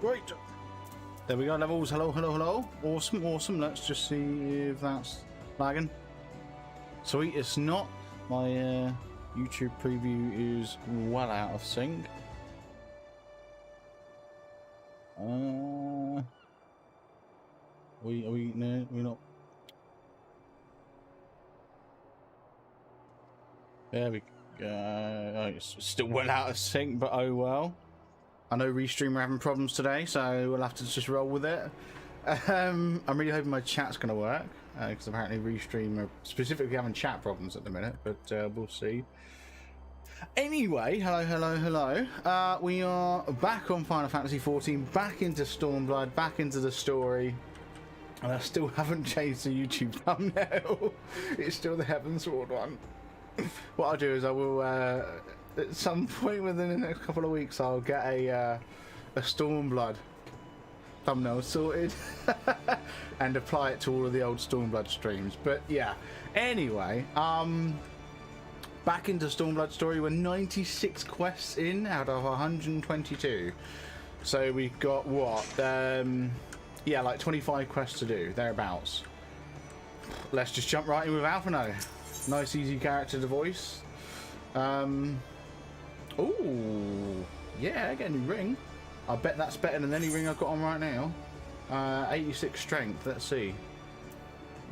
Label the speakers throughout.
Speaker 1: Right. There we go, levels. Hello, hello, hello. Awesome, awesome. Let's just see if that's lagging. Sweet, it's not. My YouTube preview is well out of sync. No, we're not. There we go. Oh, it's still well out of sync, but oh well. I know Restream are having problems today, so we'll have to just roll with it. I'm really hoping my chat's going to work, because apparently Restream are specifically having chat problems at the minute, but we'll see. Anyway, hello, hello, hello. We are back on Final Fantasy XIV, back into Stormblood, back into the story. And I still haven't changed the YouTube thumbnail. It's still the Heavensward one. What I'll do is I will, at some point within the next couple of weeks, I'll get a Stormblood thumbnail sorted and apply it to all of the old Stormblood streams. But yeah, anyway, back into Stormblood story. We're 96 quests in out of 122. So we've got what? Yeah, like 25 quests to do, thereabouts. Let's just jump right in with Alphino. Nice, easy character to voice. Oh, yeah, get a new ring. I bet that's better than any ring I've got on right now. 86 strength, let's see.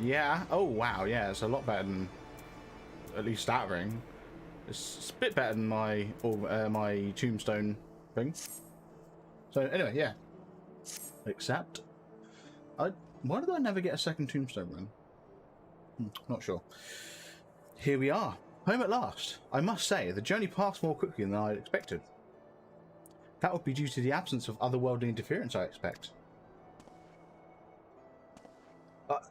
Speaker 1: Yeah, oh wow, yeah, it's a lot better than at least that ring. It's a bit better than my my tombstone ring. So anyway, yeah. Accept. Why did I never get a second tombstone ring? Not sure. Here we are, home at last. I must say, the journey passed more quickly than I had expected. That would be due to the absence of otherworldly interference, I expect.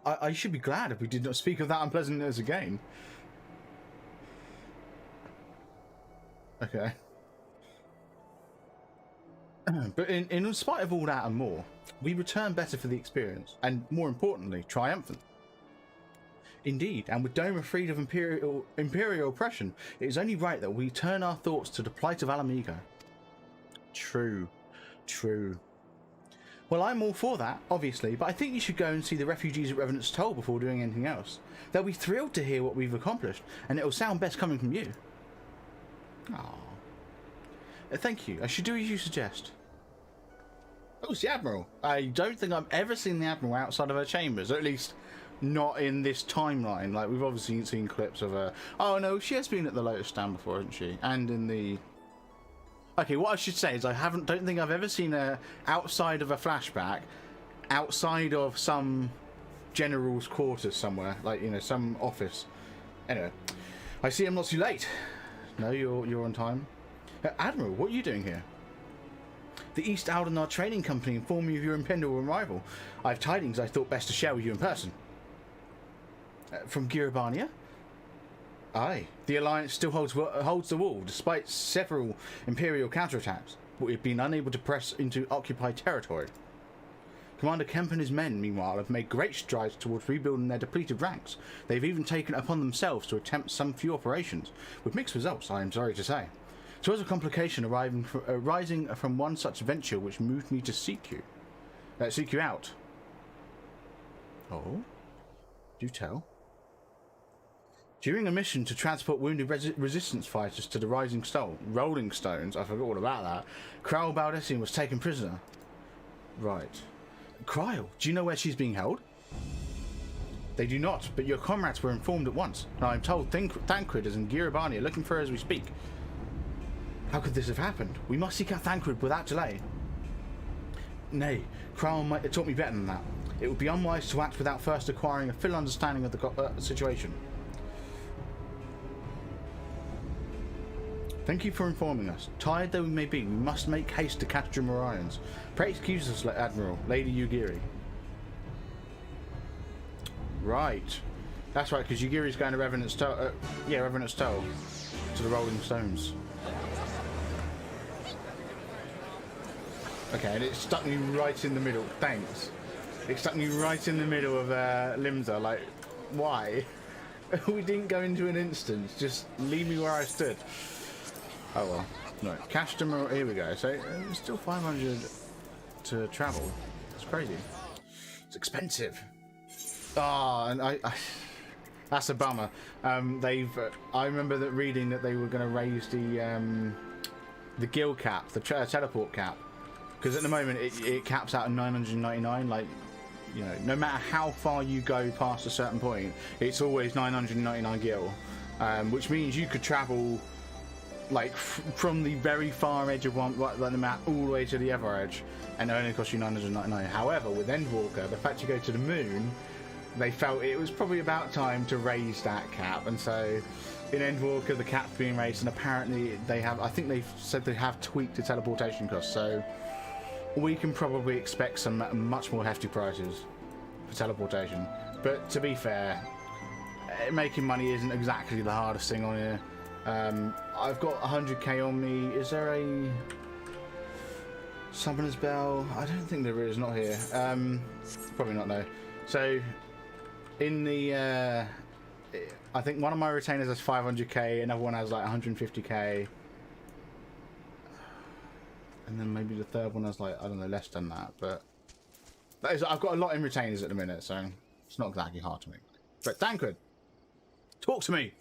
Speaker 1: I should be glad if we did not speak of that unpleasantness again. Okay. But in spite of all that and more, we return better for the experience, and more importantly, triumphant. Indeed, and with Doma freed of imperial oppression, it is only right that we turn our thoughts to the plight of Alamigo. True, true. Well, I'm all for that, obviously, but I think you should go and see the refugees at Revenant's Toll before doing anything else. They'll be thrilled to hear what we've accomplished, and it'll sound best coming from you. Aww. Thank you. I should do as you suggest. Oh, it's the Admiral. I don't think I've ever seen the Admiral outside of her chambers, or at least not in this timeline. Like, we've obviously seen clips of her. Oh no, she has been at the Lotus Stand before, hasn't she? And in the... Okay, what I should say is I don't think I've ever seen her outside of a flashback, outside of some general's quarters somewhere, like, you know, some office. Anyway, I see I'm not too late. No, you're on time. Admiral, what are you doing here? The East Aldenar Trading Company informed me of your impending arrival. I have tidings I thought best to share with you in person. From Giribania? Aye. The Alliance still holds the wall, despite several Imperial counterattacks, but we've been unable to press into occupied territory. Commander Kemp and his men, meanwhile, have made great strides towards rebuilding their depleted ranks. They've even taken it upon themselves to attempt some few operations, with mixed results, I am sorry to say. So as a complication arising from one such venture which moved me to seek you out. Oh? Do tell. During a mission to transport wounded resistance fighters to the Rolling Stones, I forgot all about that, Cryle Baldessian was taken prisoner. Right. Cryle, do you know where she's being held? They do not, but your comrades were informed at once. Now I'm told Thancred is in Giribania looking for her as we speak. How could this have happened? We must seek out Thancred without delay. Nay, Cryle might have taught me better than that. It would be unwise to act without first acquiring a full understanding of the situation. Thank you for informing us. Tired though we may be, we must make haste to catch Drumorions. Pray excuse us, Admiral, Lady Yugiri. Right. That's right, because Yugiri's going to Revenant's Toll. Yeah, Revenant's Toll. To the Rolling Stones. Okay, and it stuck me right in the middle. Thanks. It stuck me right in the middle of Limsa. Like, why? We didn't go into an instance. Just leave me where I stood. Oh well. No. Cash to here we go. So still 500 to travel. It's crazy. It's expensive. Oh, and I that's a bummer. I remember that reading that they were going to raise the guild cap, the teleport cap, because at the moment it caps out at 999. Like, you know, no matter how far you go past a certain point, it's always 999 gil, which means you could travel like from the very far edge of the map all the way to the other edge, and it only costs you 999. However, with Endwalker, the fact you go to the moon, they felt it was probably about time to raise that cap, and so in Endwalker the cap's being raised, and apparently they have, I think they've said they have tweaked the teleportation cost, so we can probably expect some much more hefty prices for teleportation. But to be fair, making money isn't exactly the hardest thing on here. I've got 100k on me. Is there a Summoner's Bell? I don't think there is, not here. Probably not, no. So in the I think one of my retainers has 500k, another one has like 150k, and then maybe the third one has like, I don't know, less than that. But that is, I've got a lot in retainers at the minute, so it's not exactly hard to make. But Tancred, talk to me.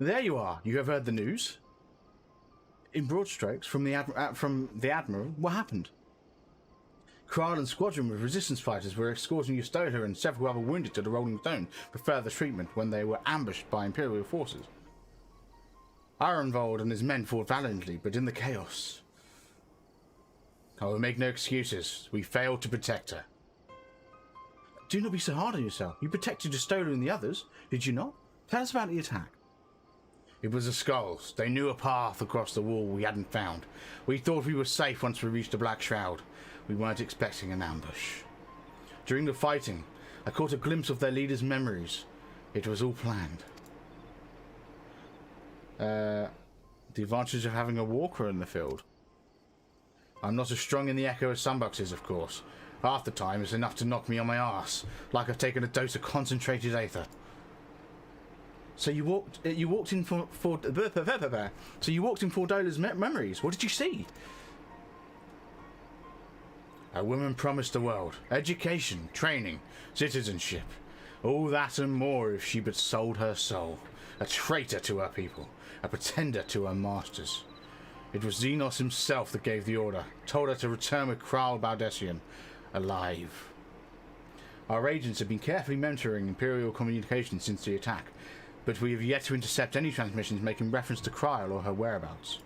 Speaker 1: There you are. You have heard the news. In broad strokes, from the Admiral, what happened? Kral and squadron with resistance fighters were escorting Yustola and several other wounded to the Rolling Stone for further treatment when they were ambushed by Imperial forces. Ironvold and his men fought valiantly, but in the chaos. I will make no excuses. We failed to protect her. Do not be so hard on yourself. You protected Yustola and the others, did you not? Tell us about the attack. It was the Skulls. They knew a path across the wall we hadn't found. We thought we were safe once we reached the Black Shroud. We weren't expecting an ambush. During the fighting, I caught a glimpse of their leader's memories. It was all planned. The advantage of having a walker in the field. I'm not as strong in the echo as Sunbucks is, of course. Half the time it's enough to knock me on my arse, like I've taken a dose of concentrated Aether. So you walked in Fordola's memories. What did you see? A woman promised the world education, training, citizenship, all that and more if she but sold her soul. A traitor to her people, a pretender to her masters. It was Xenos himself that gave the order, told her to return with Kral Baldessian, alive. Our agents have been carefully monitoring Imperial communications since the attack, but we have yet to intercept any transmissions making reference to Kral or her whereabouts.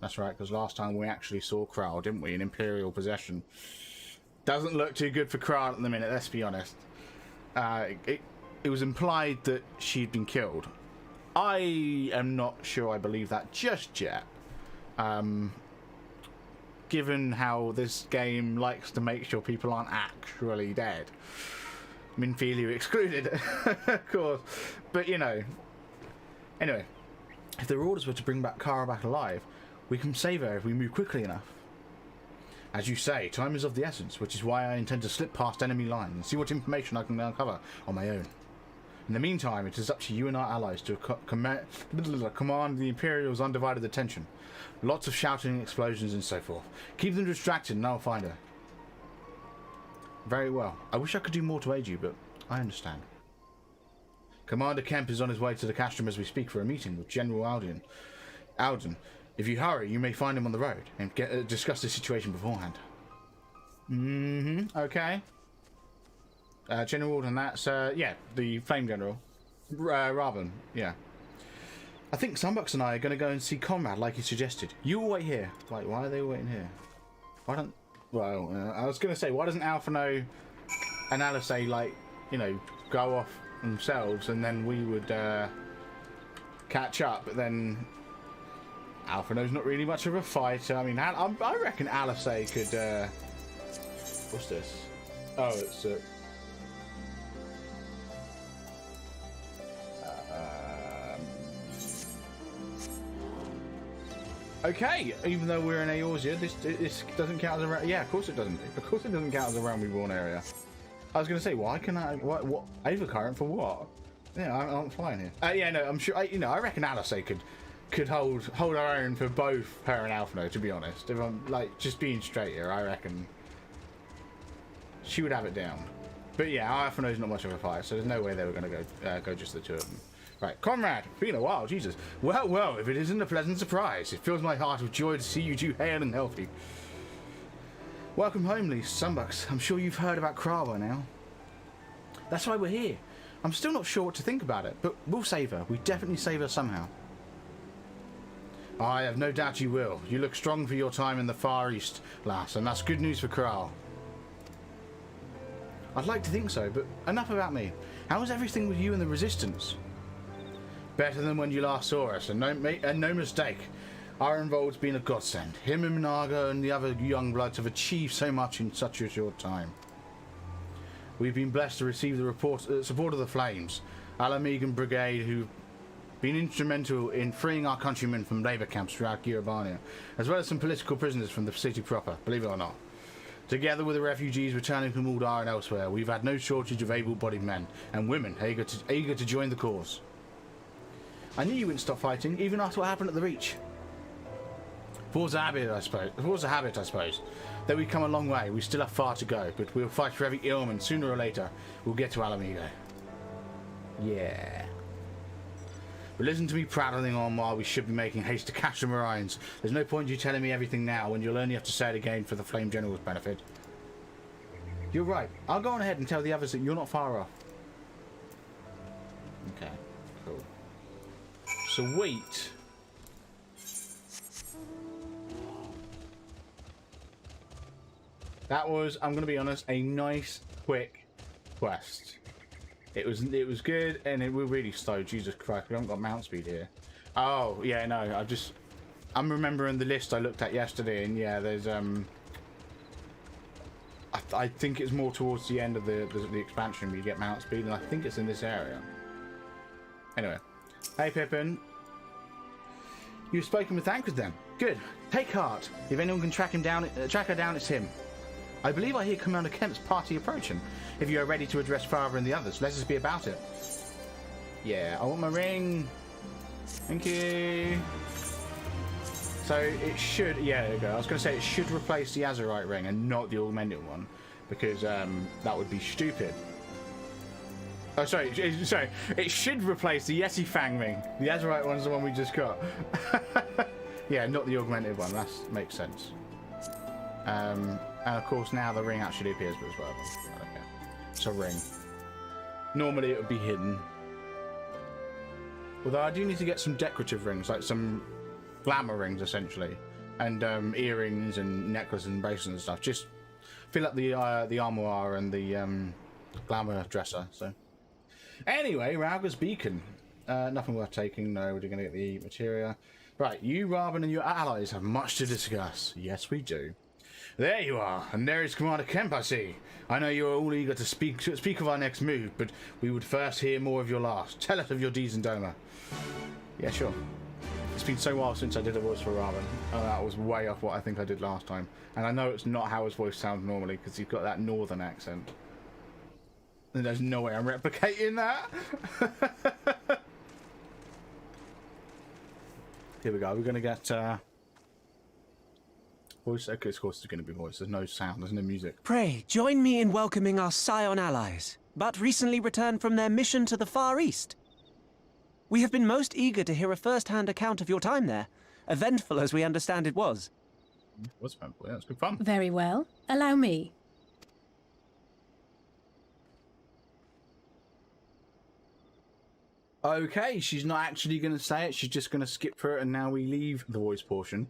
Speaker 1: That's right, because last time we actually saw Kral, didn't we, in Imperial possession. Doesn't look too good for Kral at the minute, let's be honest. It was implied that she'd been killed. I am not sure I believe that just yet. Given how this game likes to make sure people aren't actually dead. Minfilia excluded, of course. But, you know. Anyway, if their orders were to bring back Kara back alive, we can save her if we move quickly enough. As you say, time is of the essence, which is why I intend to slip past enemy lines and see what information I can uncover on my own. In the meantime, it is up to you and our allies to command the Imperial's undivided attention. Lots of shouting, explosions, and so forth. Keep them distracted and I'll find her. Very well. I wish I could do more to aid you, but I understand. Commander Kemp is on his way to the Castrum as we speak for a meeting with General Alden. If you hurry, you may find him on the road and discuss the situation beforehand. Okay. General Alden, that's, yeah, the Flame General. Raven, yeah. I think Sunbucks and I are going to go and see Conrad like you suggested. You will wait here. Like, why are they waiting here? Why don't... Well, I was going to say, why doesn't Alphino and Alice, like, you know, go off themselves and then we would catch up, but then Alphino's not really much of a fighter. I mean, I reckon Alice could... what's this? Oh, it's... okay, even though we're in Eorzea, this doesn't count as a realm. Yeah, of course it doesn't. Of course it doesn't count as a realm reborn area. I was going to say, why can I... What? Aether current for what? Yeah, I'm flying here. Yeah, no, I'm sure... I reckon Alice could could hold our own for both her and Alphino, to be honest. If I'm like just being straight here, I reckon she would have it down. But yeah, Alphino's not much of a fighter, so there's no way they were going to go just the two of them. Right, comrade, been a while, Jesus. Well, well, if it isn't a pleasant surprise, it fills my heart with joy to see you two hale and healthy. Welcome home, Lee Sunbucks. I'm sure you've heard about Kra by now. That's why we're here. I'm still not sure what to think about it, but we'll save her. We definitely save her somehow. I have no doubt you will. You look strong for your time in the Far East, lass, and that's good news for Kral. I'd like to think so, but enough about me. How is everything with you and the Resistance? Better than when you last saw us, and no mistake. Our involved's been a godsend. Him and Minaga and the other young bloods have achieved so much in such a short time. We've been blessed to receive the support of the Flames, Alamegan Brigade, who've been instrumental in freeing our countrymen from labour camps throughout Girabania, as well as some political prisoners from the city proper, believe it or not. Together with the refugees returning from Uldar and elsewhere, we've had no shortage of able-bodied men and women eager to join the cause. I knew you wouldn't stop fighting, even after what happened at the Reach. Force a habit, I suppose. Though we've come a long way, we still have far to go, but we'll fight for every ailment. Sooner or later, we'll get to Alamigo. Yeah. But listen to me prattling on while we should be making haste to catch the Marines. There's no point you telling me everything now when you'll only have to say it again for the Flame General's benefit. You're right. I'll go on ahead and tell the others that you're not far off. Okay, cool. Sweet. That was, I'm going to be honest, a nice, quick quest. It was good, and we're really slow. Jesus Christ, we haven't got mount speed here. Oh, yeah, no, I'm remembering the list I looked at yesterday, and yeah, there's, I think it's more towards the end of the expansion where you get mount speed, and I think it's in this area. Anyway. Hey, Pippin. You've spoken with Thancred then. Good. Take heart. If anyone can track her down, it's him. I believe I hear Commander Kemp's party approaching. If you are ready to address Father and the others, let us be about it. Yeah, I want my ring. Thank you. So it should, yeah, there you go. I was going to say it should replace the Azurite ring and not the augmented one, because that would be stupid. Oh, sorry. It should replace the Yeti Fang ring. The Azurite one's the one we just got. Yeah, not the augmented one. That makes sense. And of course now the ring actually appears as well. Okay. It's a ring. Normally it would be hidden. Although I do need to get some decorative rings, like some glamour rings essentially. And earrings and necklaces and bracelets and stuff. Just fill up the armoire and the glamour dresser. So anyway, Rauga's Beacon. Nothing worth taking. No, we're going to get the materia. Right, you, Robin, and your allies have much to discuss. Yes, we do. There you are, and there is Commander Kemp, I see. I know you are all eager to speak of our next move, but we would first hear more of your last. Tell us of your deeds in Doma. Yeah, sure. It's been so while since I did a voice for Robin. That was way off what I think I did last time. And I know it's not how his voice sounds normally, because he's got that northern accent. And there's no way I'm replicating that. Here we go, we're going to get... voice. Okay, of course it's going to be voice. There's no sound, there's no music.
Speaker 2: Pray, join me in welcoming our Scion allies, but recently returned from their mission to the Far East. We have been most eager to hear a first-hand account of your time there, eventful as we understand it was.
Speaker 1: It was eventful, yeah, it was good fun.
Speaker 3: Very well. Allow me.
Speaker 1: Okay, she's not actually going to say it, she's just going to skip through it, and now we leave the voice portion.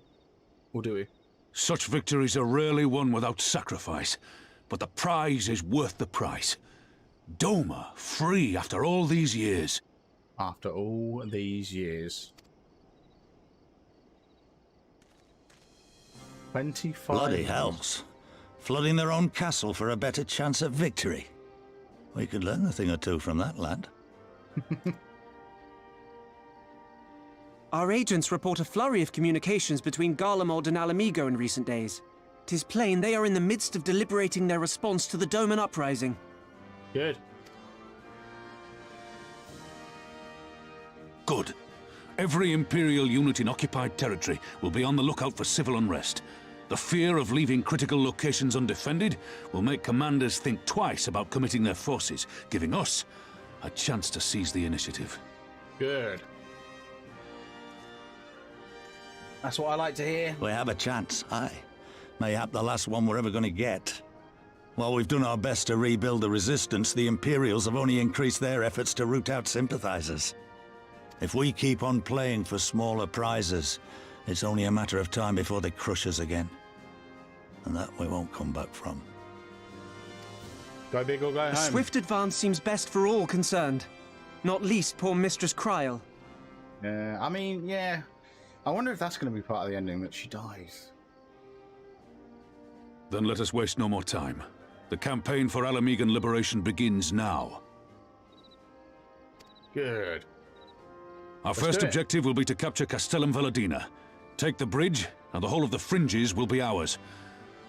Speaker 1: Or do we?
Speaker 4: Such victories are rarely won without sacrifice, but the prize is worth the price. Doma, free after all these years.
Speaker 1: After all these years. 25
Speaker 5: Bloody hells. Flooding their own castle for a better chance at victory. We could learn a thing or two from that lad.
Speaker 2: Our agents report a flurry of communications between Garlemald and Alamigo in recent days. 'Tis plain they are in the midst of deliberating their response to the Doman uprising.
Speaker 1: Good.
Speaker 4: Good. Every Imperial unit in occupied territory will be on the lookout for civil unrest. The fear of leaving critical locations undefended will make commanders think twice about committing their forces, giving us a chance to seize the initiative.
Speaker 1: Good. That's what I like to hear.
Speaker 5: We have a chance, aye. Mayhap the last one we're ever going to get. While we've done our best to rebuild the resistance, the Imperials have only increased their efforts to root out sympathizers. If we keep on playing for smaller prizes, it's only a matter of time before they crush us again. And that we won't come back from.
Speaker 1: Go big or go home.
Speaker 2: A swift advance seems best for all concerned. Not least poor Mistress Kryl.
Speaker 1: Yeah, I mean, yeah. I wonder if that's going to be part of the ending, that she dies.
Speaker 4: Then let us waste no more time. The campaign for Alamegan liberation begins now.
Speaker 1: Good.
Speaker 4: Our first objective will be to capture Castellum Valadina. Take the bridge, and the whole of the fringes will be ours.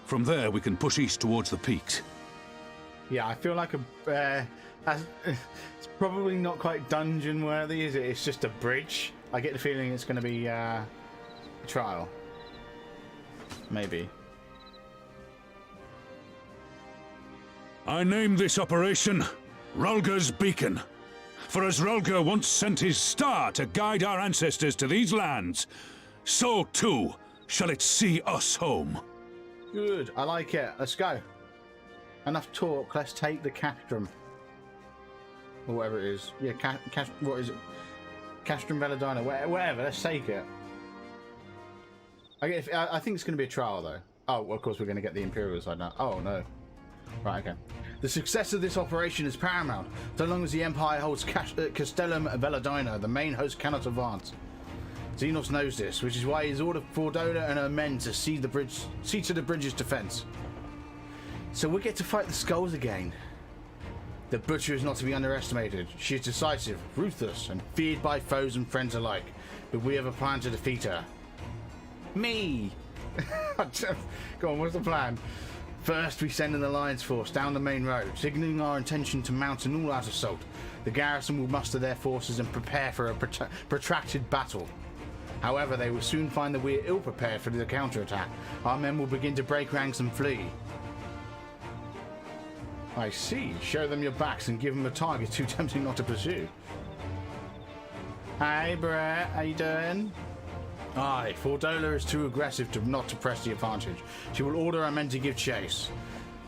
Speaker 4: From there, we can push east towards the peaks.
Speaker 1: Yeah, I feel like it's probably not quite dungeon worthy, is it? It's just a bridge. I get the feeling it's going to be a trial. Maybe.
Speaker 4: I name this operation Rulga's Beacon. For as Rulga once sent his star to guide our ancestors to these lands, so too shall it see us home.
Speaker 1: Good, I like it. Let's go. Enough talk, let's take the castrum. Or whatever it is. Yeah, what is it? Castrum Valadina, whatever, let's take it. I think it's going to be a trial, though. Oh, well, of course we're going to get the Imperial side now. Oh, no. Right, okay. The success of this operation is paramount. So long as the Empire holds Castellum Valadina, the main host cannot advance. Xenos knows this, which is why he's ordered Fordola and her men to see to the bridge's defense. So we get to fight the Skulls again. The Butcher is not to be underestimated. She is decisive, ruthless, and feared by foes and friends alike. But we have a plan to defeat her. Me! Go on, what's the plan? First, we send an alliance force down the main road, signaling our intention to mount an all-out assault. The garrison will muster their forces and prepare for a protracted battle. However, they will soon find that we are ill-prepared for the counterattack. Our men will begin to break ranks and flee. I see. Show them your backs and give them a target too tempting not to pursue. Hey, Brett. How you doing? Aye, Fordola is too aggressive not to press the advantage. She will order our men to give chase.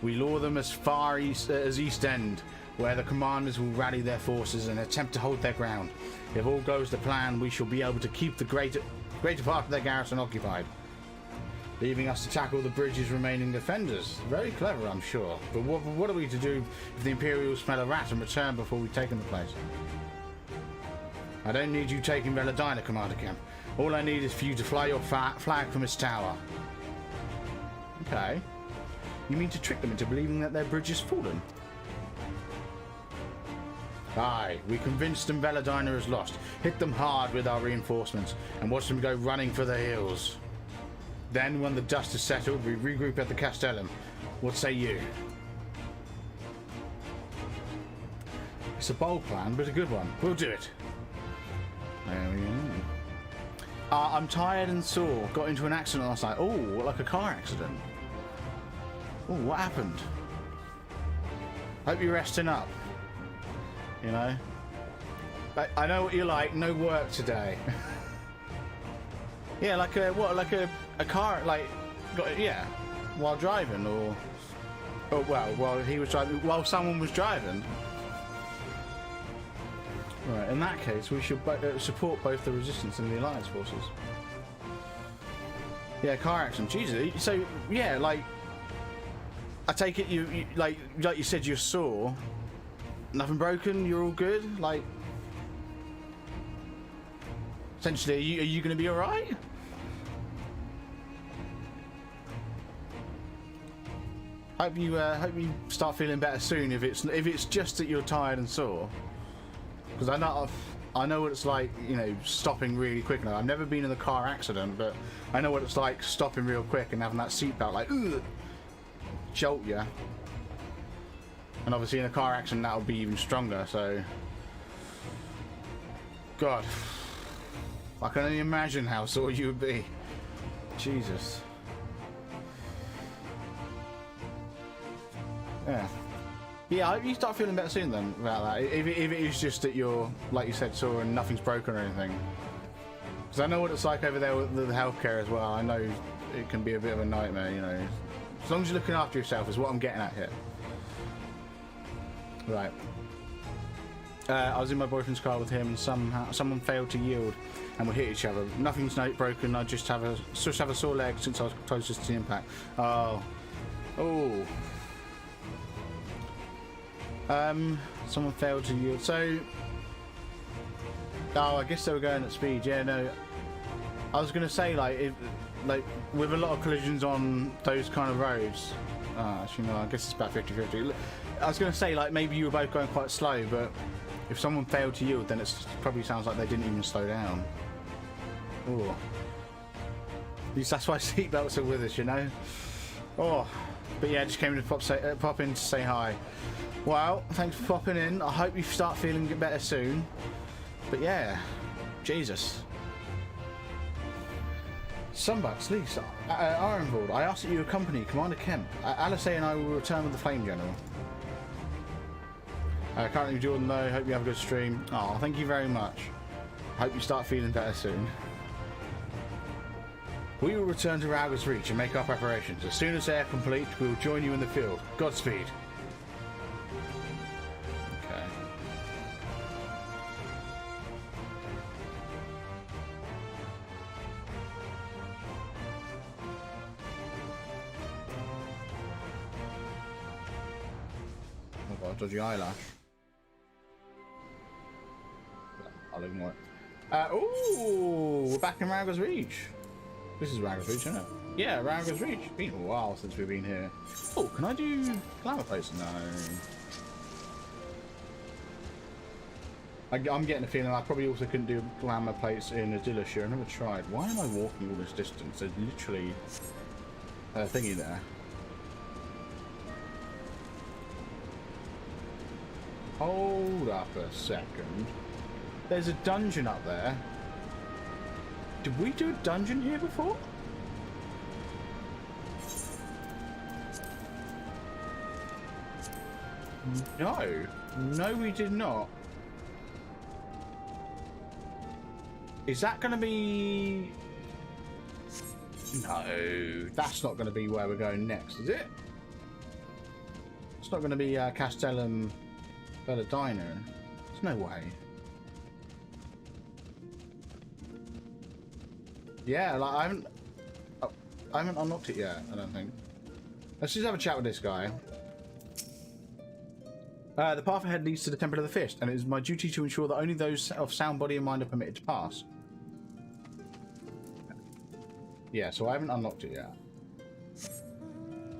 Speaker 1: We lure them as far east as East End, where the commanders will rally their forces and attempt to hold their ground. If all goes to plan, we shall be able to keep the greater part of their garrison occupied, leaving us to tackle the bridge's remaining defenders. Very clever, I'm sure. But what are we to do if the Imperials smell a rat and return before we've taken the place? I don't need you taking Valadina, Commander Kemp. All I need is for you to fly your flag from its tower. Okay. You mean to trick them into believing that their bridge has fallen? Aye, we convinced them Valadina is lost. Hit them hard with our reinforcements and watch them go running for the hills. Then, when the dust is settled, we regroup at the Castellum. What say you? It's a bold plan, but a good one. We'll do it. There we go. I'm tired and sore. Got into an accident last night. Oh, like a car accident. Oh, what happened? Hope you're resting up. You know? I know what you're like. No work today. Yeah, like a car, like, yeah, while driving, or while he was driving, while someone was driving. Right, in that case, we should support both the Resistance and the Alliance forces. Yeah, car accident. Jesus. So yeah, like, I take it you like you said, you're sore. Nothing broken. You're all good. Like, essentially, are you going to be all right? Hope you start feeling better soon. If it's just that you're tired and sore. Because I know what it's like, you know, stopping really quick. Now, I've never been in a car accident, but I know what it's like stopping real quick and having that seatbelt like, ugh, jolt you. And obviously in a car accident that'll be even stronger, so... God. I can only imagine how sore you would be. Jesus. Yeah. Yeah, I hope you start feeling better soon then about that. If it is just that you're, like you said, sore and nothing's broken or anything. Because I know what it's like over there with the healthcare as well. I know it can be a bit of a nightmare, you know. As long as you're looking after yourself is what I'm getting at here. Right. I was in my boyfriend's car with him and someone failed to yield and we hit each other. Nothing's broken, I just have a sore leg since I was closest to the impact. Oh. Oh. Someone failed to yield. So, oh, I guess they were going at speed. Yeah, no. I was gonna say like with a lot of collisions on those kind of roads. Actually, no. I guess it's about 50-50. I was gonna say like maybe you were both going quite slow, but if someone failed to yield, then it probably sounds like they didn't even slow down. Oh. At least that's why seatbelts are with us, you know. Oh. But yeah, just came to pop in to say hi. Well, thanks for popping in. I hope you start feeling better soon. But Jesus. Sunbucks, Lisa, Ironboard, I asked that you accompany Commander Kemp. Alice and I will return with the Flame General. Currently Jordan though, hope you have a good stream. Oh, thank you very much. Hope you start feeling better soon. We will return to Rauga's Reach and make our preparations. As soon as they are complete, we will join you in the field. Godspeed. Okay. Oh god, dodgy eyelash. I'll ignore it. Ooh, we're back in Rauga's Reach. This is Rauga's Reach, isn't it? Yeah, Rauga's Reach. It's been a while since we've been here. Oh, can I do glamour plates? No. I'm getting a feeling I probably also couldn't do glamour plates in a dealership. I never tried. Why am I walking all this distance? There's literally a thingy there. Hold up a second. There's a dungeon up there. Did we do a dungeon here before? No. No, we did not. Is that going to be... No, that's not going to be where we're going next, is it? It's not going to be Castellum Belladina. There's no way. Yeah, like I haven't unlocked it yet, I don't think. Let's just have a chat with this guy. The path ahead leads to the Temple of the Fist, and it is my duty to ensure that only those of sound body and mind are permitted to pass. Yeah, so I haven't unlocked it yet.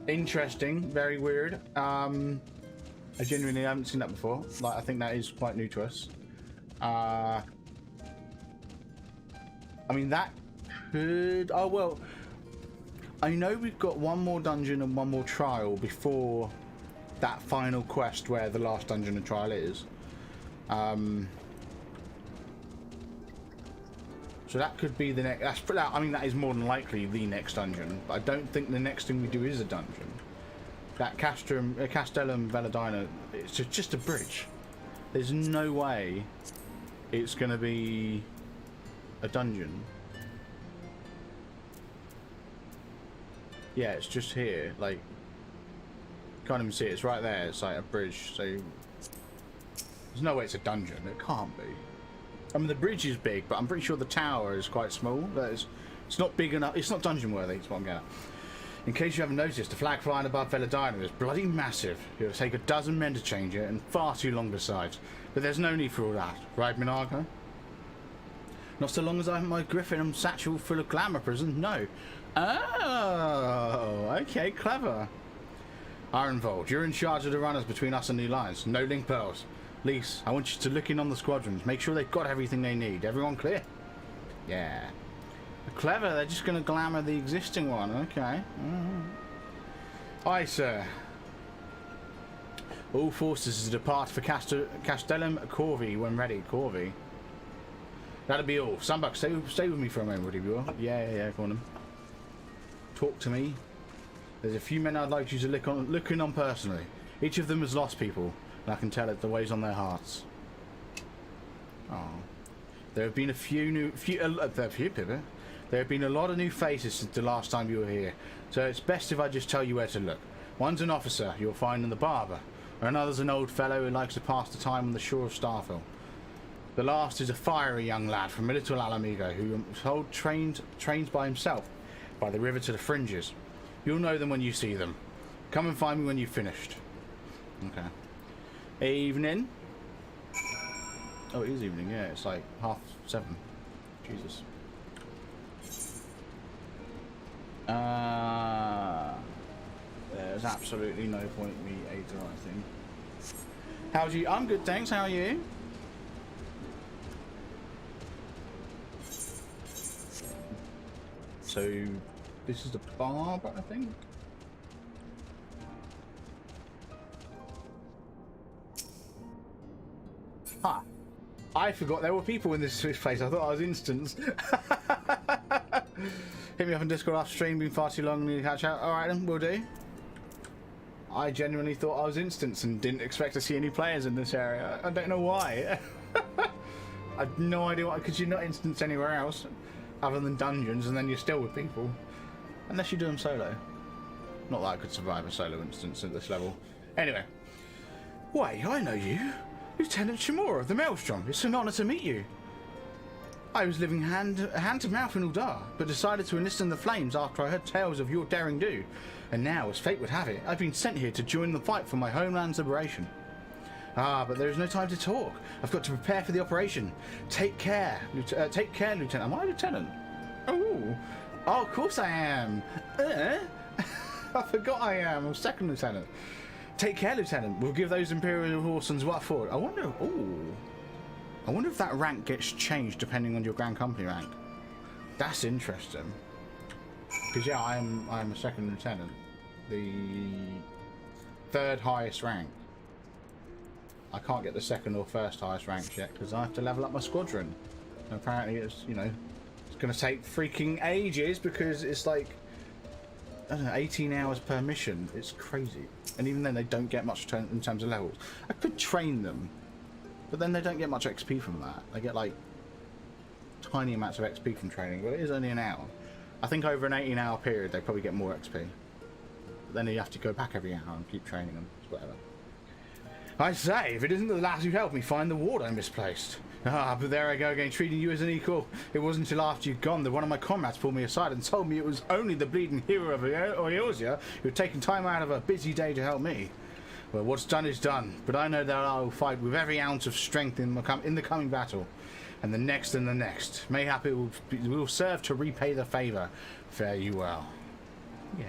Speaker 1: Interesting, very weird. I genuinely haven't seen that before. Like, I think that is quite new to us. I mean, that could... Oh, well, I know we've got one more dungeon and one more trial before that final quest where the last dungeon and trial is. So that could be the next... I mean, that is more than likely the next dungeon. But I don't think the next thing we do is a dungeon. That Castellum Belladina, it's just a bridge. There's no way it's going to be a dungeon. Yeah, it's just here. Like, can't even see it. It's right there. It's like a bridge. So there's no way it's a dungeon. It can't be. I mean, the bridge is big, but I'm pretty sure the tower is quite small. It's not big enough. It's not dungeon worthy. That's what I'm getting at. In case you haven't noticed, the flag flying above Belladina is bloody massive. It'll take a dozen men to change it, and far too long besides. But there's no need for all that, right, Minaga? Not so long as I have my griffin and satchel full of glamour prisms, no. Oh, okay, clever. Ironvold, you're in charge of the runners between us and the Alliance. No link pearls. Lise, I want you to look in on the squadrons. Make sure they've got everything they need. Everyone clear? Yeah. Clever, they're just going to glamour the existing one. Okay. Aye, sir. All forces to depart for Castellum Corvi when ready. Corvi. That'll be all. Sunbucks, stay with me for a moment, would you be all? Yeah, go on then. Talk to me. There's a few men I'd like you to look in on personally. Each of them has lost people, and I can tell it the weighs on their hearts. Oh. There have been there have been a lot of new faces since the last time you were here, so it's best if I just tell you where to look. One's an officer you'll find in the barber, and another's an old fellow who likes to pass the time on the shore of Starfield. The last is a fiery young lad from Little Alamigo who I'm told trains by himself by the river to the fringes. You'll know them when you see them. Come and find me when you've finished. Okay. Evening. Oh, it is evening, yeah. It's like 7:30. Jesus. There's absolutely no point in me Aether, I think. How's you? I'm good, thanks. How are you? So, this is the barber, I think. Ha! I forgot there were people in this place. I thought I was instanced. Hit me up on Discord after stream. Been far too long. Need to catch out. All right, then we'll do. I genuinely thought I was instanced and didn't expect to see any players in this area. I don't know why. I have no idea why. Because you're not instanced anywhere else, other than dungeons, and then you're still with people, unless you do them solo. Not that I could survive a solo instance at this level. Anyway, wait, I know you. Lieutenant Shimura of the Maelstrom. It's an honor to meet you. I was living hand to mouth in Uldar, but decided to enlist in the flames after I heard tales of your daring do. And now, as fate would have it, I've been sent here to join the fight for my homeland's liberation. Ah, but there is no time to talk. I've got to prepare for the operation. Take care, Lieutenant. Am I a Lieutenant? Oh, of course I am. I forgot I am. I'm Second Lieutenant. Take care, Lieutenant. We'll give those Imperial Horsons what for. I wonder if that rank gets changed depending on your Grand Company rank. That's interesting. Because yeah, I'm a Second Lieutenant, the 3rd highest rank. I can't get the 2nd or 1st highest rank yet because I have to level up my squadron. And apparently, it's it's going to take freaking ages because it's like, I don't know, 18 hours per mission. It's crazy. And even then, they don't get much in terms of levels. I could train them, but then they don't get much XP from that. They get like tiny amounts of XP from training, but it is only an hour. I think over an 18-hour period, they probably get more XP. But then you have to go back every hour and keep training them. Whatever. I say, if it isn't the lass who helped me find the ward I misplaced. Ah, but there I go again, treating you as an equal. It wasn't until after you'd gone that one of my comrades pulled me aside and told me it was only the bleeding hero of Eorzea who had taken time out of a busy day to help me. Well, what's done is done, but I know that I will fight with every ounce of strength in the coming battle. And the next and the next. Mayhap it will serve to repay the favour. Fare you well. Yeah.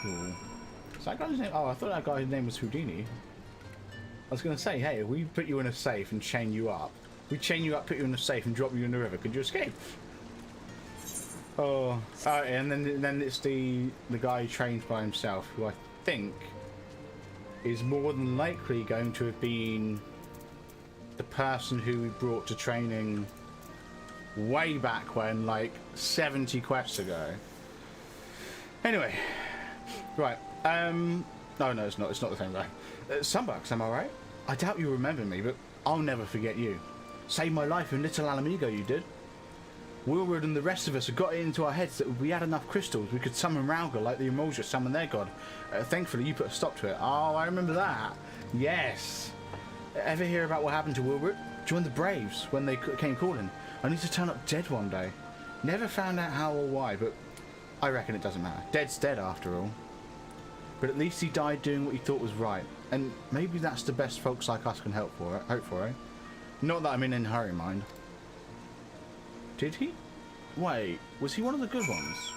Speaker 1: Cool. Is that guy's name? Oh, I thought that guy's name was Houdini. I was going to say, hey, if we put you in a safe and chain you up, we chain you up, put you in a safe and drop you in the river, could you escape? Oh, and then it's the guy who trains by himself, who I think is more than likely going to have been the person who we brought to training way back when, like 70 quests ago. Anyway, right. No, it's not. It's not the same guy. Sunbucks, am I right? I doubt you remember me, but I'll never forget you. Saved my life in Little Alamigo, you did. Wilward and the rest of us had got it into our heads that if we had enough crystals, we could summon Rauga like the Emulsia summoned their god. Thankfully, you put a stop to it. Oh, I remember that. Yes. Ever hear about what happened to Wilward? Joined the Braves when they came calling. Only to turn up dead one day. Never found out how or why, but I reckon it doesn't matter. Dead's dead after all. But at least he died doing what he thought was right. And maybe that's the best folks like us can hope for, eh? Not that I'm in any hurry, mind. Did he? Wait, was he one of the good ones?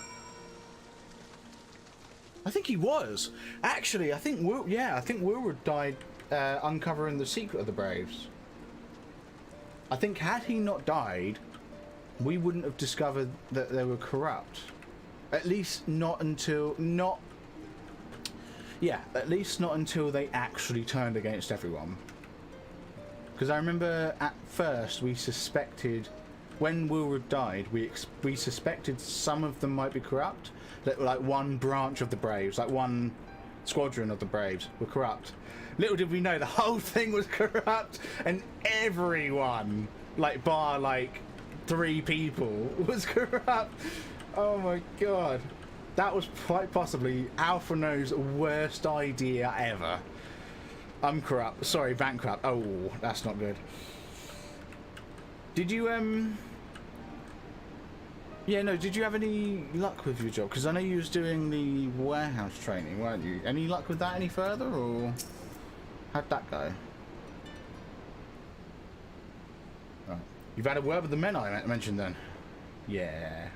Speaker 1: I think he was. Actually, I think Wilward died uncovering the secret of the Braves. I think had he not died, we wouldn't have discovered that they were corrupt. At least not until at least not until they actually turned against everyone. Because I remember at first we suspected, when Wilrod died, we suspected some of them might be corrupt. That like one branch of the Braves, like one squadron of the Braves were corrupt. Little did we know the whole thing was corrupt, and everyone, like bar like 3 people, was corrupt. Oh my god. That was quite possibly Alpha No's worst idea ever. I'm corrupt. Sorry, bankrupt. Oh, that's not good. Did you, yeah, no, did you have any luck with your job? Because I know you was doing the warehouse training, weren't you? Any luck with that any further, or how'd that go? Right. You've had a word with the men I mentioned then? Yeah.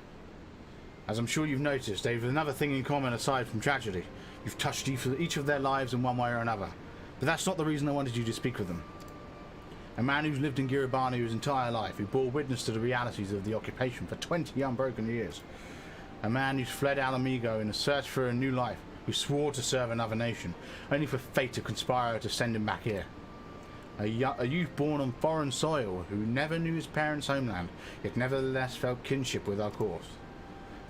Speaker 1: As I'm sure you've noticed, they've another thing in common aside from tragedy. You've touched each of their lives in one way or another. But that's not the reason I wanted you to speak with them. A man who's lived in Giribani his entire life, who bore witness to the realities of the occupation for 20 unbroken years. A man who's fled Alamigo in a search for a new life, who swore to serve another nation, only for fate to conspire to send him back here. A youth born on foreign soil, who never knew his parents' homeland, yet nevertheless felt kinship with our cause.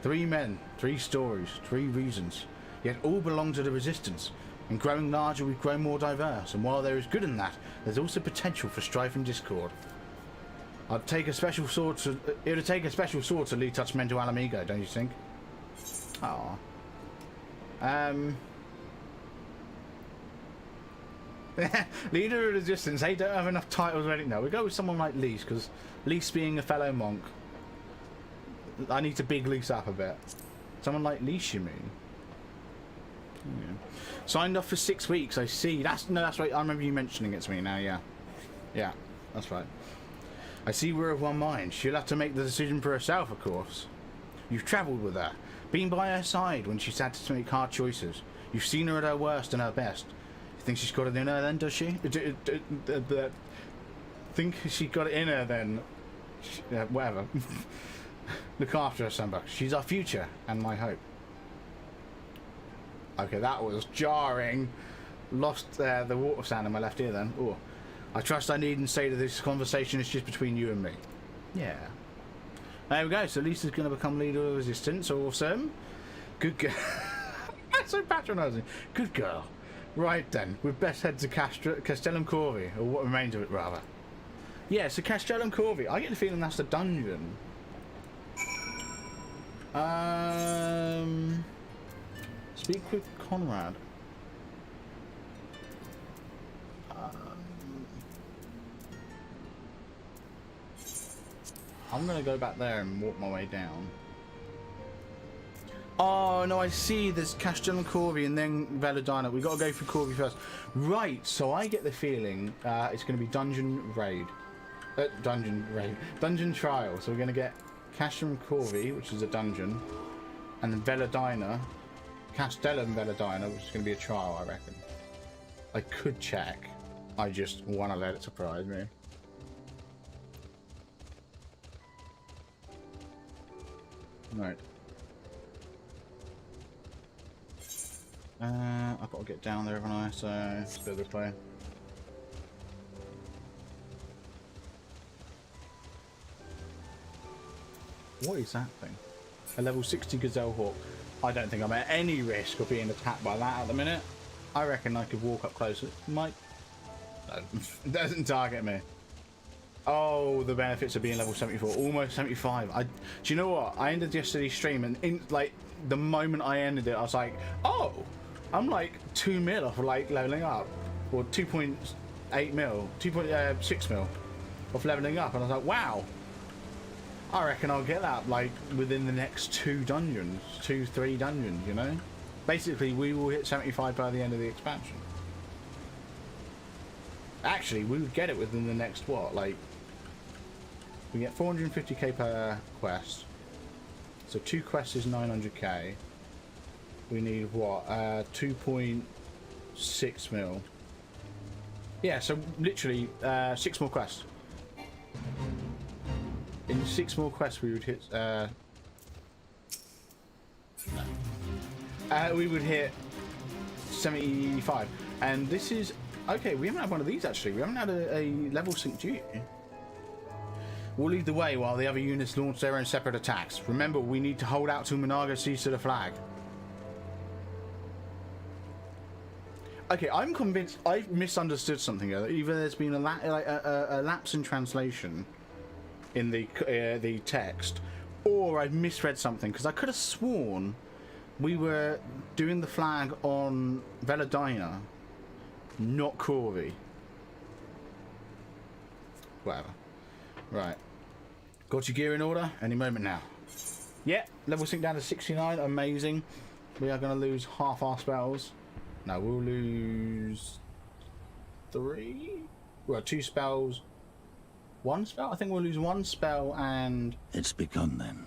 Speaker 1: 3 men, 3 stories, 3 reasons, yet all belong to the Resistance. In growing larger, we've grown more diverse, and while there is good in that, there's also potential for strife and discord. It would take a special sword to lead such men to Alamigo, don't you think? Ah. Leader of the Resistance, they don't have enough titles ready. No, we go with someone like Lys, because Lys being a fellow monk, I need to big Lys up a bit. Someone like Lys, you mean? Yeah. Signed off for 6 weeks, I see. That's right, I remember you mentioning it to me now, yeah. Yeah, that's right. I see we're of one mind. She'll have to make the decision for herself, of course. You've travelled with her, been by her side when she's had to make hard choices. You've seen her at her worst and her best. You think she's got it in her then, does she? Think she's got it in her then? Whatever. Look after her, Sunbucks. She's our future and my hope. Okay, that was jarring. Lost the water sound in my left ear then. Oh, I trust I needn't say that this conversation is just between you and me. Yeah. There we go. So Lisa's going to become leader of the Resistance. Awesome. Good girl. That's so patronising. Good girl. Right then, we'd best head to Castellum Corvi, or what remains of it rather. Yeah, so Castellum Corvi. I get the feeling that's the dungeon. Speak with Conrad. I'm gonna go back there and walk my way down. Oh no, I see. There's Castellum Corvi and then Veladina. We got to go through Corvi first. Right. So I get the feeling it's gonna be dungeon raid, dungeon trial. So we're gonna get Castellum Corvi, which is a dungeon, and then Veladina. Castellum Veladina, which is going to be a trial, I reckon. I could check. I just want to let it surprise me. Right. I've got to get down there, haven't I? So, it's a bit of a play. What is that thing? A level 60 Gazelle Hawk. I don't think I'm at any risk of being attacked by that at the minute. I reckon I could walk up closer. Might. No, it doesn't target me. Oh, the benefits of being level 74. Almost 75. Do you know what? I ended yesterday's stream and like the moment I ended it, I was like, oh, I'm like 2 mil off of like leveling up. Or 2.8 mil, 2.6 mil off leveling up. And I was like, wow. I reckon I'll get that like within the next 2 dungeons, 2-3 dungeons, you know? Basically, we will hit 75 by the end of the expansion. Actually, we would get it within the next, what, like... We get 450k per quest. So 2 quests is 900k. We need, what, 2.6 mil. Yeah, so literally 6 more quests. In 6 more quests, we would hit. We would hit 75, and this is Okay, we haven't had one of these actually. We haven't had a level sync duty. We'll lead the way while the other units launch their own separate attacks. Remember, we need to hold out till Minago sees to the flag. Okay, I'm convinced I've misunderstood something here. Either there's been a lapse in translation in the text, or I've misread something, because I could have sworn we were doing the flag on Veladina, not Corvi. Whatever. Right. Got your gear in order? Any moment now. Yeah, level sync down to 69. Amazing. We are going to lose half our spells. No, we'll lose 3? Well, 2 spells. 1 spell? I think we'll lose 1 spell and...
Speaker 5: It's begun then.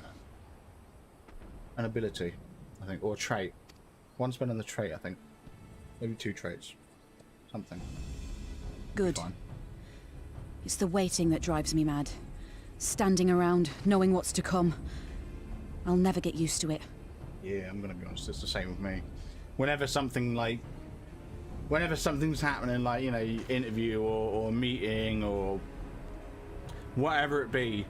Speaker 1: An ability, I think, or a trait. 1 spell and the trait, I think. Maybe 2 traits. Something.
Speaker 3: Good.
Speaker 1: Fine.
Speaker 3: It's the waiting that drives me mad. Standing around, knowing what's to come. I'll never get used to it.
Speaker 1: Yeah, I'm gonna be honest, it's the same with me. Whenever something's happening, like, you know, interview or meeting or whatever it be,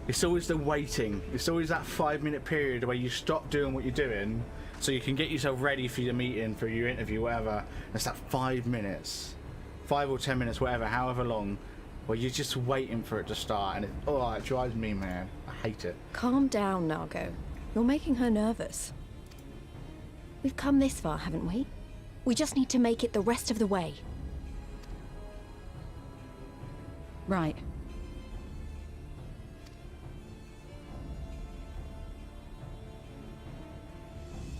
Speaker 1: it's always the waiting. It's always that 5-minute period where you stop doing what you're doing so you can get yourself ready for your meeting, for your interview, whatever. It's that 5 minutes, 5 or 10 minutes, whatever, however long, where you're just waiting for it to start, and it drives me mad. I hate it.
Speaker 6: Calm down, Nago. You're making her nervous. We've come this far, haven't we? We just need to make it the rest of the way.
Speaker 3: Right.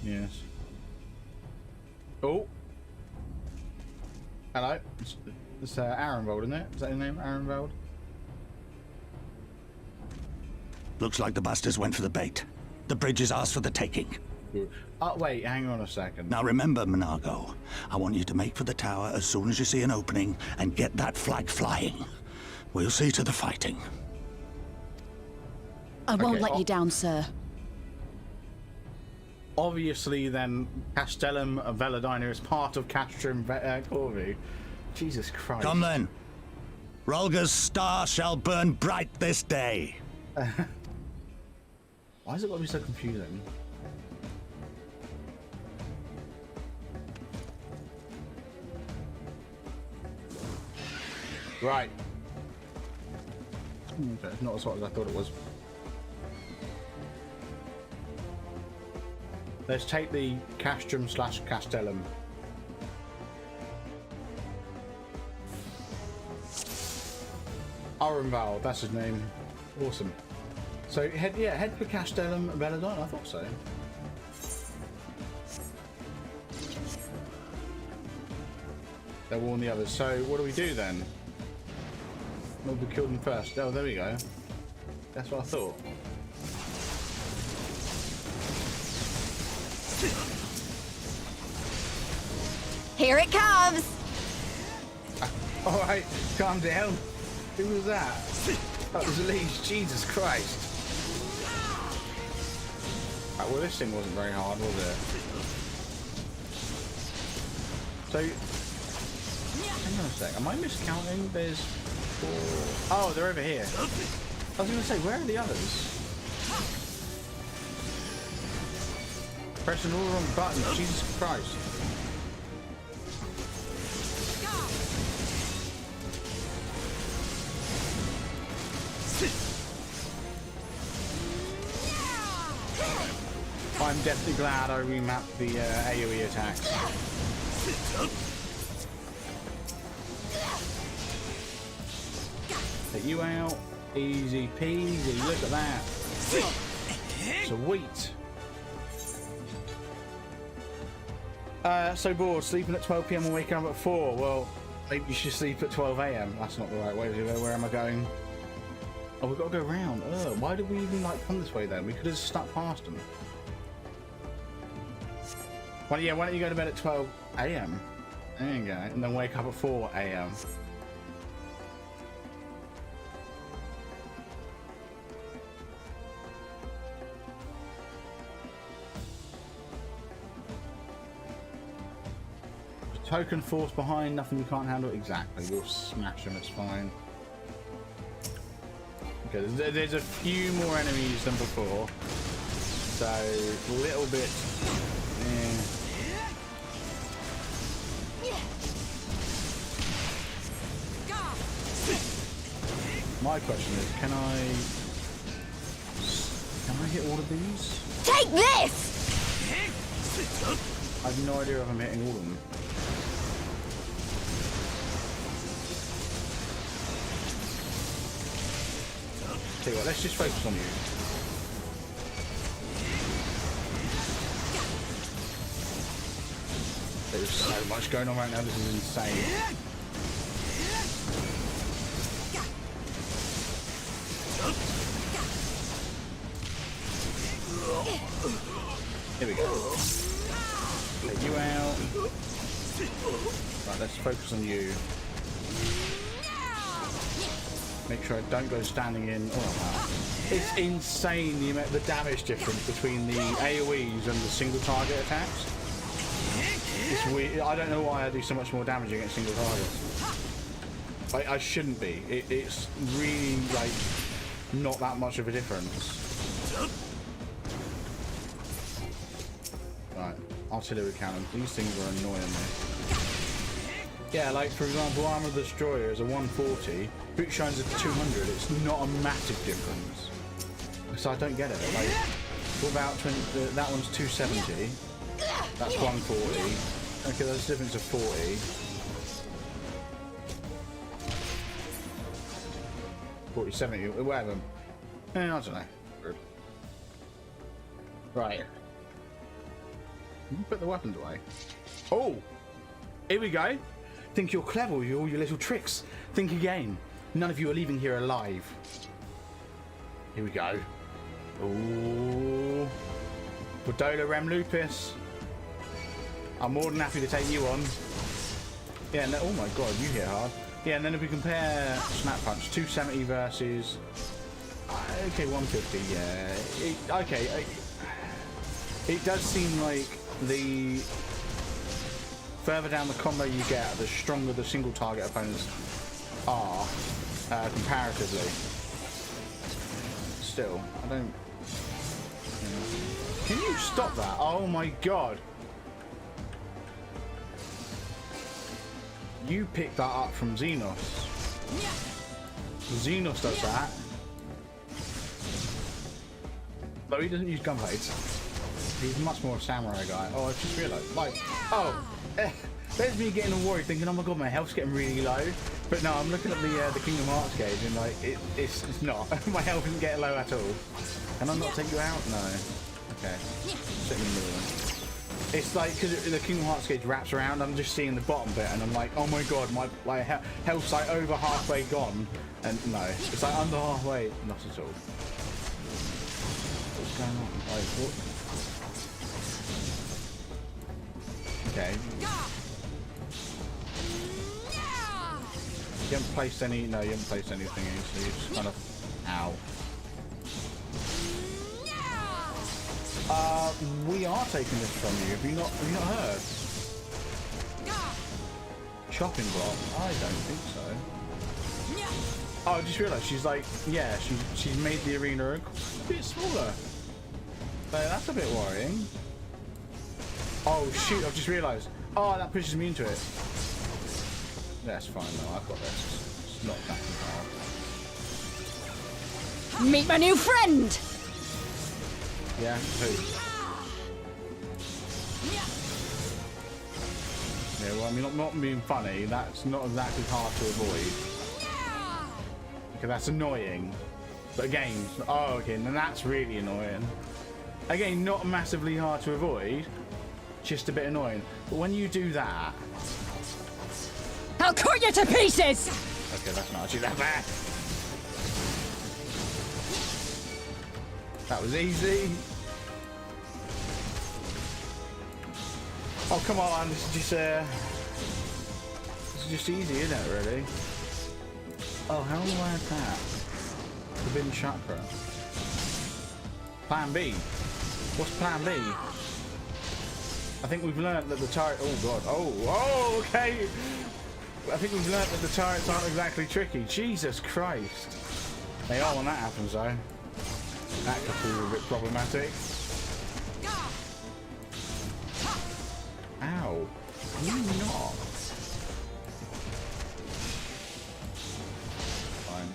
Speaker 1: Yes. Oh. Hello. It's Arenvald, isn't it? Is that his name, Arenvald?
Speaker 5: Looks like the bastards went for the bait. The bridge is ours for the taking.
Speaker 1: Oh, wait, hang on a second.
Speaker 5: Now remember, Minago, I want you to make for the tower as soon as you see an opening and get that flag flying. We'll see to the fighting.
Speaker 3: I won't
Speaker 1: Okay,
Speaker 3: let you down, sir.
Speaker 1: Obviously, then, Castellum Veladina is part of Castrum Corvi. Jesus Christ.
Speaker 5: Come then. Rolga's star shall burn bright this day.
Speaker 1: Why is it got to be so confusing? Right. Okay, it's not as hot as I thought it was. Let's take the Castrum / Castellum. Arenvald, that's his name. Awesome. So head for Castellum Veladina. I thought so. They'll warn the others. So what do we do then? We'll be killed them first. Oh, there we go. That's what I thought.
Speaker 6: Here it comes!
Speaker 1: Alright, calm down. Who was that? That was Elise. Jesus Christ. Right, well, this thing wasn't very hard, was it? So, hang on a sec. Am I miscounting? There's 4... Oh, they're over here. I was going to say, where are the others? Pressing all the wrong buttons. Jesus Christ. I'm definitely glad I remapped the AoE attacks. Take you out. Easy peasy. Look at that. Sweet. So bored. Sleeping at 12 PM and waking up at 4. Well, maybe you should sleep at 12 AM. That's not the right way to go. Where am I going? Oh, we've got to go round. Why did we even come this way then? We could have stuck past them. Why don't you go to bed at 12 AM? There you go. And then wake up at 4 AM. Token force behind, nothing we can't handle. Exactly, we'll smash them, it's fine. Okay, there's a few more enemies than before. So, a little bit... My question is, can I hit all of these?
Speaker 6: Take this!
Speaker 1: I have no idea if I'm hitting all of them. Tell you what, let's just focus on you. There's so much going on right now, this is insane. Here we go. Take you out. Right, let's focus on you. Make sure I don't go standing in. Oh, wow. It's insane the damage difference between the AoEs and the single target attacks. It's weird. I don't know why I do so much more damage against single targets. I shouldn't be. It's really like not that much of a difference. Right, artillery cannon. These things are annoying me. Yeah, like for example, Armor of the Destroyer is a 140, Boot Shine's a 200. It's not a massive difference. So I don't get it. Like, what about that one's 270? That's 140. Okay, there's a difference of 40. 40, 70, whatever. I don't know. Right. Put the weapons away. Oh! Here we go. Think you're clever with all your little tricks. Think again. None of you are leaving here alive. Here we go. Ooh. Bordola Rem Lupus. I'm more than happy to take you on. Yeah, and oh my god, you hit hard. Yeah, and then if we compare Snap Punch, 270 versus... okay, 150, yeah. Okay, it does seem like the further down the combo you get, the stronger the single target opponents are, comparatively. Still, I don't... Can you stop that? Oh my god! You picked that up from Xenos. Xenos does that. Though he doesn't use gunblades. He's much more a samurai guy. Oh, I just realised. Like, oh, there's me getting worried, thinking, oh my god, my health's getting really low. But no, I'm looking at the Kingdom Hearts gauge, and like, it's not. My health isn't getting low at all. Can I not take you out? No. Okay. Sit in the middle then. It's like, because the Kingdom Hearts gauge wraps around, I'm just seeing the bottom bit, and I'm like, oh my god, my health's like over halfway gone. And no, it's like under halfway. Not at all. What's going on? Like, what? Okay. You haven't placed any... No, you haven't placed anything in, so you just kind of... Ow. We are taking this from you. Have you not heard? Chopping block? I don't think so. Oh, I just realised she's like... Yeah, she's made the arena a bit smaller. So that's a bit worrying. Oh shoot, I've just realised. Oh, that pushes me into it. That's fine though, I've got this. It's not that hard.
Speaker 3: Meet my new friend!
Speaker 1: Yeah, who? Yeah, well, I mean, not being funny, that's not exactly hard to avoid. Okay, that's annoying. But again, oh, okay, then that's really annoying. Again, not massively hard to avoid, just a bit annoying. But when you do that...
Speaker 3: I'll cut you to pieces!
Speaker 1: Okay, that's not actually that bad. That was easy. Oh, come on, this is just easy, isn't it, really? Oh, how do I attack? Forbidden Chakra. Plan B. What's plan B? I think we've learnt that the turret... Oh, God. Oh, okay. I think we've learnt that the turrets aren't exactly tricky. Jesus Christ. They are when that happens, though. That could prove a bit problematic. Ow. You not. Fine.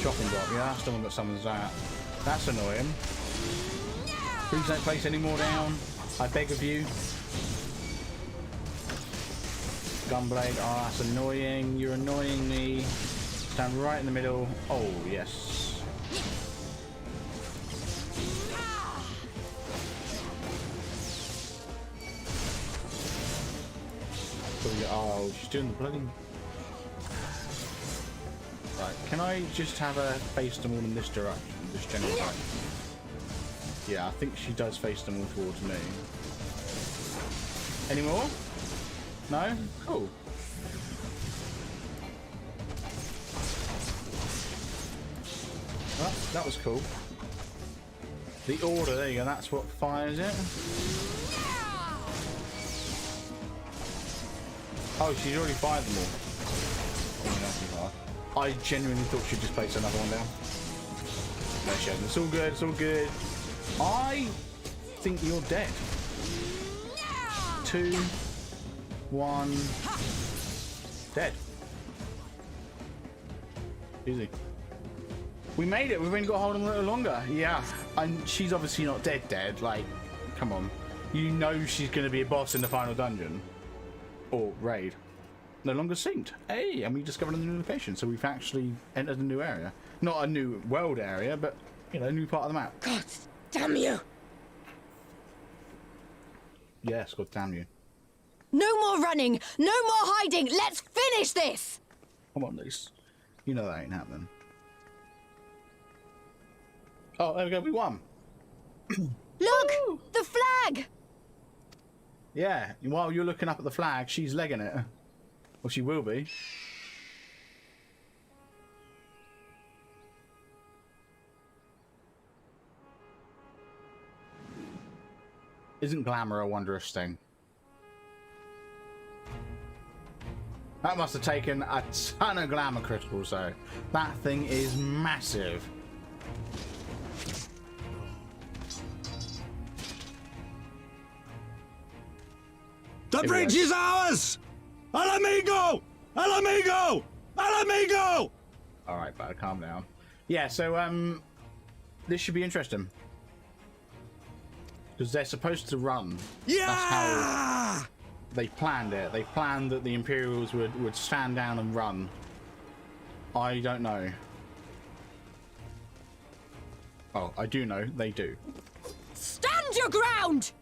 Speaker 1: Chopping block. Yeah, that's the one that summons that. That's annoying. Please don't place any more down. I beg of you. Gunblade. Oh, that's annoying. You're annoying me. Stand right in the middle. Oh, yes. Oh, she's doing the bloody... Right, can I just have her face them all in this direction? This general direction? Yeah, I think she does face them all towards me. Any more? No? Cool. Well, that was cool. The order, there you go, that's what fires it. Oh, she's already fired them all. I genuinely thought she'd just place another one down. No, she hasn't. It's all good, it's all good. I think you're dead. 2, 1, dead. Easy. We made it. We've only got to hold on a little longer. Yeah, and she's obviously not dead. Like, come on. You know she's going to be a boss in the final dungeon. Or raid. No longer synced. Hey, and we discovered a new location, so we've actually entered a new area. Not a new world area, but, you know, a new part of the map.
Speaker 6: God damn you!
Speaker 1: Yes, God damn you.
Speaker 6: No more running! No more hiding! Let's finish this!
Speaker 1: Come on, Lise. You know that ain't happening. Oh, there we go, we won.
Speaker 6: Look! The flag!
Speaker 1: Yeah, while you're looking up at the flag, she's legging it. Well, she will be. Isn't glamour a wondrous thing? That must have taken a ton of glamour crystals, though. That thing is massive.
Speaker 5: The bridge is ours! Al amigo! Al amigo! Al amigo!
Speaker 1: Alright, bud, calm down. Yeah, so, this should be interesting. Because they're supposed to run.
Speaker 5: Yeah!
Speaker 1: That's how they planned it. They planned that the Imperials would stand down and run. I don't know. Oh, I do know. They do.
Speaker 6: Stand your ground!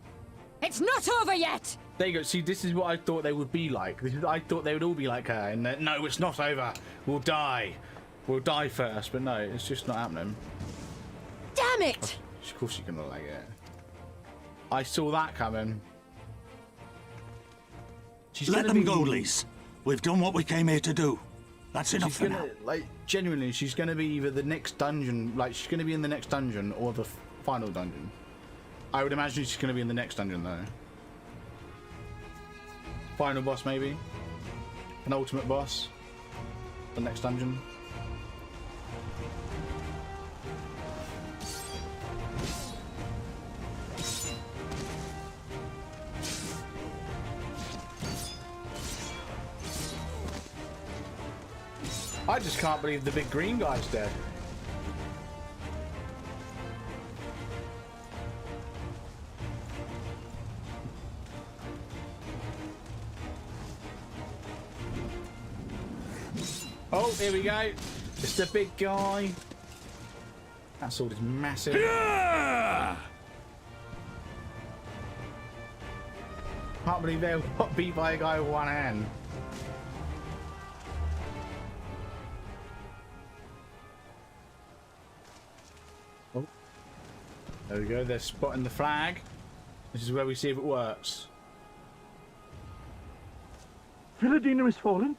Speaker 6: It's not over yet!
Speaker 1: There you go. See, this is what I thought they would be like. I thought they would all be like her. And that, no, it's not over. We'll die. We'll die first. But no, it's just not happening.
Speaker 6: Damn it!
Speaker 1: Of course you're gonna like it. I saw that coming.
Speaker 5: Let them go, Lise. We've done what we came here to do. That's enough for now.
Speaker 1: Like, genuinely, she's gonna be either the next dungeon, like she's gonna be in the next dungeon or the final dungeon. I would imagine she's gonna be in the next dungeon though. Final boss maybe. An ultimate boss. The next dungeon. I just can't believe the big green guy's dead. Oh, here we go. It's the big guy. That sword is massive.
Speaker 4: Yeah!
Speaker 1: Can't believe they got beat by a guy with one hand. Oh. There we go. They're spotting the flag. This is where we see if it works.
Speaker 7: Philodina is fallen?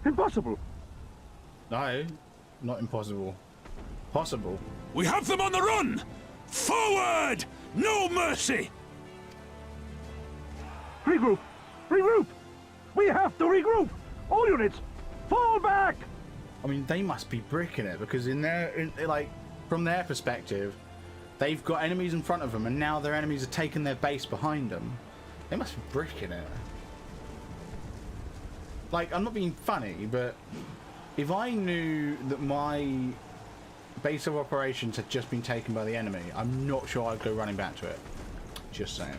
Speaker 7: Impossible!
Speaker 1: No, not impossible. Possible.
Speaker 4: We have them on the run! Forward! No mercy!
Speaker 7: Regroup! Regroup! We have to regroup! All units, fall back!
Speaker 1: I mean, they must be bricking it because like, from their perspective, they've got enemies in front of them, and now their enemies are taking their base behind them. They must be bricking it. Like, I'm not being funny, but if I knew that my base of operations had just been taken by the enemy, I'm not sure I'd go running back to it. Just saying.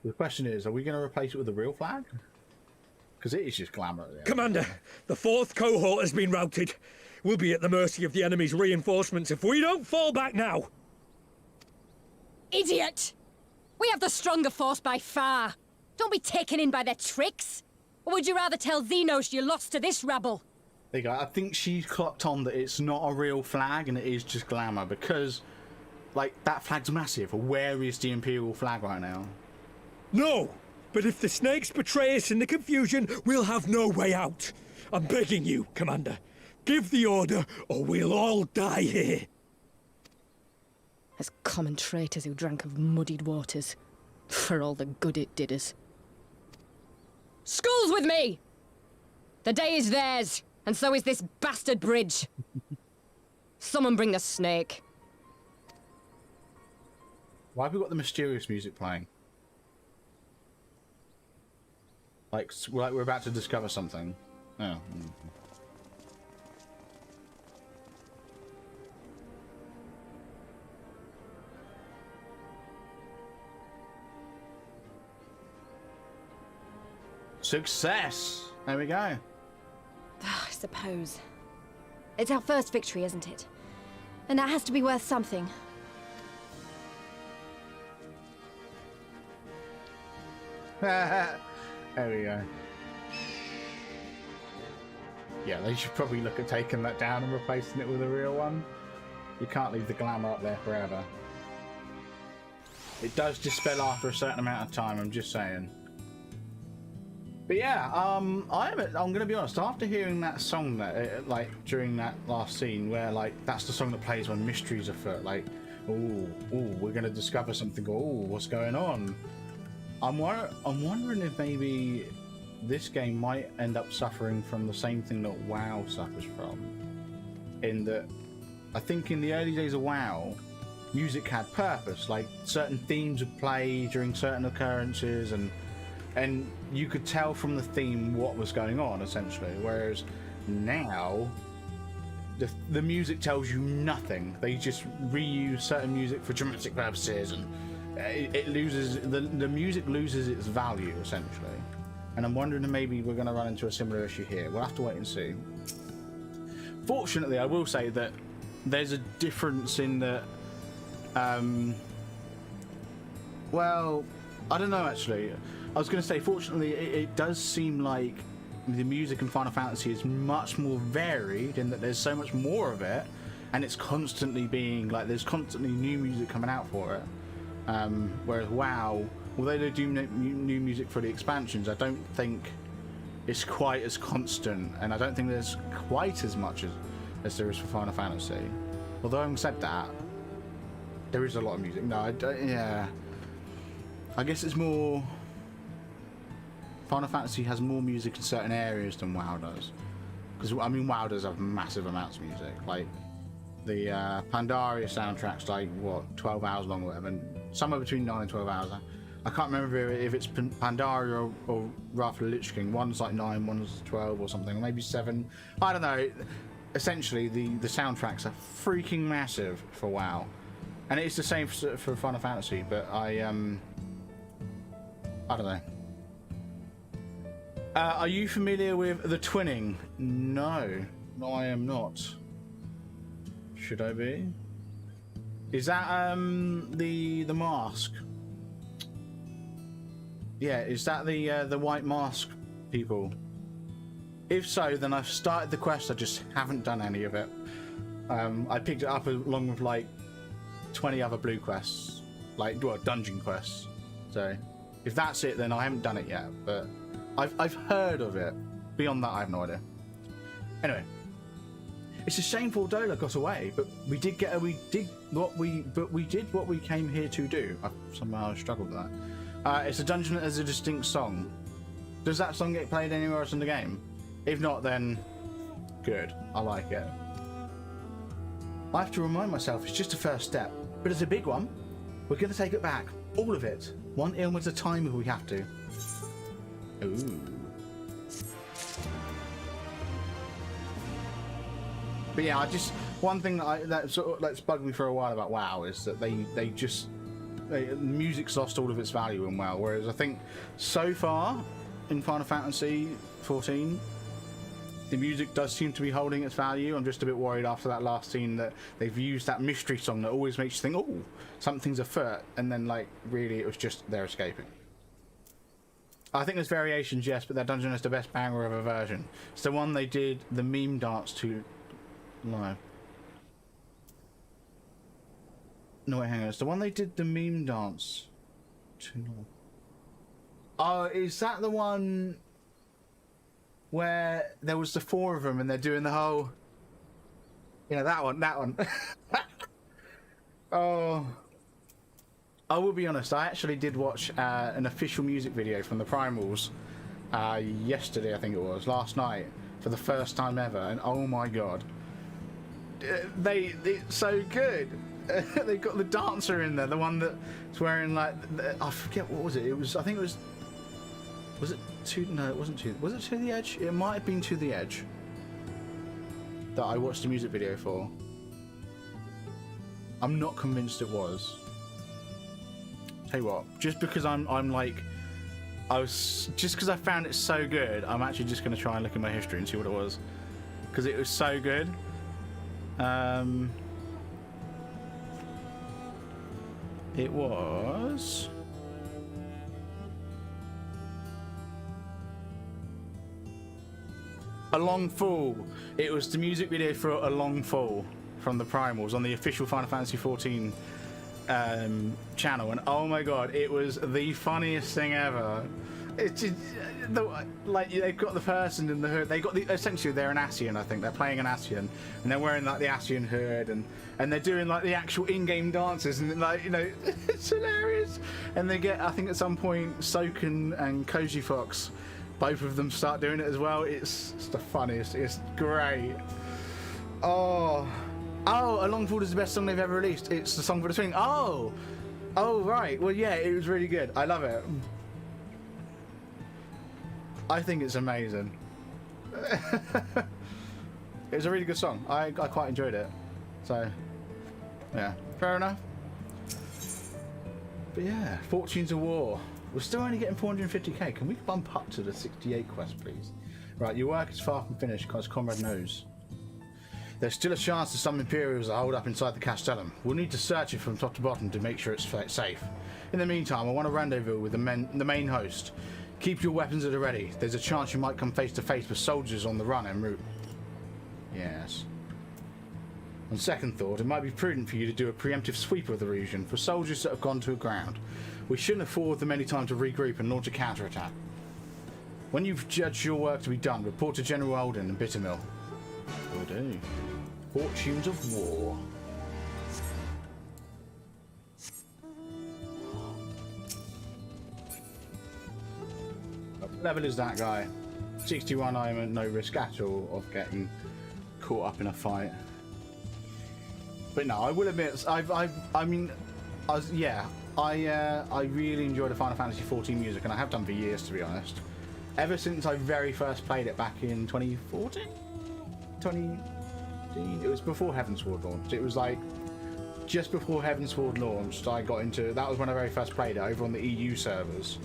Speaker 1: The question is, are we going to replace it with a real flag? Because it is just glamour.
Speaker 8: Commander, the 4th cohort has been routed. We'll be at the mercy of the enemy's reinforcements if we don't fall back now.
Speaker 6: Idiot! We have the stronger force by far. Don't be taken in by their tricks. Or would you rather tell Xenos you lost to this rabble?
Speaker 1: There you go. I think she's clocked on that it's not a real flag and it is just glamour because, like, that flag's massive. Where is the Imperial flag right now?
Speaker 8: No, but if the snakes betray us in the confusion, we'll have no way out. I'm begging you, Commander. Give the order, or we'll all die here.
Speaker 6: As common traitors who drank of muddied waters. For all the good it did us. Skulls with me! The day is theirs, and so is this bastard bridge. Someone bring the snake.
Speaker 1: Why have we got the mysterious music playing? Like we're about to discover something. Oh. Success! There we go.
Speaker 6: I suppose. It's our first victory, isn't it? And that has to be worth something.
Speaker 1: There we go. Yeah, they should probably look at taking that down and replacing it with a real one. You can't leave the glamour up there forever. It does dispel after a certain amount of time, I'm just saying. But yeah, I'm gonna be honest, after hearing that song that like during that last scene where like that's the song that plays when mysteries are afoot, like ooh, we're gonna discover something, ooh, what's going on? I'm wondering if maybe this game might end up suffering from the same thing that WoW suffers from. In that, I think in the early days of WoW, music had purpose, like certain themes would play during certain occurrences, and you could tell from the theme what was going on, essentially. Whereas now, the music tells you nothing. They just reuse certain music for dramatic purposes, and it loses the music loses its value essentially. And I'm wondering if maybe we're going to run into a similar issue here. We'll have to wait and see. Fortunately, I will say that there's a difference in that. Well, I don't know actually. I was going to say, fortunately, it does seem like the music in Final Fantasy is much more varied in that there's so much more of it, and it's constantly being like there's constantly new music coming out for it. Whereas WoW, although they do new music for the expansions, I don't think it's quite as constant, and I don't think there's quite as much as there is for Final Fantasy. Although having said that, there is a lot of music. No, I don't, yeah. I guess it's more. Final Fantasy has more music in certain areas than WoW does. Because, I mean, WoW does have massive amounts of music. Like, the Pandaria soundtrack's like, what, 12 hours long or whatever. And somewhere between 9 and 12 hours. I can't remember if it's Pandaria or Wrath of the Lich King. One's like 9, one's 12 or something. Or maybe 7. I don't know. Essentially, the soundtracks are freaking massive for WoW. And it's the same for Final Fantasy, but I don't know. Are you familiar with the twinning? No, I am not. Should I be? Is that the mask? Yeah, is that the white mask people? If so, then I've started the quest. I just haven't done any of it. I picked it up along with like 20 other blue quests, like dungeon quests. So if that's it, then I haven't done it yet. But I've heard of it. Beyond that, I have no idea. Anyway, It's a shame Fordola got away, but we did what we came here to do. I've somehow struggled with that. It's a dungeon that has a distinct song. Does that song get played anywhere else in the game? If not, then good. I like it. I have to remind myself it's just a first step, but it's a big one. We're going to take it back, all of it, one ilm at a time if we have to. Ooh. But yeah, one thing that's bugged me for a while about WoW is that the music's lost all of its value in WoW, whereas I think so far in Final Fantasy XIV, the music does seem to be holding its value. I'm just a bit worried after that last scene that they've used that mystery song that always makes you think, oh, something's afoot, and then like really it was just they're escaping. I think there's variations, yes, but that dungeon is the best banger of a version. It's the one they did the meme dance to. No, wait, hang on. It's the one they did the meme dance to. Oh, is that the one where there was the 4 of them and they're doing the whole... You know, that one. Oh. I will be honest, I actually did watch an official music video from the Primals yesterday, I think it was, last night, for the first time ever, and oh my god. It's so good. They've got the dancer in there, the one that's wearing like I forget what was it. I think it was it to no, it wasn't to. Was it To the Edge? It might have been To the Edge that I watched the music video for. I'm not convinced it was. Tell you what, just because I'm like just because I found it so good, I'm actually just going to try and look at my history and see what it was, because it was so good. It was A Long Fall. It was the music video for A Long Fall from the Primals on the official Final Fantasy XIV channel, and oh my god, it was the funniest thing ever. It's just, like they've got the person in the hood. They got essentially they're an Ascian, I think. They're playing an Ascian, and they're wearing like the Ascian hood, and they're doing like the actual in-game dances, and like, you know, it's hilarious. And they get, I think at some point, Soken and Koji Fox, both of them start doing it as well. It's the funniest. It's great. Oh, A Long Fall is the best song they've ever released. It's the song for the swing. Oh, right. Well, yeah, it was really good. I love it. I think it's amazing. It was a really good song. I quite enjoyed it. So, yeah, fair enough. But yeah, Fortunes of War. We're still only getting 450k. Can we bump up to the 68 quest, please? Right, your work is far from finished, because Comrade knows. There's still a chance that some Imperials are holed up inside the Castellum. We'll need to search it from top to bottom to make sure it's safe. In the meantime, I want to rendezvous with the main host. Keep your weapons at the ready. There's a chance you might come face to face with soldiers on the run en route. Yes. On second thought, it might be prudent for you to do a preemptive sweep of the region for soldiers that have gone to the ground. We shouldn't afford them any time to regroup and launch a counterattack. When you've judged your work to be done, report to General Alden and Bittermill. Will do. Fortunes of War. What level is that guy? 61. I am at no risk at all of getting caught up in a fight. But no, I will admit, I really enjoy the Final Fantasy XIV music, and I have done for years, to be honest. Ever since I very first played it back in 2014? 2015? It was before Heavensward launched. It was like just before Heavensward launched. I got into that was when I very first played it over on the EU servers.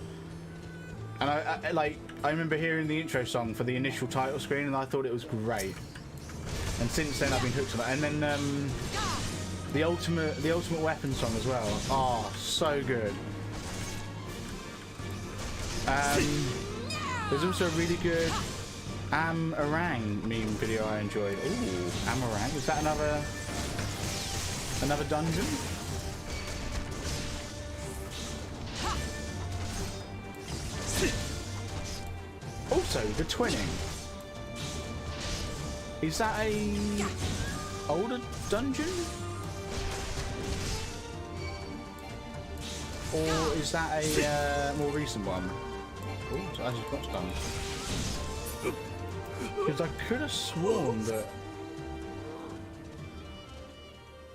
Speaker 1: And I remember hearing the intro song for the initial title screen, and I thought it was great. And since then I've been hooked on it. And then the ultimate weapon song as well. Oh, so good. There's also a really good Am-Orang meme video I enjoyed. Ooh, Am-Orang. Is that another dungeon? Also, the twinning. Is that a older dungeon? Or is that a more recent one? Oh, it's actually got stunned. Because I could have sworn that...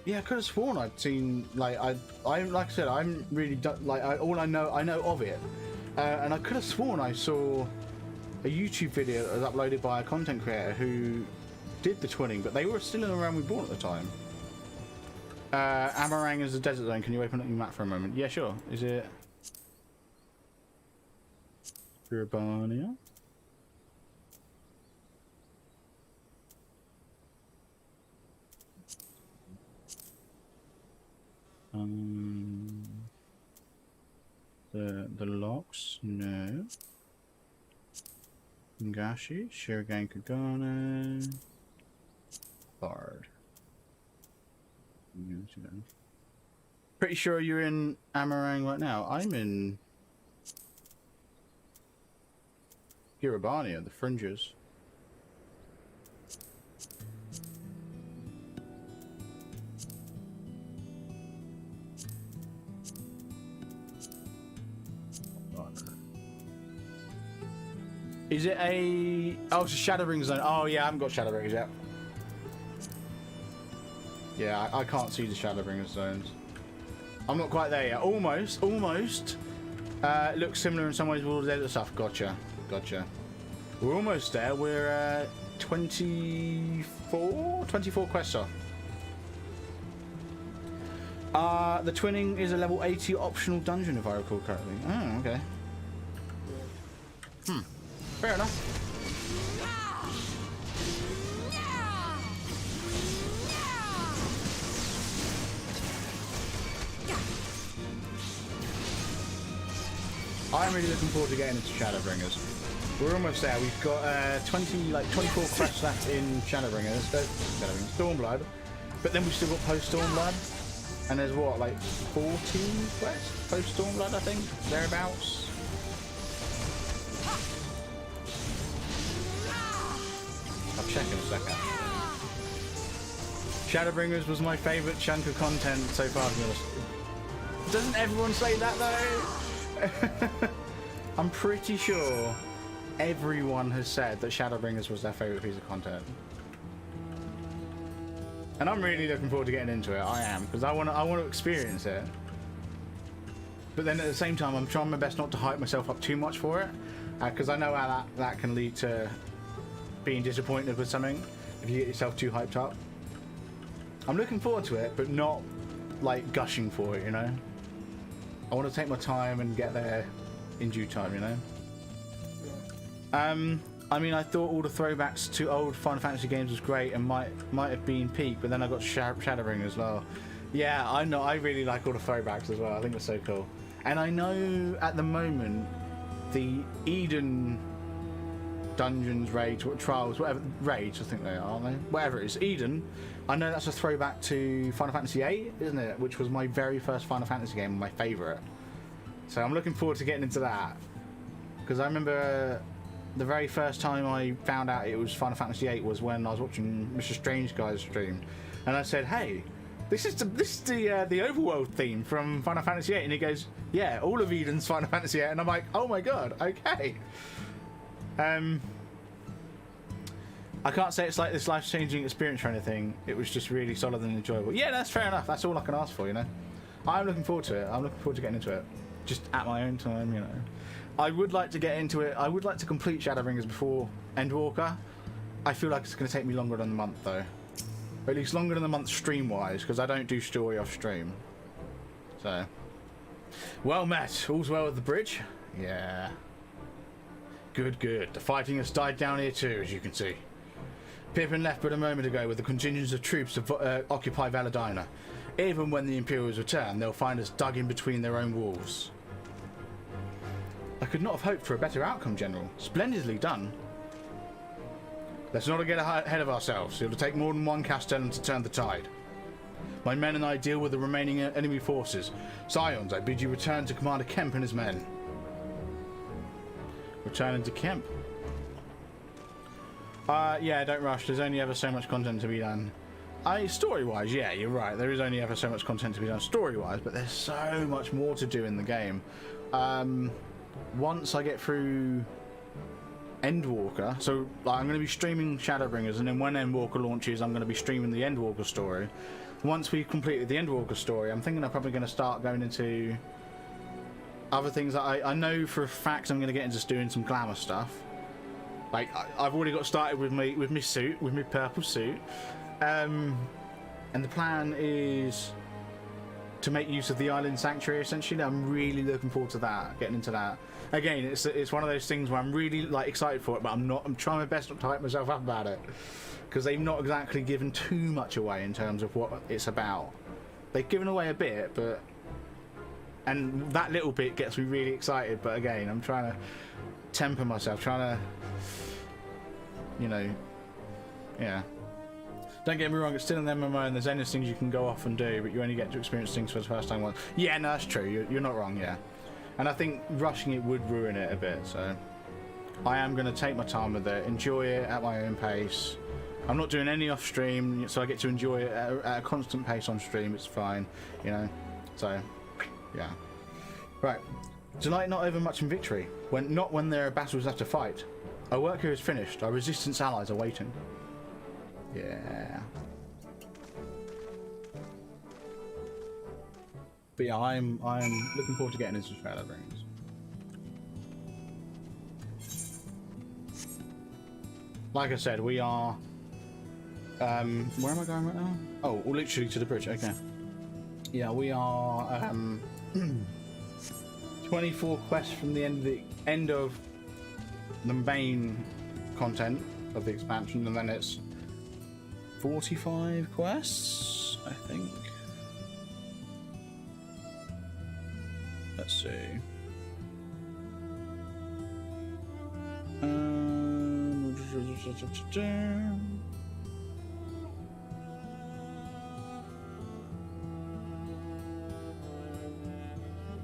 Speaker 1: Yeah, I could have sworn I'd seen, like, I like I said, I'm really, all I know of it. And I could have sworn I saw a YouTube video that was uploaded by a content creator who did the twinning, but they were still in the realm we bought at the time. Amarang is a desert zone. Can you open up your map for a moment? Yeah, sure. Is it Urbania? The locks? No. Ngashi, Shirigan Kagana, Bard. Pretty sure you're in Amarang right now. I'm in Urbania, the Fringes. Is it a... Oh, it's a Shadowbringers zone. Oh, yeah, I haven't got Shadowbringers yet. Yeah, I can't see the Shadowbringers zones. I'm not quite there yet. Almost. Looks similar in some ways with all the other stuff. Gotcha. We're almost there. We're 24 quests off. The twinning is a level 80 optional dungeon, if I recall correctly. Oh, okay. Fair enough. I'm really looking forward to getting into Shadowbringers. We're almost there. We've got 24 quests left in Shadowbringers. Stormblood, but then we've still got post Stormblood, and there's what, like 14 quests post Stormblood, I think, thereabouts. I'll check in a second. Shadowbringers was my favourite chunk of content so far, to be honest. Doesn't everyone say that though? I'm pretty sure everyone has said that Shadowbringers was their favourite piece of content. And I'm really looking forward to getting into it. I am, because I want to experience it. But then at the same time, I'm trying my best not to hype myself up too much for it, because I know how that can lead to being disappointed with something if you get yourself too hyped up. I'm looking forward to it, but not like gushing for it, you know. I want to take my time and get there in due time, you know. I mean, I thought all the throwbacks to old Final Fantasy games was great and might have been peak, but then I got Shadowbringers as well. Yeah, I know. I really like all the throwbacks as well. I think it's so cool. And I know at the moment the Eden dungeons, raids, trials, whatever, raids I think they are, aren't they? Whatever it is, Eden, I know that's a throwback to Final Fantasy VIII, isn't it? Which was my very first Final Fantasy game, my favourite. So I'm looking forward to getting into that, because I remember the very first time I found out it was Final Fantasy VIII was when I was watching Mr. Strange Guy's stream, and I said, "Hey, this is the overworld theme from Final Fantasy VIII," and he goes, "Yeah, all of Eden's Final Fantasy VIII," and I'm like, "Oh my god, okay." I can't say it's like this life-changing experience or anything. It was just really solid and enjoyable. Yeah, that's fair enough. That's all I can ask for, you know. I'm looking forward to it. I'm looking forward to getting into it, just at my own time, you know. I would like to get into it. I would like to complete Shadowbringers before Endwalker. I feel like it's going to take me longer than a month, though. Or at least longer than a month stream-wise, because I don't do story off stream. So, well met. All's well with the bridge. Yeah. Good. The fighting has died down here too, as you can see. Pippin left but a moment ago with the contingents of troops to occupy Valadina. Even when the Imperials return, they'll find us dug in between their own walls. I could not have hoped for a better outcome, General. Splendidly done. Let's not get ahead of ourselves. It'll take more than one Castellan to turn the tide. My men and I deal with the remaining enemy forces. Scions, I bid you return to Commander Kemp and his men. Returning to Kemp. Yeah, don't rush. There's only ever so much content to be done. Story-wise, yeah, you're right. There is only ever so much content to be done story-wise, but there's so much more to do in the game. Once I get through Endwalker, so like, I'm going to be streaming Shadowbringers, and then when Endwalker launches, I'm going to be streaming the Endwalker story. Once we've completed the Endwalker story, I'm thinking I'm probably going to start going into other things that I know for a fact I'm going to get into doing some glamour stuff. Like, I've already got started with my suit, with my purple suit. And the plan is to make use of the island sanctuary, essentially. I'm really looking forward to that, getting into that. Again, it's one of those things where I'm really like excited for it, but I'm trying my best not to hype myself up about it, because they've not exactly given too much away in terms of what it's about. They've given away a bit, and that little bit gets me really excited, but again, I'm trying to temper myself, trying to, you know, yeah. Don't get me wrong, it's still an MMO and there's endless things you can go off and do, but you only get to experience things for the first time once. Yeah, no, that's true. You're not wrong, yeah. And I think rushing it would ruin it a bit, so I am going to take my time with it, enjoy it at my own pace. I'm not doing any off stream, so I get to enjoy it at a constant pace on stream. It's fine, you know. So, yeah. Right. Tonight, not over much in victory. Not when there are battles left to fight. Our work here is finished. Our resistance allies are waiting. Yeah. But yeah, I'm looking forward to getting into Shadowbringers. Like I said, we are where am I going right now? Oh, literally to the bridge, okay. Yeah, we are 24 quests from the end of the main content of the expansion, and then it's 45 quests, I think. Let's see.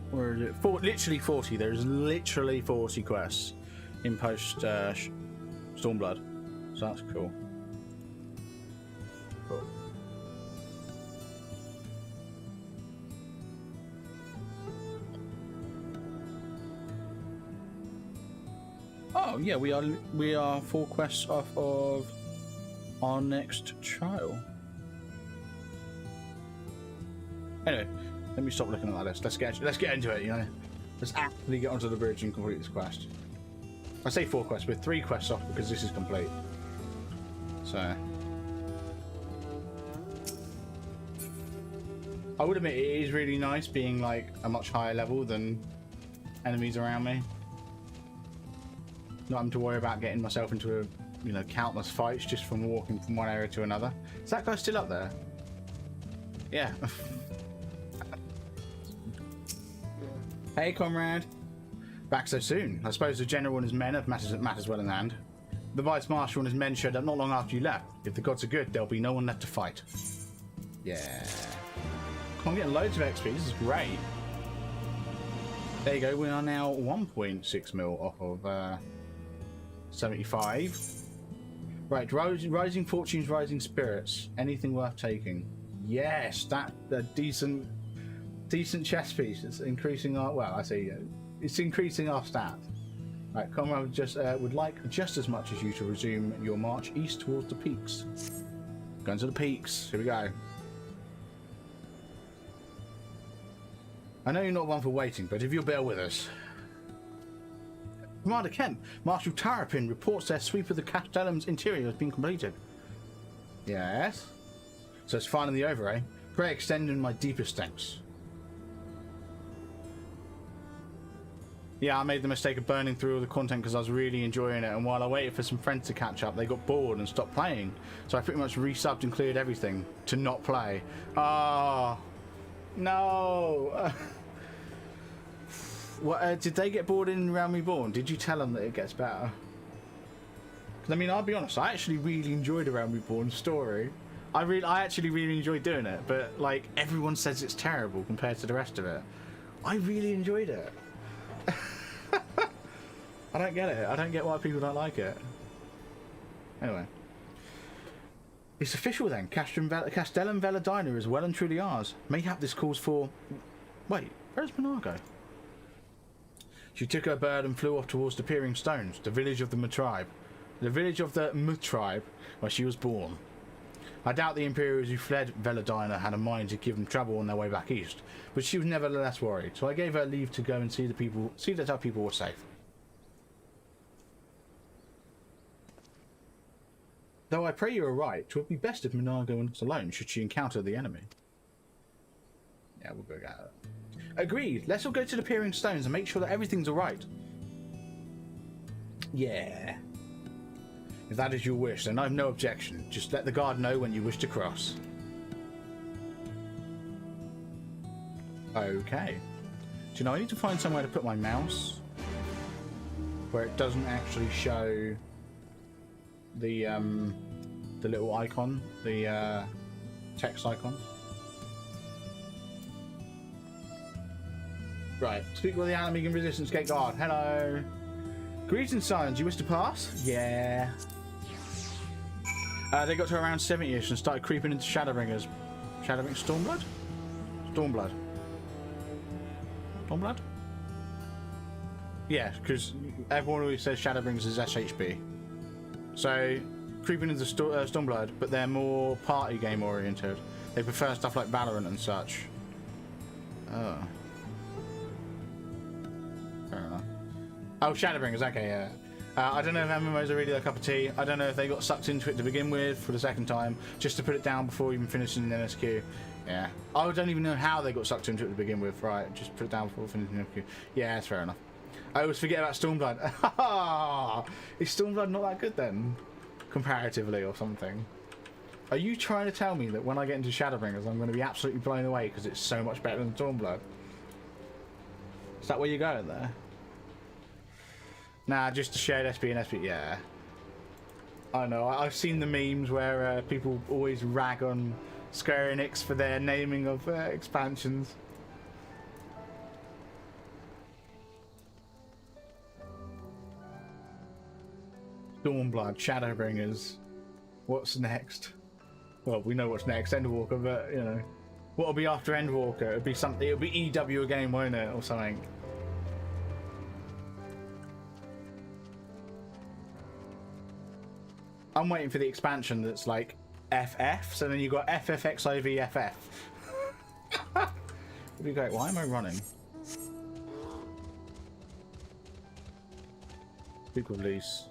Speaker 1: Where is it? Literally 40. There's literally 40 quests in post Stormblood, so that's cool. Oh yeah, we are 4 quests off of our next trial. Anyway, let me stop looking at that list. Let's get into it. You know, let's actually get onto the bridge and complete this quest. I say 4 quests, we're 3 quests off because this is complete. So I would admit it is really nice being like a much higher level than enemies around me. Not having to worry about getting myself into countless fights just from walking from one area to another. Is that guy still up there? Yeah. Hey, comrade. Back so soon. I suppose the general and his men have matters well in hand. The vice marshal and his men showed up not long after you left. If the gods are good, there'll be no one left to fight. Yeah. I'm getting loads of XP. This is great. There you go. We are now 1.6 mil off of 75. Right. Rising fortunes, rising spirits. Anything worth taking? Yes. That a decent chess piece. It's increasing our. Well, I say it's increasing our stats. Right. Comrade would like just as much as you to resume your march east towards the peaks. Going to the peaks. Here we go. I know you're not one for waiting, but if you'll bear with us. Commander Kemp, Marshal Tarapin reports their sweep of the Castellum's interior has been completed. Yes? So it's finally over, eh? Pray extending my deepest thanks. Yeah, I made the mistake of burning through all the content because I was really enjoying it, and while I waited for some friends to catch up, they got bored and stopped playing. So I pretty much resubbed and cleared everything to not play. Ah, no. What, did they get bored in Realm Reborn? Did you tell them that it gets better? Because I mean, I'll be honest, I actually really enjoyed the Realm Reborn story. I actually really enjoyed doing it, but like everyone says it's terrible compared to the rest of it. I really enjoyed it. I don't get it. I don't get why people don't like it. Anyway. It's official then. Castellum Veladina is well and truly ours. Mayhap this calls for... Wait, where's Monargo? She took her bird and flew off towards the Peering Stones, the village of the Matribe. The village of the Matribe, where she was born. I doubt the Imperials who fled Veladina had a mind to give them trouble on their way back east, but she was nevertheless worried, so I gave her leave to go and see that our people were safe. Though I pray you are right, it would be best if Monargo went alone should she encounter the enemy. Yeah, we'll go get her. Agreed. Let's all go to the Peering Stones and make sure that everything's alright. Yeah. If that is your wish, then I have no objection. Just let the guard know when you wish to cross. Okay. So now I need to find somewhere to put my mouse where it doesn't actually show the little icon, the text icon. Right, speak with the Alamegan Resistance Gate Guard. Hello. Greetings, Scions. You wish to pass? Yeah. They got to around 70ish and started creeping into Shadowbringers. Stormblood? Stormblood. Stormblood? Yeah, because everyone always says Shadowbringers is SHB. So, creeping into Stormblood, but they're more party game oriented. They prefer stuff like Valorant and such. Oh. Fair enough. Oh, Shadowbringers, okay, yeah. I don't know if MMOs are really their cup of tea. I don't know if they got sucked into it to begin with for the second time, just to put it down before even finishing the NSQ. Yeah. I don't even know how they got sucked into it to begin with, right? Just put it down before finishing the NSQ. Yeah, that's fair enough. I always forget about Stormblood. Is Stormblood not that good then? Comparatively or something? Are you trying to tell me that when I get into Shadowbringers I'm going to be absolutely blown away because it's so much better than Stormblood? Is that where you're going there? Nah, just the shared SP and SP, yeah. I know, I've seen the memes where people always rag on Square Enix for their naming of expansions. Stormblood, Shadowbringers. What's next? Well, we know what's next, Endwalker, but you know. What'll be after Endwalker? It'll be something, it'll be EW again, won't it? Or something. I'm waiting for the expansion that's like FF, so then you've got FFXIV FF. Would be great. Why am I running? Big release.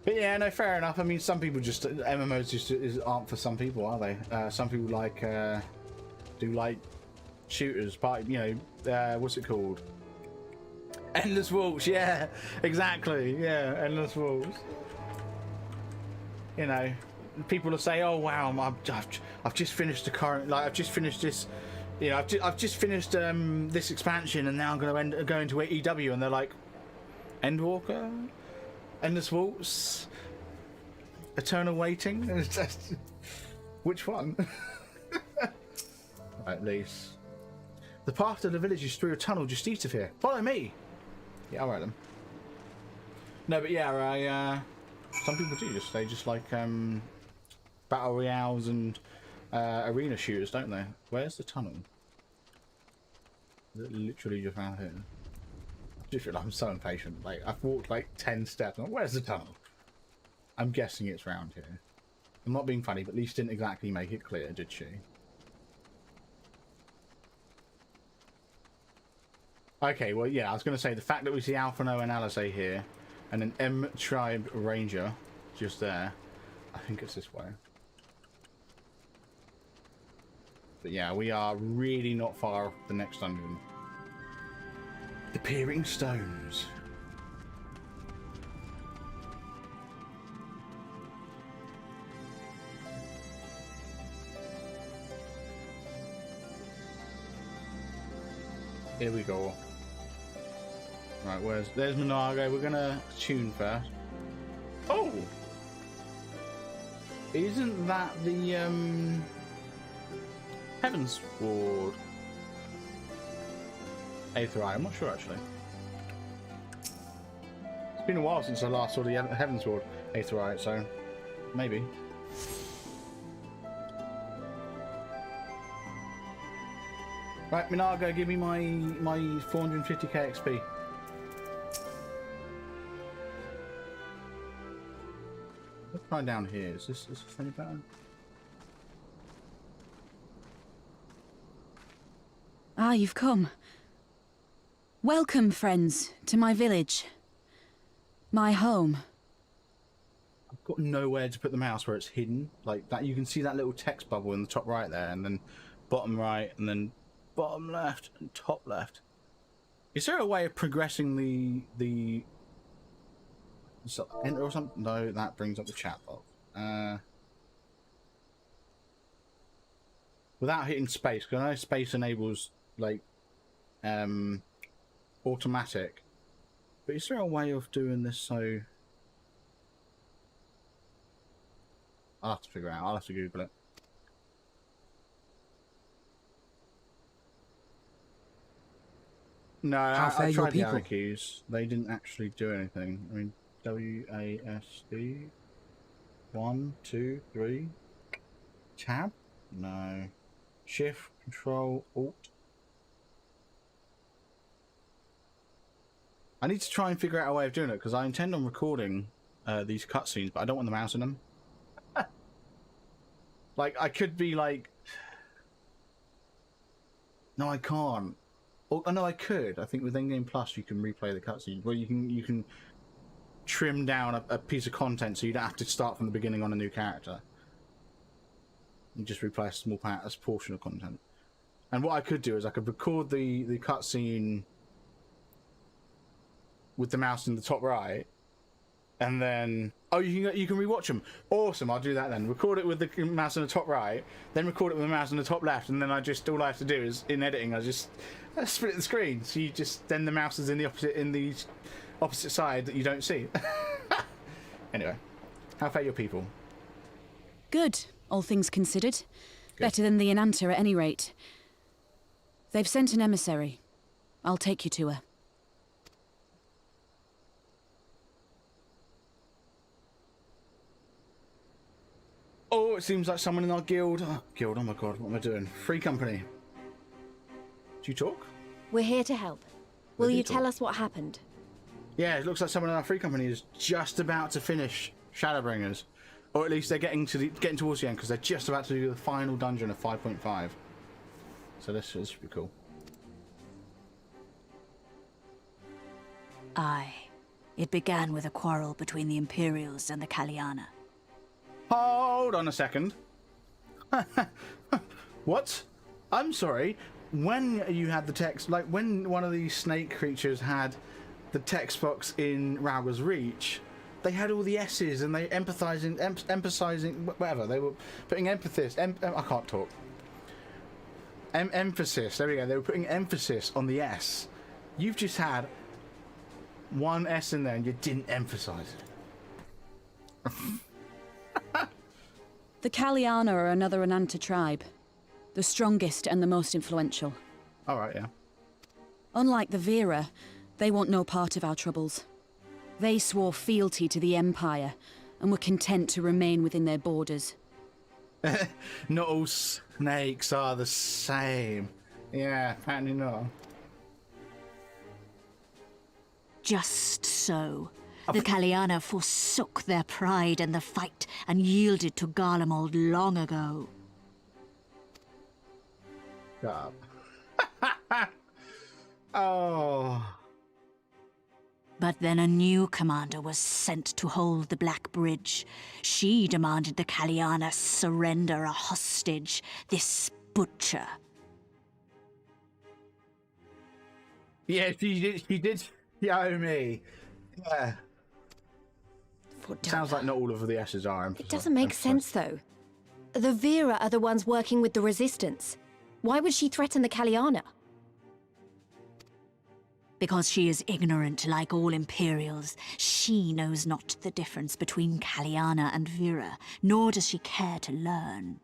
Speaker 1: But yeah, no, fair enough. I mean, some people just MMOs just aren't for some people, are they? Some people like do like shooters, party. You know, what's it called? Endless Waltz. Yeah, exactly. Yeah, Endless Waltz. You know, people will say, "Oh wow, I've just finished the current. Like, I've just finished this. You know, I've just finished this expansion, and now I'm going to go into AEW," and they're like, "Endwalker." Endless Waltz, Eternal Waiting. Which one? Right, at least the path to the village is through a tunnel just east of here. Follow me. Yeah, alright then. No, but yeah, some people do they just like battle royales and arena shooters, don't they? Where's the tunnel? Is it literally just around here? I'm so impatient. Like, I've walked like 10 steps. I'm like, where's the tunnel? I'm guessing it's round here. I'm not being funny, but Lise didn't exactly make it clear, did she? Okay, well, yeah, I was going to say the fact that we see Alphano and Alice here, and an M Tribe Ranger just there. I think it's this way. But yeah, we are really not far off the next dungeon. The Peering Stones. Here we go. Right, there's Monargo. We're gonna tune first. Oh! Isn't that the Heaven's Ward? Aether, I'm not sure actually. It's been a while since I last saw the Heavensward Aetherite, so maybe. Right, Minago, give me my 450k XP. Let's try down here. Is this any better?
Speaker 3: Ah, you've come. Welcome, friends, to my village. My home.
Speaker 1: I've got nowhere to put the mouse where it's hidden. Like that, you can see that little text bubble in the top right there, and then bottom right, and then bottom left, and top left. Is there a way of progressing the enter or something? No, that brings up the chat box. Without hitting space, because I know space enables like automatic. But is there a way of doing this so? I'll have to figure it out. I'll have to Google it. No, I tried the arrow keys. They didn't actually do anything. I mean, WASD 1, 2, 3. Tab? No. Shift, Control, Alt. I need to try and figure out a way of doing it because I intend on recording these cutscenes, but I don't want the mouse in them. Like, I could be like... No, I can't. Oh, no, I could. I think with Endgame Plus you can replay the cutscenes. Well, you can trim down a piece of content so you don't have to start from the beginning on a new character. You just replay a small portion of content. And what I could do is I could record the cutscene with the mouse in the top right, and then you can rewatch them. Awesome, I'll do that then. Record it with the mouse in the top right, then record it with the mouse in the top left, and then all I have to do is in editing I split the screen, so then the mouse is in the opposite side that you don't see. Anyway, how fare your people?
Speaker 3: Good, all things considered. Good. Better than the Enanta at any rate. They've sent an emissary. I'll take you to her.
Speaker 1: Oh, it seems like someone in our guild. Oh my god, what am I doing? Free company. Do you talk?
Speaker 6: We're here to help. Will you tell us what happened?
Speaker 1: Yeah, it looks like someone in our free company is just about to finish Shadowbringers. Or at least they're getting towards the end because they're just about to do the final dungeon of 5.5. So this should be cool.
Speaker 9: Aye. It began with a quarrel between the Imperials and the Kaliana.
Speaker 1: Hold on a second. What? I'm sorry. When you had the text, like when one of these snake creatures had the text box in Rauga's Reach, they had all the S's and they emphasizing, whatever. They were putting emphasis. I can't talk. Emphasis. There we go. They were putting emphasis on the S. You've just had one S in there and you didn't emphasize it.
Speaker 3: The Kaliana are another Enanta tribe. The strongest and the most influential.
Speaker 1: Alright, yeah.
Speaker 3: Unlike the Vera, they want no part of our troubles. They swore fealty to the Empire, and were content to remain within their borders.
Speaker 1: Not all snakes are the same. Yeah, apparently not.
Speaker 9: Just so. The Kaliana forsook their pride in the fight and yielded to Garlemald long ago.
Speaker 1: Shut up. Oh.
Speaker 9: But then a new commander was sent to hold the Black Bridge. She demanded the Kaliana surrender a hostage, this butcher.
Speaker 1: Yeah, she did owe me. Yeah. Sounds like not all of the S's are.
Speaker 6: It doesn't make sense, though. The Vera are the ones working with the Resistance. Why would she threaten the Kaliana?
Speaker 9: Because she is ignorant like all Imperials. She knows not the difference between Kaliana and Vera, nor does she care to learn.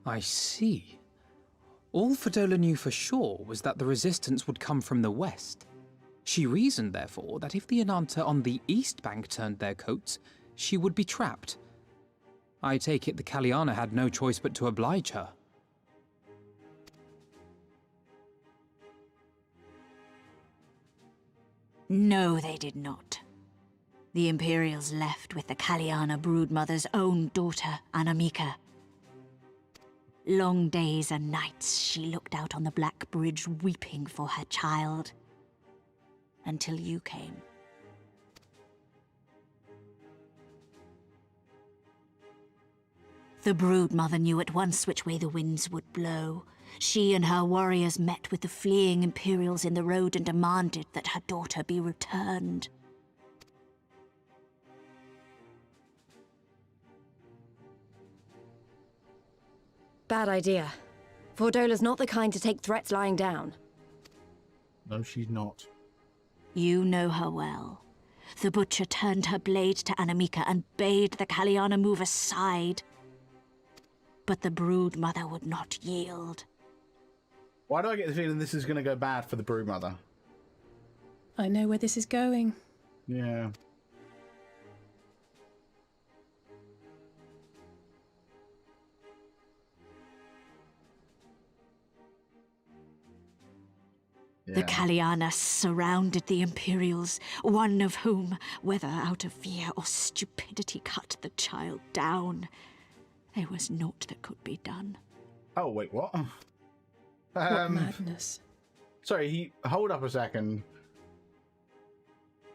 Speaker 2: I see. All Fedola knew for sure was that the Resistance would come from the west.
Speaker 10: She reasoned, therefore, that if the Ananta on the east bank turned their coats, she would be trapped. I take it the Kaliana had no choice but to oblige her.
Speaker 9: No, they did not. The Imperials left with the Kaliana broodmother's own daughter, Anamika. Long days and nights she looked out on the Black Bridge weeping for her child. Until you came. The broodmother knew at once which way the winds would blow. She and her warriors met with the fleeing Imperials in the road and demanded that her daughter be returned.
Speaker 6: Bad idea. Vordola's not the kind to take threats lying down.
Speaker 1: No, she's not.
Speaker 9: You know her well. The butcher turned her blade to Anamika and bade the Kaliana move aside. But the broodmother would not yield.
Speaker 1: Why do I get the feeling this is going to go bad for the broodmother?
Speaker 11: I know where this is going.
Speaker 1: Yeah.
Speaker 9: The Kaliana surrounded the Imperials, one of whom, whether out of fear or stupidity, cut the child down. There was naught that could be done.
Speaker 1: Oh, wait, what?
Speaker 11: What madness.
Speaker 1: Sorry, hold up a second.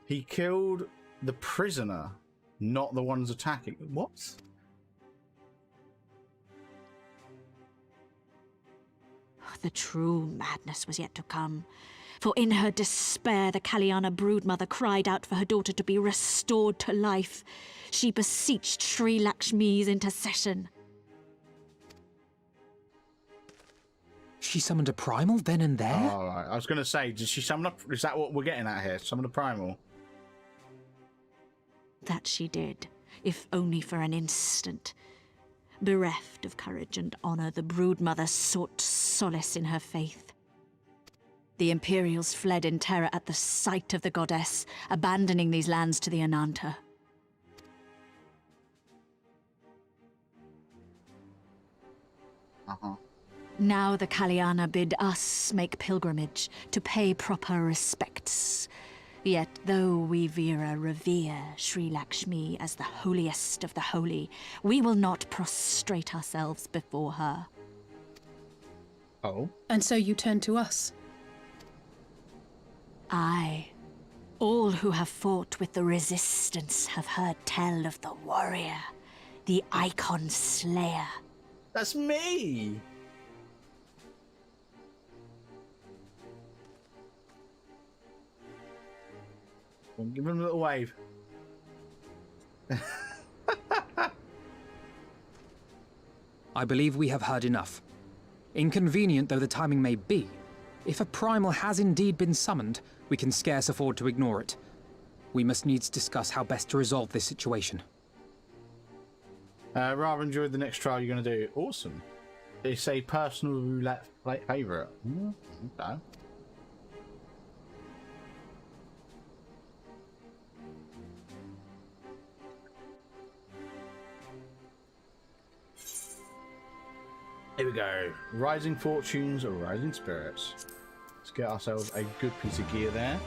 Speaker 1: He killed the prisoner, not the ones attacking. What?
Speaker 9: The true madness was yet to come. For in her despair, the Kaliana broodmother cried out for her daughter to be restored to life. She beseeched Sri Lakshmi's intercession.
Speaker 10: She summoned a primal then and there?
Speaker 1: Oh, right. I was going to say, did she summon up? Is that what we're getting at here? Summon a primal?
Speaker 9: That she did, if only for an instant. Bereft of courage and honor, the broodmother sought solace in her faith. The Imperials fled in terror at the sight of the goddess, abandoning these lands to the Ananta. Now the Kaliana bid us make pilgrimage to pay proper respects. Yet though we Veera revere Sri Lakshmi as the holiest of the holy, we will not prostrate ourselves before her.
Speaker 1: Oh?
Speaker 11: And so you turn to us?
Speaker 9: Aye. All who have fought with the resistance have heard tell of the warrior, the Icon Slayer.
Speaker 1: That's me! Well, give him a little wave.
Speaker 10: I believe we have heard enough. Inconvenient though the timing may be, if a primal has indeed been summoned, we can scarce afford to ignore it. We must needs discuss how best to resolve this situation.
Speaker 1: Rather enjoy the next trial you're going to do. Awesome. It's a personal roulette favourite. Okay. Here we go. Rising fortunes or rising spirits. Let's get ourselves a good piece of gear there.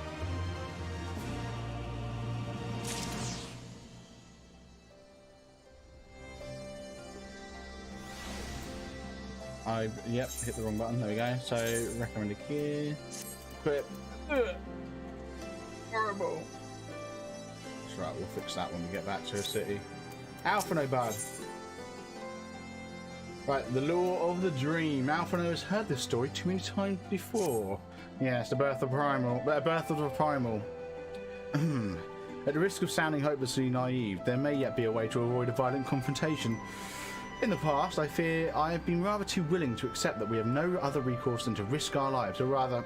Speaker 1: Yep, hit the wrong button. There we go. So, recommended gear. Equip. Horrible. That's right, we'll fix that when we get back to a city. Alphino Bud. Right, the Law of the Dream. Alphino has heard this story too many times before. Yes, the birth of Primal. Birth of the Primal. At the risk of sounding hopelessly naive, there may yet be a way to avoid a violent confrontation. In the past, I fear I have been rather too willing to accept that we have no other recourse than to risk our lives, or rather,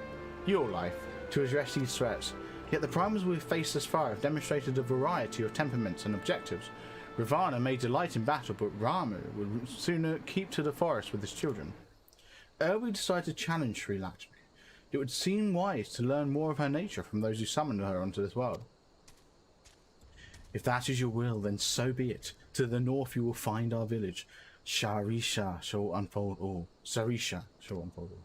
Speaker 1: your life, to address these threats. Yet the primals we have faced thus far have demonstrated a variety of temperaments and objectives. Ravana may delight in battle, but Ramu would sooner keep to the forest with his children. We decided to challenge Sri Lakshmi. It would seem wise to learn more of her nature from those who summoned her onto this world. If that is your will, then so be it. To the north you will find our village. Sarisha shall unfold all. Sarisha shall unfold all.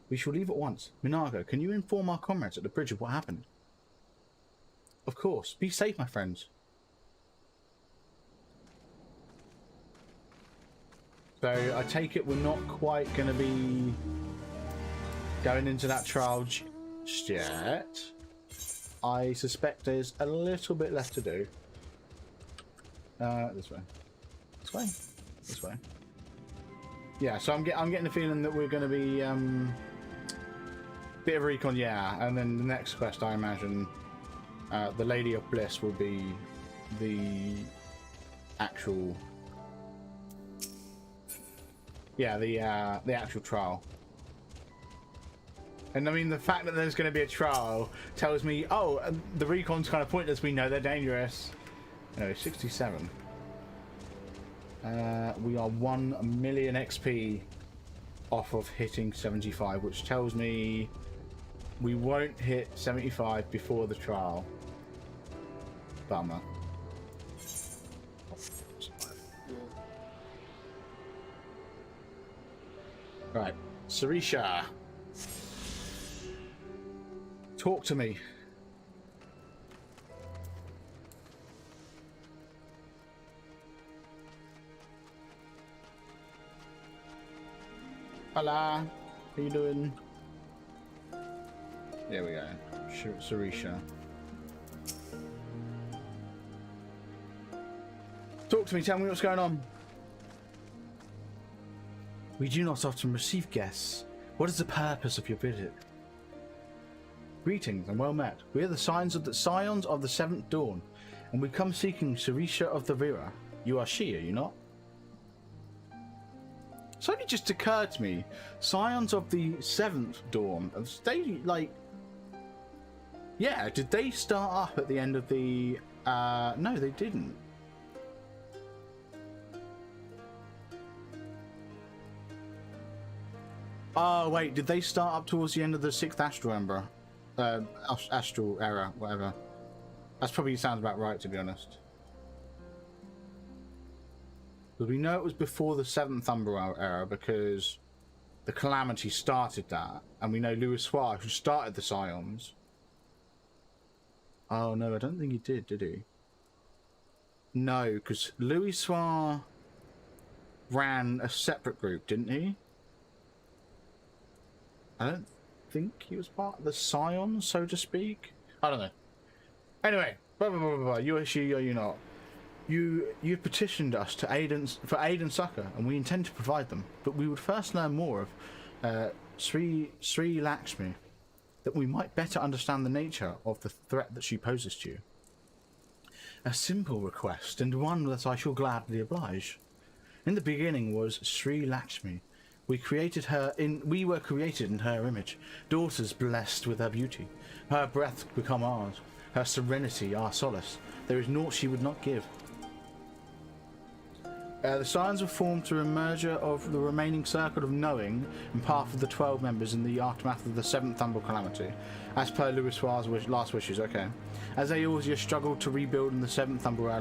Speaker 1: We shall leave at once. Minago, can you inform our comrades at the bridge of what happened? Of course. Be safe, my friends. So I take it we're not quite going to be going into that trial just yet. I suspect there's a little bit left to do. This way. This way. This way. Yeah, so I'm getting the feeling that we're going to be bit of recon, yeah, and then the next quest, I imagine, the Lady of Bliss will be the actual, yeah, the actual trial. And I mean, the fact that there's going to be a trial tells me, oh, the recon's kind of pointless. We know they're dangerous. No, 67. We are 1 million XP off of hitting 75, which tells me we won't hit 75 before the trial. Bummer. Right, Sarisha. Talk to me. Hola. How you doing? There we go. Sarisha. Talk to me. Tell me what's going on. We do not often receive guests. What is the purpose of your visit? Greetings and well met. We are the Scions of the Seventh Dawn, and we come seeking Sarisha of the Vera. You are she, are you not? It's only just occurred to me, Scions of the Seventh Dawn. They like, yeah. Did they start up at the end of the? No, they didn't. Oh wait, did they start up towards the end of the 6th Astral Ember? Astral era, whatever. That's probably sounds about right, to be honest. Because we know it was before the 7th Umbra era because the Calamity started that, and we know Louis Soir, who started the Scions. Oh no, I don't think he did he? No, because Louis Soir ran a separate group, didn't he? I don't think he was part of the Scions, so to speak. I don't know. Anyway, blah, blah, blah, blah. You are she or you not. You've petitioned us to aid and succor, and we intend to provide them. But we would first learn more of Sri Lakshmi, that we might better understand the nature of the threat that she poses to you. A simple request, and one that I shall gladly oblige. In the beginning was Sri Lakshmi. We were created in her image, daughters blessed with her beauty. Her breath become ours, her serenity our solace. There is naught she would not give. The Scions were formed through a merger of the remaining circle of knowing and path of the 12 members in the aftermath of the 7th Umbral Calamity, as per Louis Soir's last wishes, okay. As they always struggled to rebuild in the 7th Umbral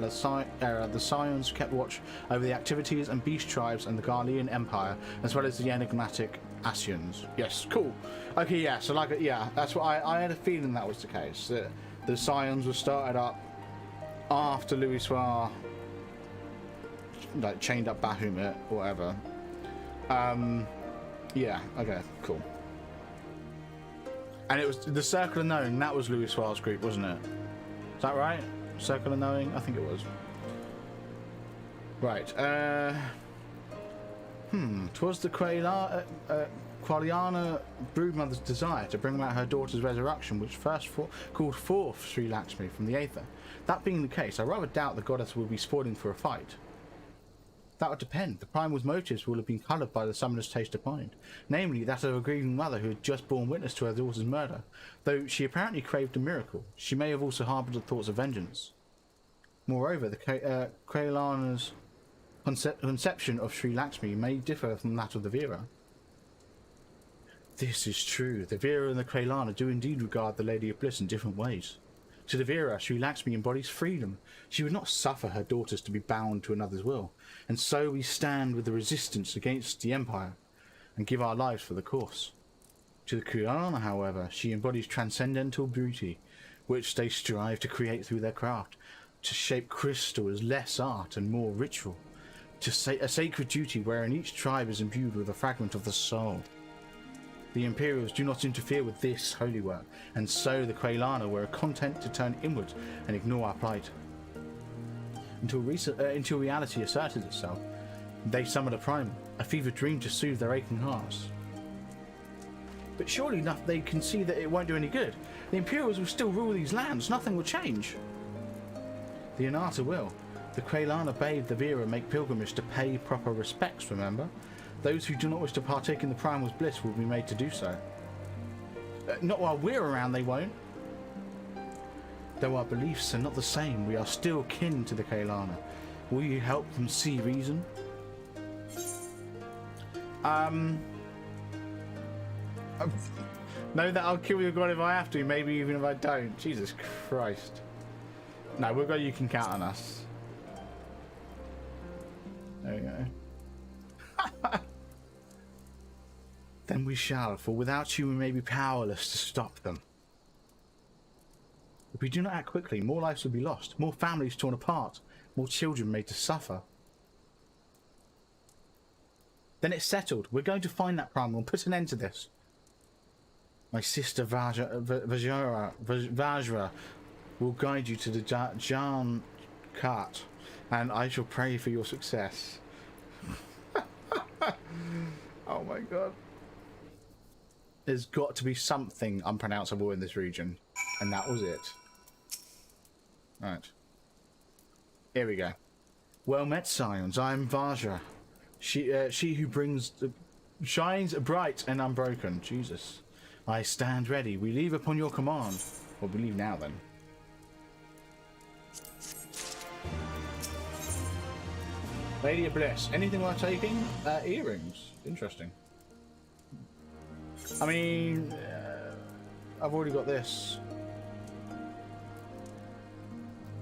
Speaker 1: era, the Scions kept watch over the activities and beast tribes and the Garlean Empire, as well as the enigmatic Asians. Yes, cool. Okay, yeah, so like, yeah, that's what I had a feeling that was the case, that the Scions were started up after Louis Soir like chained up Bahamut or whatever. Yeah, okay, cool. And it was the Circle of Knowing, that was Louis Soir's group, wasn't it? Is that right? Circle of Knowing? I think it was. Right, 'twas the Qualiana Broodmother's desire to bring about her daughter's resurrection which first called forth Sri Lakshmi from the Aether. That being the case, I rather doubt the goddess will be spoiling for a fight. That would depend. The primal's motives will have been coloured by the summoner's taste of mind, namely that of a grieving mother who had just borne witness to her daughter's murder. Though she apparently craved a miracle, she may have also harboured the thoughts of vengeance. Moreover, the Qualiana's conception of Sri Lakshmi may differ from that of the Vera. This is true. The Vera and the Kraylana do indeed regard the Lady of Bliss in different ways. To the Vera, Sri Lakshmi embodies freedom. She would not suffer her daughters to be bound to another's will, and so we stand with the resistance against the Empire, and give our lives for the cause. To the Kraylana, however, she embodies transcendental beauty, which they strive to create through their craft, to shape crystal as less art and more ritual, to say a sacred duty wherein each tribe is imbued with a fragment of the soul. The Imperials do not interfere with this holy work, and so the Kraylana were content to turn inwards and ignore our plight. Until reality asserted itself, they summoned a primal, a fevered dream to soothe their aching hearts. But surely enough, they can see that it won't do any good. The Imperials will still rule these lands, nothing will change. The Anata will. The Kraylana bade the Vera make pilgrimage to pay proper respects, remember? Those who do not wish to partake in the Primal's bliss will be made to do so. Not while we're around, they won't. Though our beliefs are not the same, we are still kin to the Kraylana. Will you help them see reason? Know that I'll kill your god if I have to, maybe even if I don't. Jesus Christ. No, we'll go, you can count on us. There we go. Then we shall, for without you we may be powerless to stop them. If we do not act quickly, more lives will be lost, more families torn apart, more children made to suffer. Then it's settled. We're going to find that primal and put an end to this. My sister Vajra will guide you to the Jan Cart, and I shall pray for your success. Oh my god. There's got to be something unpronounceable in this region, and that was it. Right. Here we go. Well met, Scions. I am Vajra. She who brings the shines bright and unbroken. Jesus. I stand ready. We leave upon your command. Well, we leave now then. Lady of Bliss. Anything worth taking? Earrings. Interesting. I mean, I've already got this.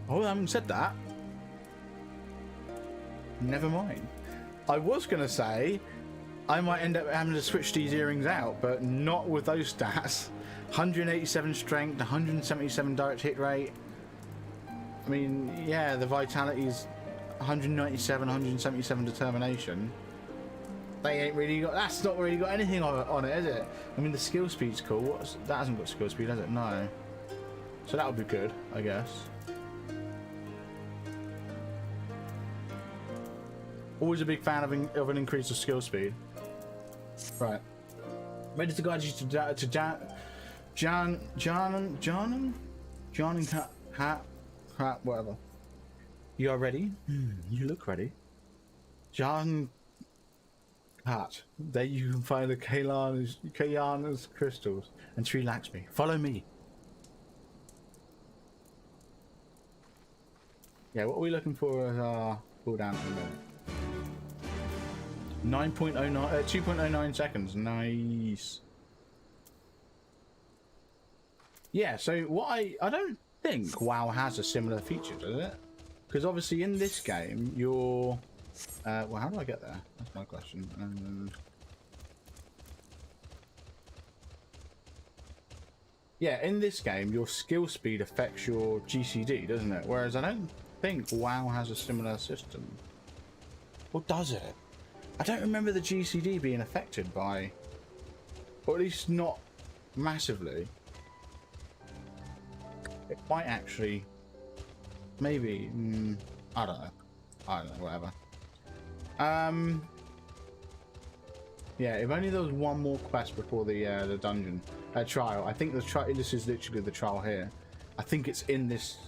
Speaker 1: Oh, I haven't said that. Never mind. I was going to say I might end up having to switch these earrings out, but not with those stats. 187 strength, 177 direct hit rate. I mean, yeah, the vitality's 197, 177 determination. They ain't really got. That's not really got anything on it, is it? I mean, the skill speed's cool. That hasn't got skill speed, has it? No. So that would be good, I guess. Always a big fan of an increase of skill speed. Right. Ready to guide you to John and Cat, whatever. You are ready? You look ready. John Cat. There you can find the Kaylana's crystals and Sri Lakshmi. Follow me. Yeah, what are we looking for as our cooldown at the minute? 2.09 seconds. Nice. Yeah, so what I don't think WoW has a similar feature, does it? Because obviously in this game you're well, how do I get there? That's my question. Yeah, in this game your skill speed affects your GCD, doesn't it? Whereas I don't think WoW has a similar system. Or does it? I don't remember the GCD being affected by, or at least not massively. It might actually, maybe, I don't know, whatever. Yeah, if only there was one more quest before the dungeon trial. I think this is literally the trial here. I think it's in this,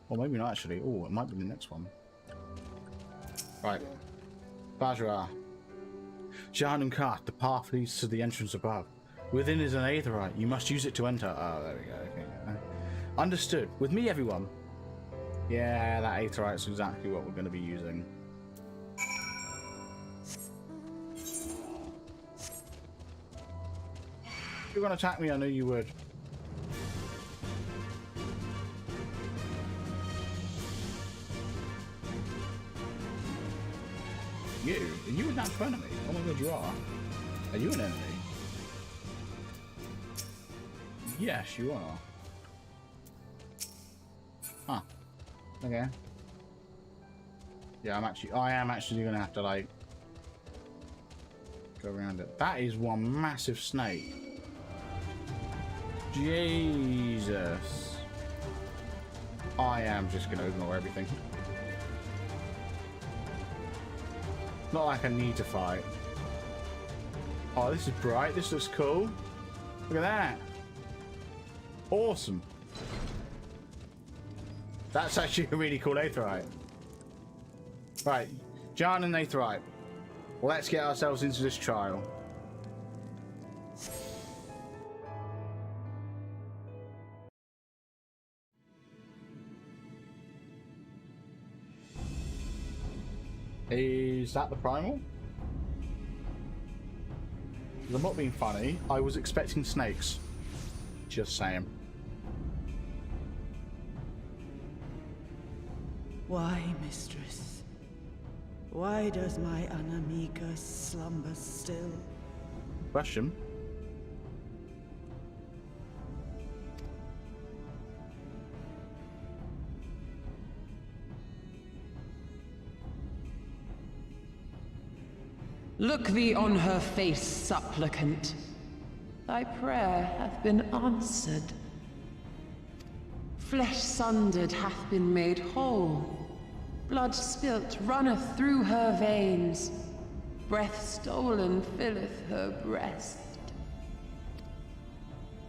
Speaker 1: or maybe not actually. Oh, it might be the next one. Right. Vajra. Jahan Kart, the path leads to the entrance above. Within is an Aetherite. You must use it to enter. Oh, there we go. Okay. Understood. With me, everyone. Yeah, that Aetherite's exactly what we're going to be using. If you're gonna attack me, I knew you would. Are you an actual enemy? Oh my god, you are. Are you an enemy? Yes, you are. Huh. Okay. Yeah, I am actually gonna have to like go around it. That is one massive snake. Jesus. I am just gonna ignore everything. Not like I need to fight. Oh, this is bright. This looks cool. Look at that. Awesome. That's actually a really cool Aetherite. Right, Jan and Aetherite. Let's get ourselves into this trial. Is that the primal? I'm not being funny. I was expecting snakes. Just saying.
Speaker 12: Why, mistress? Why does my Anamika slumber still?
Speaker 1: Question.
Speaker 12: Look thee on her face, supplicant. Thy prayer hath been answered. Flesh sundered hath been made whole. Blood spilt runneth through her veins. Breath stolen filleth her breast.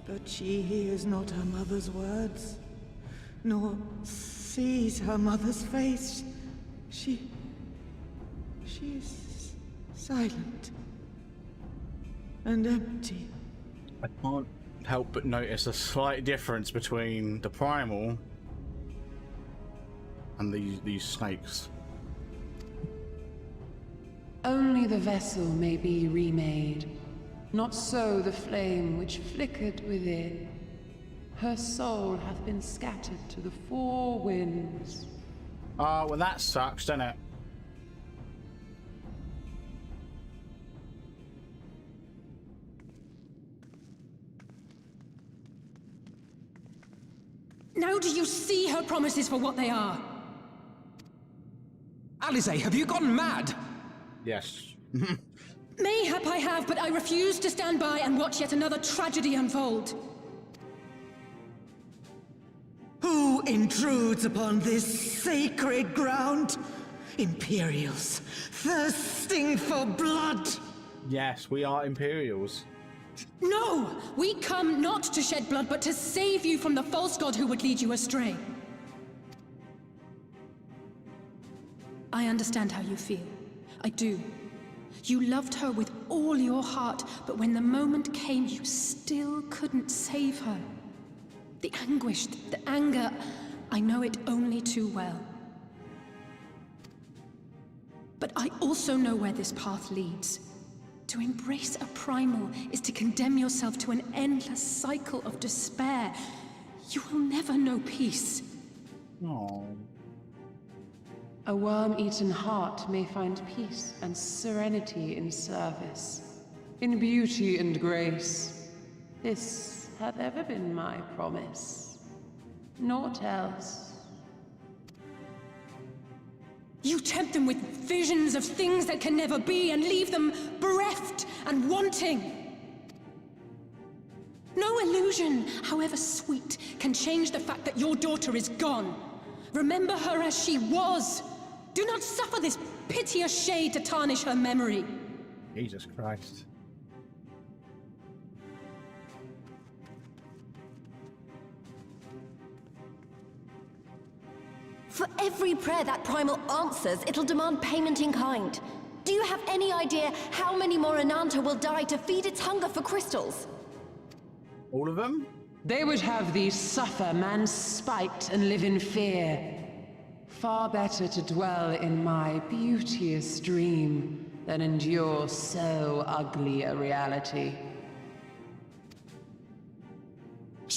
Speaker 12: But she hears not her mother's words, nor sees her mother's face. She is silent and empty.
Speaker 1: I can't help but notice a slight difference between the primal and these snakes.
Speaker 12: Only the vessel may be remade, not so the flame which flickered within. Her soul hath been scattered to the four winds.
Speaker 1: Ah, well that sucks, doesn't it?
Speaker 11: Now do you see her promises for what they are?
Speaker 2: Alize, have you gone mad?
Speaker 1: Yes.
Speaker 11: Mayhap I have, but I refuse to stand by and watch yet another tragedy unfold.
Speaker 12: Who intrudes upon this sacred ground? Imperials, thirsting for blood.
Speaker 1: Yes, we are Imperials.
Speaker 11: No! We come not to shed blood, but to save you from the false god who would lead you astray. I understand how you feel. I do. You loved her with all your heart, but when the moment came, you still couldn't save her. The anguish, the anger, I know it only too well. But I also know where this path leads. To embrace a primal is to condemn yourself to an endless cycle of despair. You will never know peace.
Speaker 1: Oh.
Speaker 12: A worm-eaten heart may find peace and serenity in service, in beauty and grace. This hath ever been my promise. Naught else.
Speaker 11: You tempt them with visions of things that can never be and leave them bereft and wanting. No illusion, however sweet, can change the fact that your daughter is gone. Remember her as she was. Do not suffer this piteous shade to tarnish her memory.
Speaker 1: Jesus Christ.
Speaker 6: For every prayer that primal answers, it'll demand payment in kind. Do you have any idea how many more Ananta will die to feed its hunger for crystals?
Speaker 1: All of them?
Speaker 12: They would have thee suffer man's spite and live in fear. Far better to dwell in my beauteous dream than endure so ugly a reality.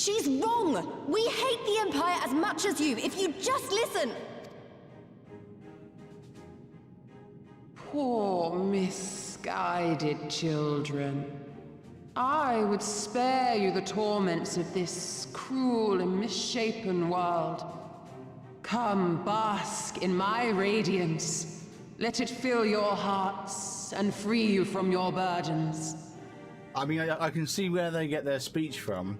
Speaker 6: She's wrong! We hate the Empire as much as you, if you just listen!
Speaker 12: Poor misguided children. I would spare you the torments of this cruel and misshapen world. Come, bask in my radiance. Let it fill your hearts and free you from your burdens.
Speaker 1: I mean, I can see where they get their speech from.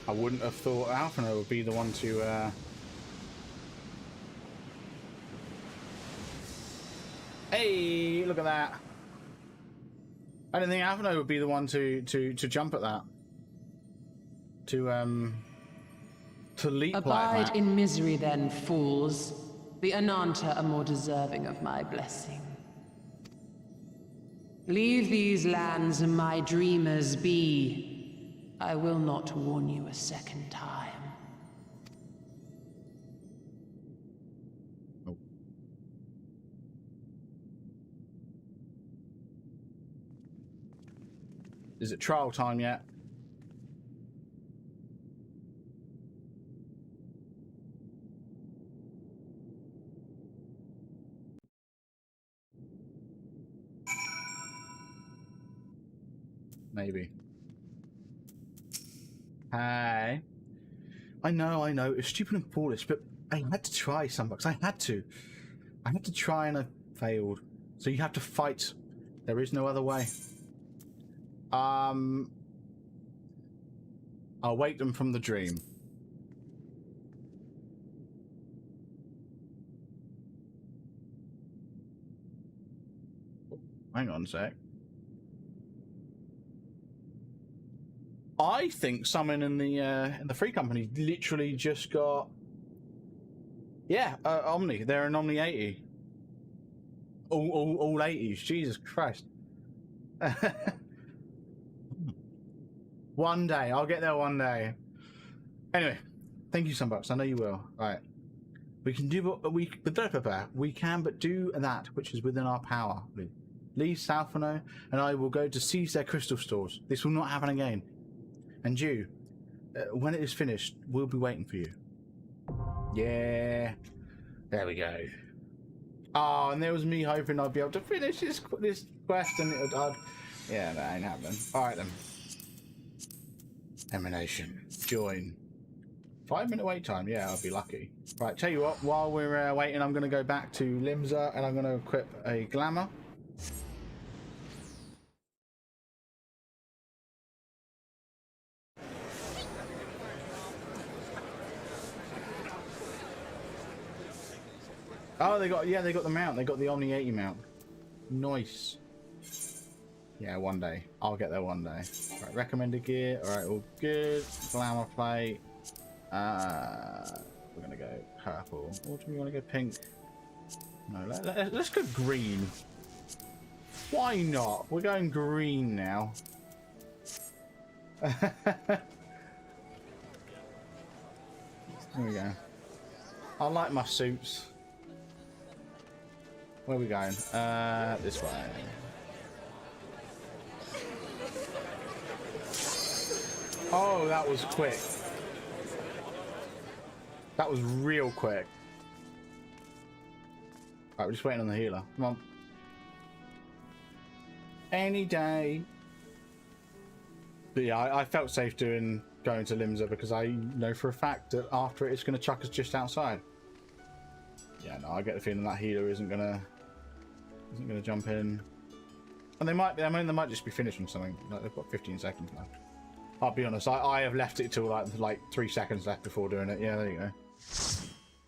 Speaker 1: I wouldn't have thought Alphino would be the one to Hey, look at that. I didn't think Alphino would be the one to jump at that. To leap like
Speaker 12: Abide
Speaker 1: that.
Speaker 12: in misery then, fools. The Ananta are more deserving of my blessing. Leave these lands and my dreamers be. I will not warn you a second time.
Speaker 1: Oh. Is it trial time yet? Maybe. Hey. I know, it's stupid and foolish, but I had to try, Sunbucks. I had to try and I failed. So you have to fight. There is no other way. I'll wake them from the dream. Hang on a sec. I think someone in the Free Company literally just got, yeah, Omni. They're an Omni 80. All 80s. Jesus Christ. One day, I'll get there one day. Anyway, thank you, Sunbucks. I know you will. Right, we can do what we can, but do that which is within our power. Leave Alphino, and I will go to seize their crystal stores. This will not happen again. And you, when it is finished, we'll be waiting for you. Yeah, there we go. Oh, and there was me hoping I'd be able to finish this quest, and yeah, that ain't happening. All right then. Emanation, join. 5-minute wait time. Yeah, I'll be lucky. Right, tell you what. While we're waiting, I'm going to go back to Limsa, and I'm going to equip a glamour. Oh, they got the mount. They got the Omni 80 mount. Nice. Yeah, one day. I'll get there one day. Right, recommended gear. All right, all good. Glamour plate. We're gonna go purple. Or do we want to go pink? No, let's go green. Why not? We're going green now. There we go. I like my suits. Where are we going? This way. Oh, that was quick. That was real quick. Right, we're just waiting on the healer. Come on. Any day. But yeah, I felt safe going to Limsa because I know for a fact that after it's going to chuck us just outside. Yeah, no, I get the feeling that healer isn't gonna jump in, and they might just be finishing something. Like, they've got 15 seconds left. I'll be honest, I have left it till like 3 seconds left before doing it. Yeah, there you go.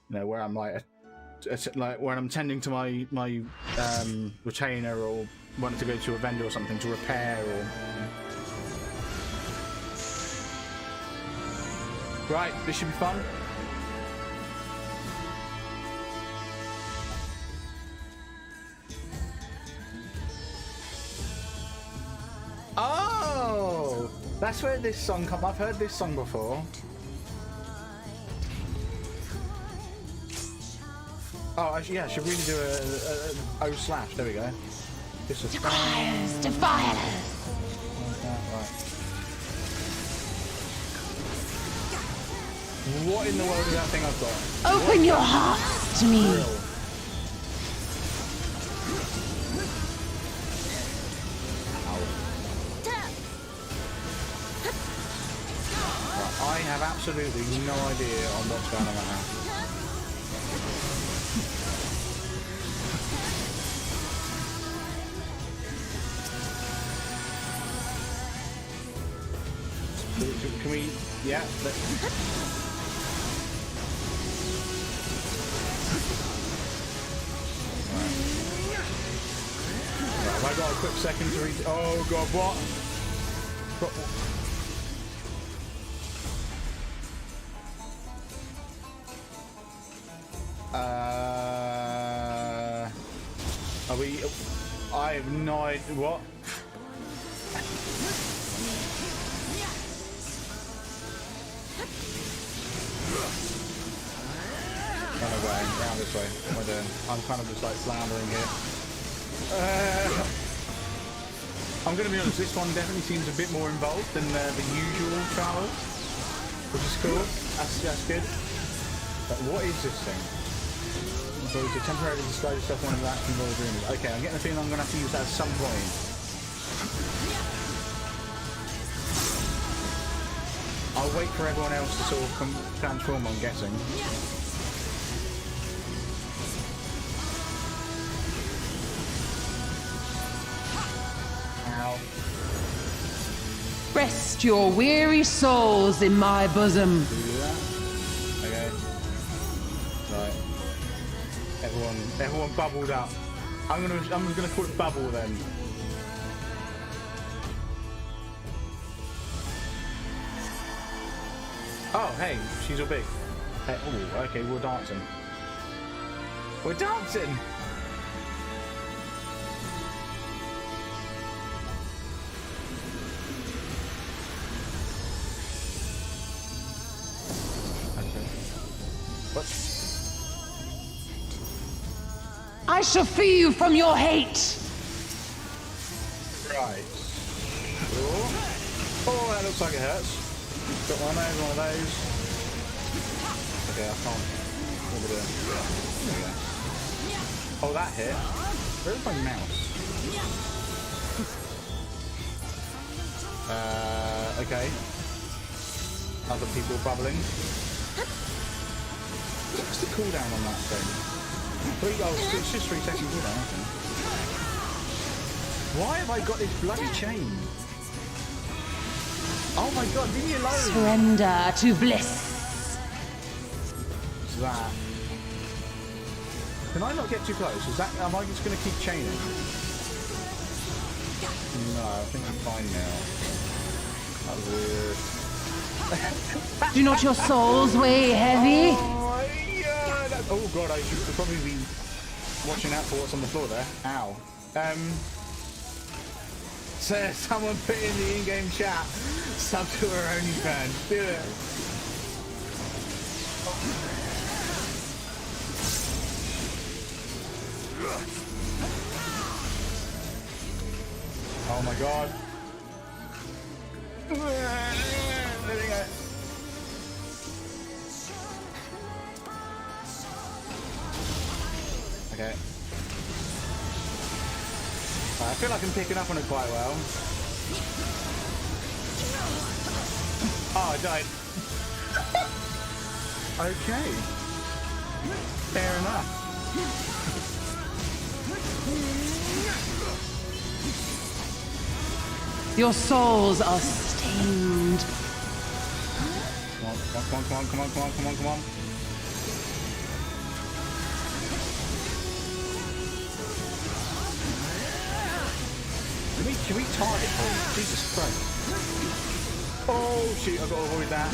Speaker 1: You know, where I'm like where I'm tending to my retainer, or wanting to go to a vendor or something to repair, or right. This should be fun. That's where this song comes. I've heard this song before. Oh, actually, yeah, I should really do a O slash. There we go. This is
Speaker 12: Defilers, defilers.
Speaker 1: Right. What in the world is that thing I've got?
Speaker 12: Open your hearts to me.
Speaker 1: Right, I have absolutely no idea on what's going on right now. Can we? Yeah. Right, have I got a quick second to read? Oh god, what? Are we? I have no idea. What? Round this way. What am I doing? I'm kind of just like floundering here. I'm going to be honest, this one definitely seems a bit more involved than the usual travel, which is cool. That's good. But what is this thing? So to temporarily disguise yourself one of the action involved rooms. Okay, I'm getting the feeling I'm going to have to use that at some point. I'll wait for everyone else to sort of transform, I'm guessing.
Speaker 12: Rest your weary souls in my bosom.
Speaker 1: Do that. Okay. Right. Everyone bubbled up. I'm just gonna call it bubble then. Oh, hey, she's all big. Hey, oh, okay, we're dancing. We're dancing. What?
Speaker 12: I shall free you from your hate.
Speaker 1: Right. Oh, that looks like it hurts. Got one of those. Okay, I can't. What are we doing? There we go. Oh, that hit. Where's my mouse? Okay. Other people bubbling. What's the cooldown on that thing? It's just 3 seconds cooldown, I think. Why have I got this bloody chain? Oh my god, leave me alone!
Speaker 12: Surrender to bliss.
Speaker 1: What's that? Can I not get too close? Is that? Am I just going to keep chaining? No, I think I'm fine now. That was weird.
Speaker 12: Do not your souls weigh heavy?
Speaker 1: Oh god, I should probably be watching out for what's on the floor there. Ow. So someone put in the in-game chat, sub to her OnlyFans. Do it. Oh my god. There we go. Okay. I feel like I'm picking up on it quite well. Oh, I died. Okay. Fair enough.
Speaker 12: Your souls are stained.
Speaker 1: Come on. Can we target him? Jesus Christ. Oh shoot, I've got to avoid that.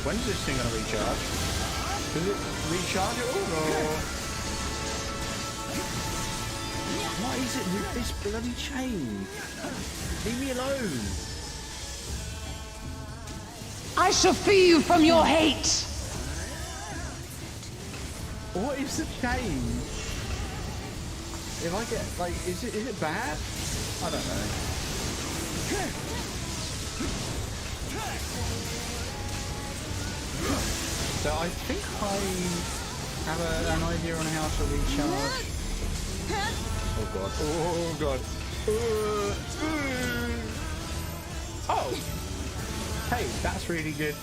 Speaker 1: When's this thing going to recharge? Does it recharge at all or? What is it with this bloody chain? Leave me alone.
Speaker 12: I shall free you from your hate!
Speaker 1: What is the chain? If I get, like, is it bad? I don't know. So I think I have an idea on how to recharge. Oh god. Oh god. Oh! Hey, that's really good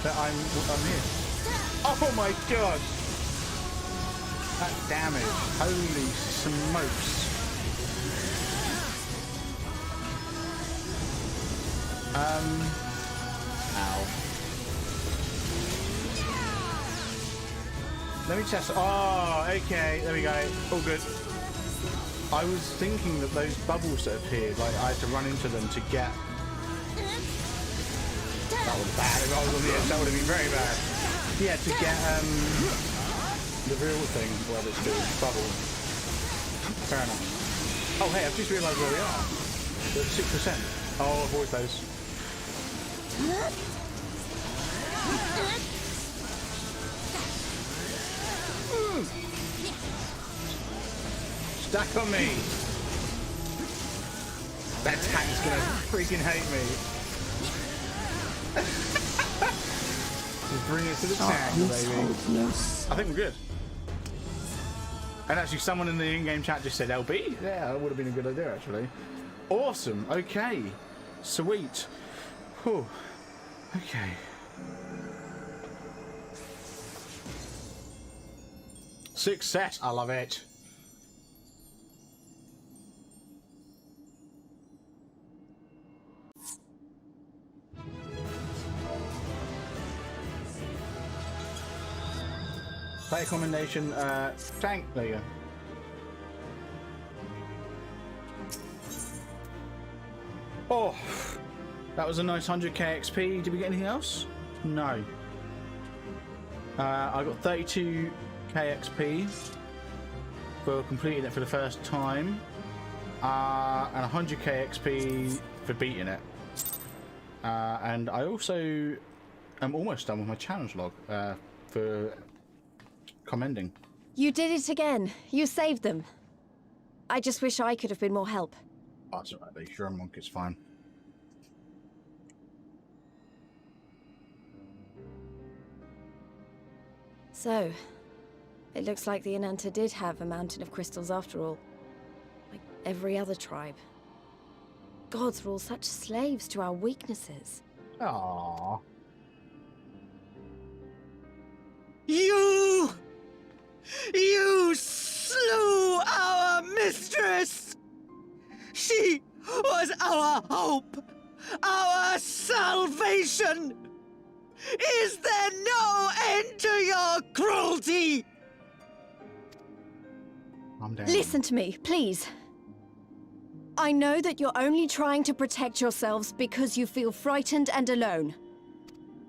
Speaker 1: that I'm here. Oh my god! That damage. Holy smokes. Ow. Let me test. Oh, okay. There we go. All good. I was thinking that those bubbles that appeared, like I had to run into them to get. That was bad. If I was on the edge, that would have been very bad. Yeah, to get the real thing, whatever it's called, bubble. Fair enough. Oh, hey, I've just realised where we are. We're at 6%. Oh, avoid those. Stack on me! That tank's gonna freaking hate me. Just bring it to the tank, baby. I think we're good. And actually, someone in the in-game chat just said LB. Yeah, that would have been a good idea, actually. Awesome. Okay. Sweet. Whew. Okay. Success. I love it. Play commendation, tank, there you go. Oh, that was a nice 100k XP. Did we get anything else? No. I got 32k XP for completing it for the first time, and 100k XP for beating it. And I also am almost done with my challenge log for commending.
Speaker 6: You did it again. You saved them. I just wish I could have been more help.
Speaker 1: Oh, it's alright, Lee. Sure, monk, it's fine.
Speaker 6: So, it looks like the Ananta did have a mountain of crystals after all. Like every other tribe. Gods were all such slaves to our weaknesses.
Speaker 1: Aww.
Speaker 2: You slew our mistress! She was our hope, our salvation! Is there no end to your cruelty?
Speaker 1: I'm down.
Speaker 6: Listen to me, please. I know that you're only trying to protect yourselves because you feel frightened and alone.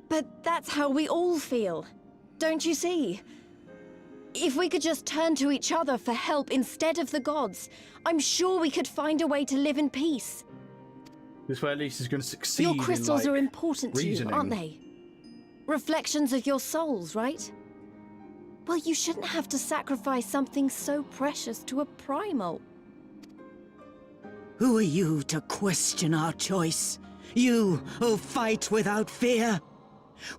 Speaker 6: But that's how we all feel. Don't you see? If we could just turn to each other for help instead of the gods, I'm sure we could find a way to live in peace.
Speaker 1: This way at least is going to succeed.
Speaker 6: Your crystals
Speaker 1: in, like,
Speaker 6: are important
Speaker 1: reasoning.
Speaker 6: to you, aren't they? Reflections of your souls, right? Well, you shouldn't have to sacrifice something so precious to a primal.
Speaker 2: Who are you to question our choice? You who fight without fear?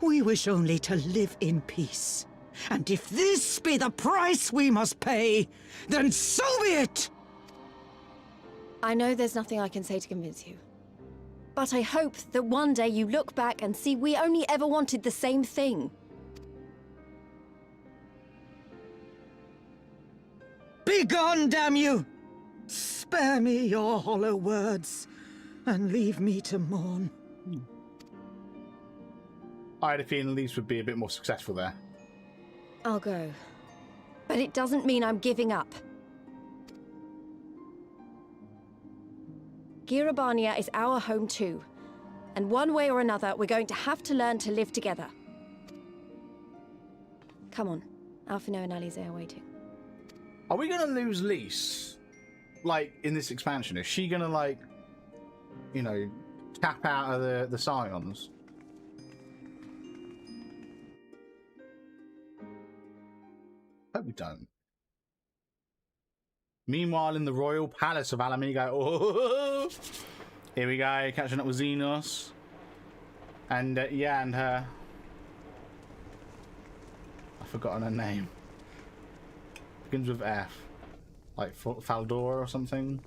Speaker 2: We wish only to live in peace. And if this be the price we must pay, then so be it!
Speaker 6: I know there's nothing I can say to convince you. But I hope that one day you look back and see we only ever wanted the same thing.
Speaker 2: Begone, damn you! Spare me your hollow words, and leave me to mourn.
Speaker 1: I had a feeling these would be a bit more successful there.
Speaker 6: I'll go. But it doesn't mean I'm giving up. Girabania is our home too. And one way or another, we're going to have to learn to live together. Come on. Alphino and Alize are waiting.
Speaker 1: Are we going to lose Lise? like, in this expansion? Is she gonna, like, you know, tap out of the Scions? Hope we don't. Meanwhile, in the royal palace of Alamigo, oh, here we go, catching up with Xenos. And, yeah, and her... I've forgotten her name. Begins with F. Like Faldor or something.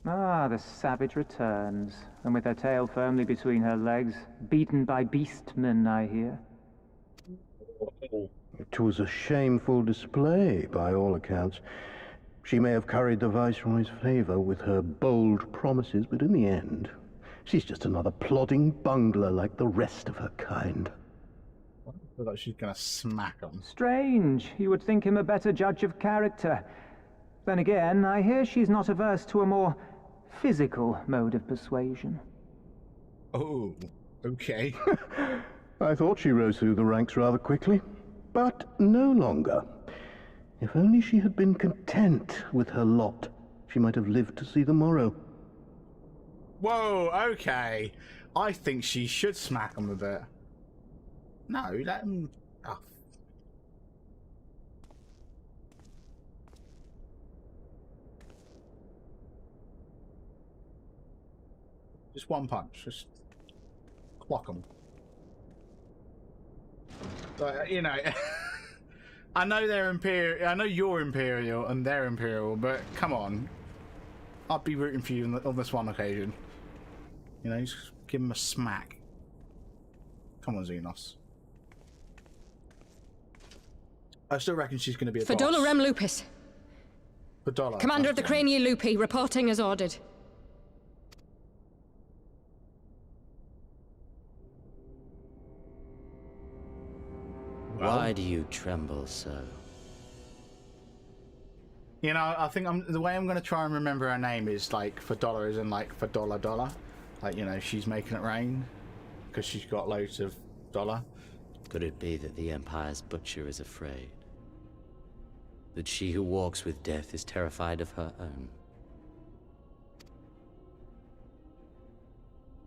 Speaker 10: Ah, the savage returns, and with her tail firmly between her legs, beaten by beastmen, I hear.
Speaker 13: It was a shameful display, by all accounts. She may have curried the Viceroy's favor with her bold promises, but in the end, she's just another plodding bungler like the rest of her kind.
Speaker 1: I feel like she's gonna smack him.
Speaker 10: Strange. You would think him a better judge of character. Then again, I hear she's not averse to a more physical mode of persuasion.
Speaker 1: Oh, okay.
Speaker 13: I thought she rose through the ranks rather quickly, but no longer. If only she had been content with her lot, she might have lived to see the morrow.
Speaker 1: Whoa, okay. I think she should smack him a bit. No, let him... Oh. Just one punch, just clock him. You know, I know they're Imperial, I know you're Imperial and they're Imperial, but come on. I'd be rooting for you on this one occasion. You know, just give him a smack. Come on, Xenos. I still reckon she's going to be a
Speaker 14: Fadola
Speaker 1: boss.
Speaker 14: Rem Lupus.
Speaker 1: Fadola.
Speaker 14: Commander of the Crania Lupi, reporting as ordered.
Speaker 15: Why do you tremble so?
Speaker 1: You know, I think the way I'm going to try and remember her name is like Fadola, as in like Fadola dollar. Like, you know, she's making it rain because she's got loads of dollar.
Speaker 15: Could it be that the Empire's butcher is afraid? That she who walks with death is terrified of her own?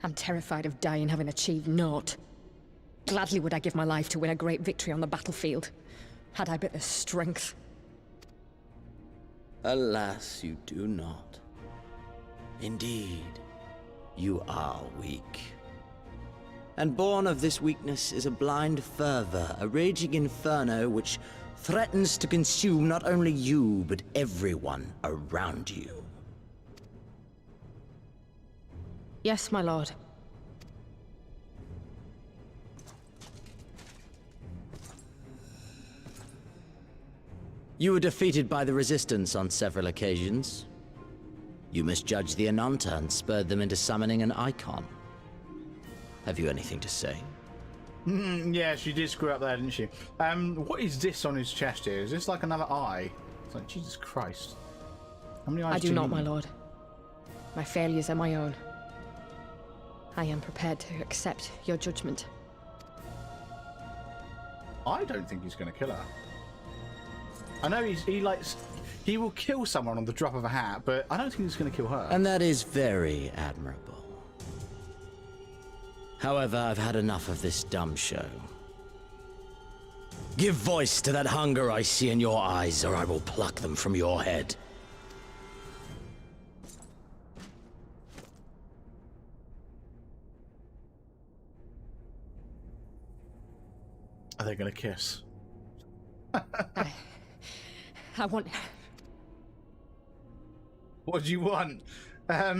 Speaker 14: I'm terrified of dying having achieved naught. Gladly would I give my life to win a great victory on the battlefield, had I but the strength.
Speaker 15: Alas, you do not. Indeed, you are weak. And born of this weakness is a blind fervor, a raging inferno which threatens to consume not only you, but everyone around you.
Speaker 14: Yes, my lord.
Speaker 15: You were defeated by the Resistance on several occasions. You misjudged the Ananta and spurred them into summoning an icon. Have you anything to say?
Speaker 1: Yeah, she did screw up there, didn't she? What is this on his chest here? Is this like another eye? It's like, Jesus Christ. How many eyes
Speaker 14: I do not,
Speaker 1: you
Speaker 14: my
Speaker 1: need?
Speaker 14: lord. My failures are my own. I am prepared to accept your judgment.
Speaker 1: I don't think he's going to kill her. I know he will kill someone on the drop of a hat, but I don't think he's going to kill her.
Speaker 15: And that is very admirable. However, I've had enough of this dumb show. Give voice to that hunger I see in your eyes, or I will pluck them from your head.
Speaker 1: Are they going to kiss?
Speaker 14: I want...
Speaker 1: What do you want?
Speaker 14: I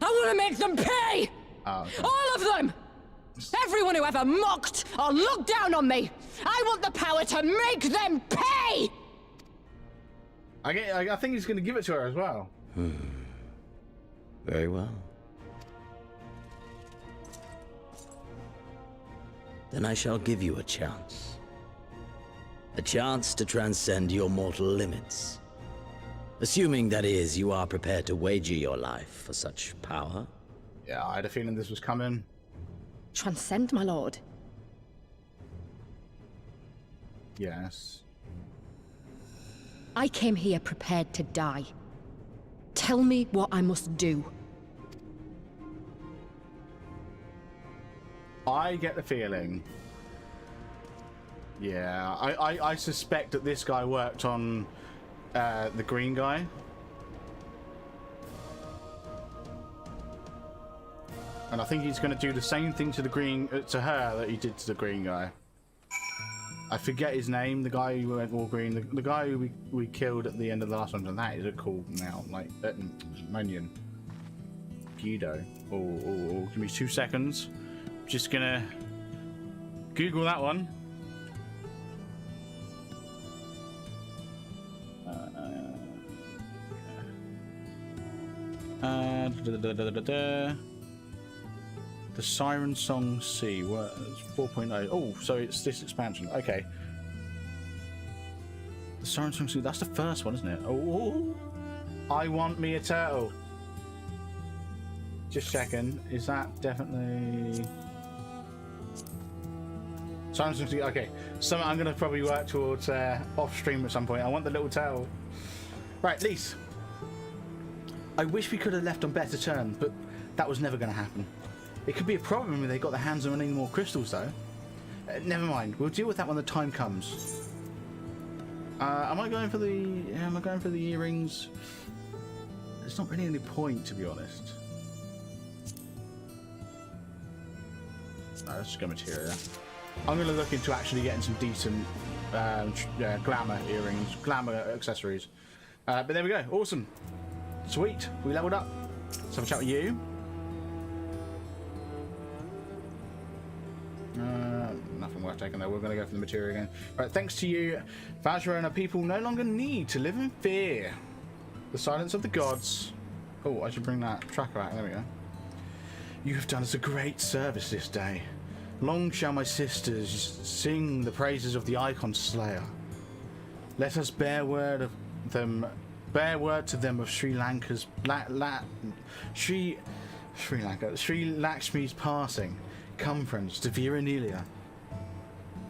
Speaker 14: want to make them pay!
Speaker 1: Oh, okay.
Speaker 14: All of them! Everyone who ever mocked or looked down on me! I want the power to make them pay!
Speaker 1: I think he's going to give it to her as well.
Speaker 15: Very well. Then I shall give you a chance. A chance to transcend your mortal limits. Assuming, that is, you are prepared to wager your life for such power.
Speaker 1: Yeah, I had a feeling this was coming.
Speaker 14: Transcend, my lord.
Speaker 1: Yes.
Speaker 14: I came here prepared to die. Tell me what I must do.
Speaker 1: I get the feeling... Yeah, I suspect that this guy worked on the green guy. And I think he's going to do the same thing to the green, to her that he did to the green guy. I forget his name, the guy who went all green, the guy who we killed at the end of the last one, and that is a cool now, like, Minion. Guido. Oh, give me 2 seconds. Just gonna Google that one. The Siren Song C, it's 4.0. Oh, so it's this expansion. Okay. The Siren Song C, that's the first one, isn't it? Oh, I want me a turtle. Just checking. Is that definitely... Siren Song C, okay. Something I'm going to probably work towards off stream at some point. I want the little turtle. Right, Lise. I wish we could have left on better terms, but that was never going to happen. It could be a problem if they got their hands on any more crystals, though. Never mind. We'll deal with that when the time comes. Am I going for the? Am I going for the earrings? There's not really any point, to be honest. Let's just go material. I'm going to look into actually getting some decent glamour earrings, glamour accessories. But there we go. Awesome. Sweet. We leveled up. Let's have a chat with you. Nothing worth taking there. We're going to go for the material again. Right, thanks to you, Vajrona, people no longer need to live in fear. The silence of the gods. Oh, I should bring that tracker out. There we go. You have done us a great service this day. Long shall my sisters sing the praises of the Icon Slayer. Let us bear word to them of Sri Lanka's Sri Lakshmi's passing. Come, friends, to Viranelia.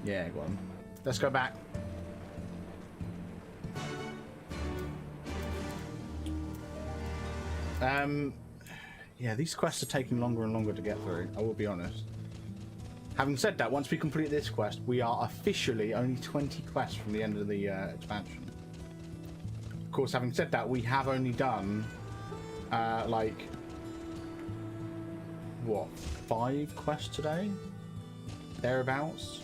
Speaker 1: Yeah, go on. Let's go back. Yeah, these quests are taking longer and longer to get through, I will be honest. Having said that, once we complete this quest, we are officially only 20 quests from the end of the expansion. Of course, having said that, we have only done, like, what, 5 quests today? Thereabouts?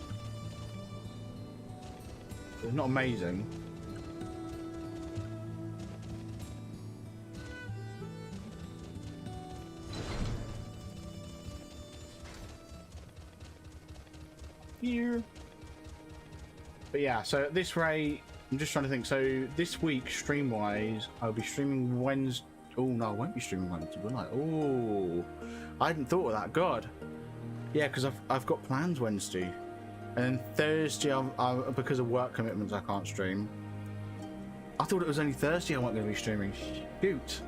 Speaker 1: They're not amazing. Here. But yeah, so at this rate, I'm just trying to think. So this week, stream-wise, I'll be streaming Wednesday. Oh no, I won't be streaming Wednesday, will I? Oh, I hadn't thought of that. God. Yeah, because I've got plans Wednesday, and then Thursday, because of work commitments, I can't stream. I thought it was only Thursday I wasn't going to be streaming. Shoot.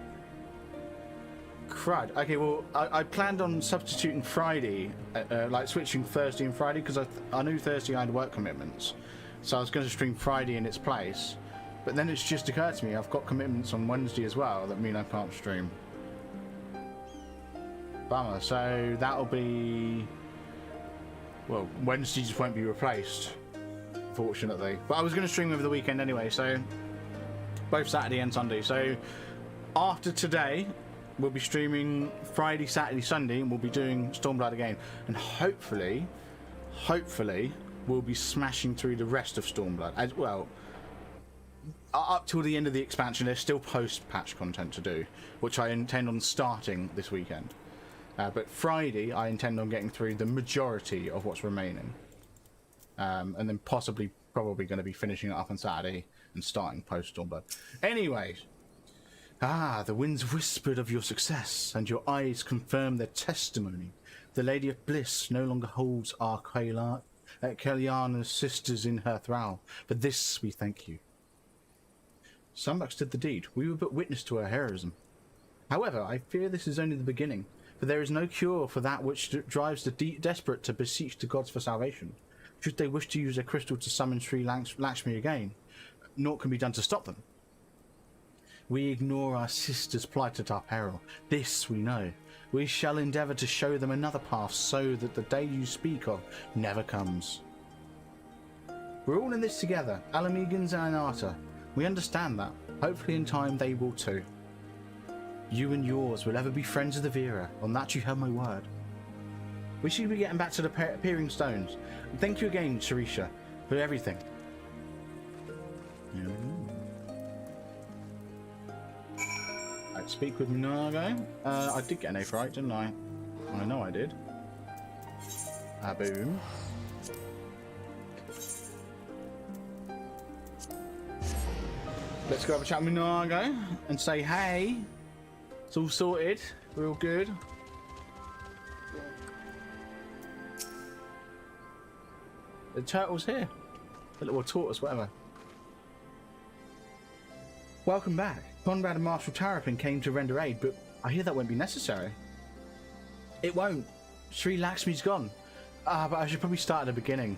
Speaker 1: Crud. Okay, well, I planned on substituting Friday, like switching Thursday and Friday, because I knew Thursday I had work commitments, so I was going to stream Friday in its place. But then it's just occurred to me I've got commitments on Wednesday as well that mean I can't stream. Bummer. So that'll be... Well, Wednesday just won't be replaced, fortunately. But I was going to stream over the weekend anyway, so... Both Saturday and Sunday. So after today, we'll be streaming Friday, Saturday, Sunday, and we'll be doing Stormblood again. And hopefully, we'll be smashing through the rest of Stormblood as well. Up till the end of the expansion, there's still post-patch content to do, which I intend on starting this weekend. But Friday, I intend on getting through the majority of what's remaining. And then probably going to be finishing it up on Saturday and starting post-Stormblood. Anyways. The winds whispered of your success, and your eyes confirm their testimony. The Lady of Bliss no longer holds our Kalyana's sisters in her thrall. For this we thank you. Sunbucks did the deed. We were but witness to her heroism. However, I fear this is only the beginning, for there is no cure for that which drives the desperate to beseech the gods for salvation. Should they wish to use their crystal to summon Sri Lakshmi again, naught can be done to stop them. We ignore our sisters' plight at our peril. This we know. We shall endeavour to show them another path so that the day you speak of never comes. We're all in this together, Alamegans and Aether. We understand that. Hopefully in time they will too. You and yours will ever be friends of the Vera. On that you have my word. We should be getting back to the appearing stones. Thank you again, Sharisha, for everything. Right, speak with Minago. I did get an Aetherite, didn't I? I know I did. Boom. Let's go have a chat with Minago and say, hey, it's all sorted. We're all good. The turtle's here. The little tortoise, whatever. Welcome back. Conrad and Marshal Tarapin came to render aid, but I hear that won't be necessary. It won't. Sri Lakshmi's gone. But I should probably start at the beginning.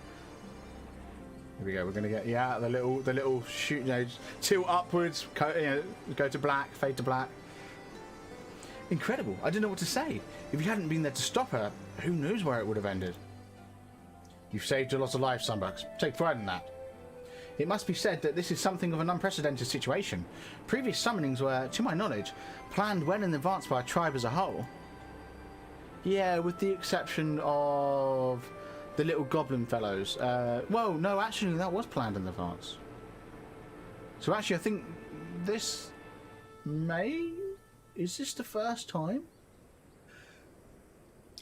Speaker 1: Here we go. We're gonna get the little shoot, tilt upwards, go to black, fade to black. Incredible. I didn't know what to say. If you hadn't been there to stop her, who knows where it would have ended. You've saved a lot of lives, Sunbucks. Take pride in that. It must be said that this is something of an unprecedented situation. Previous summonings were, to my knowledge, planned well in advance by a tribe as a whole. Yeah, with the exception of the little goblin fellows. Well, no, actually, that was planned in advance. So actually, I think this is this the first time?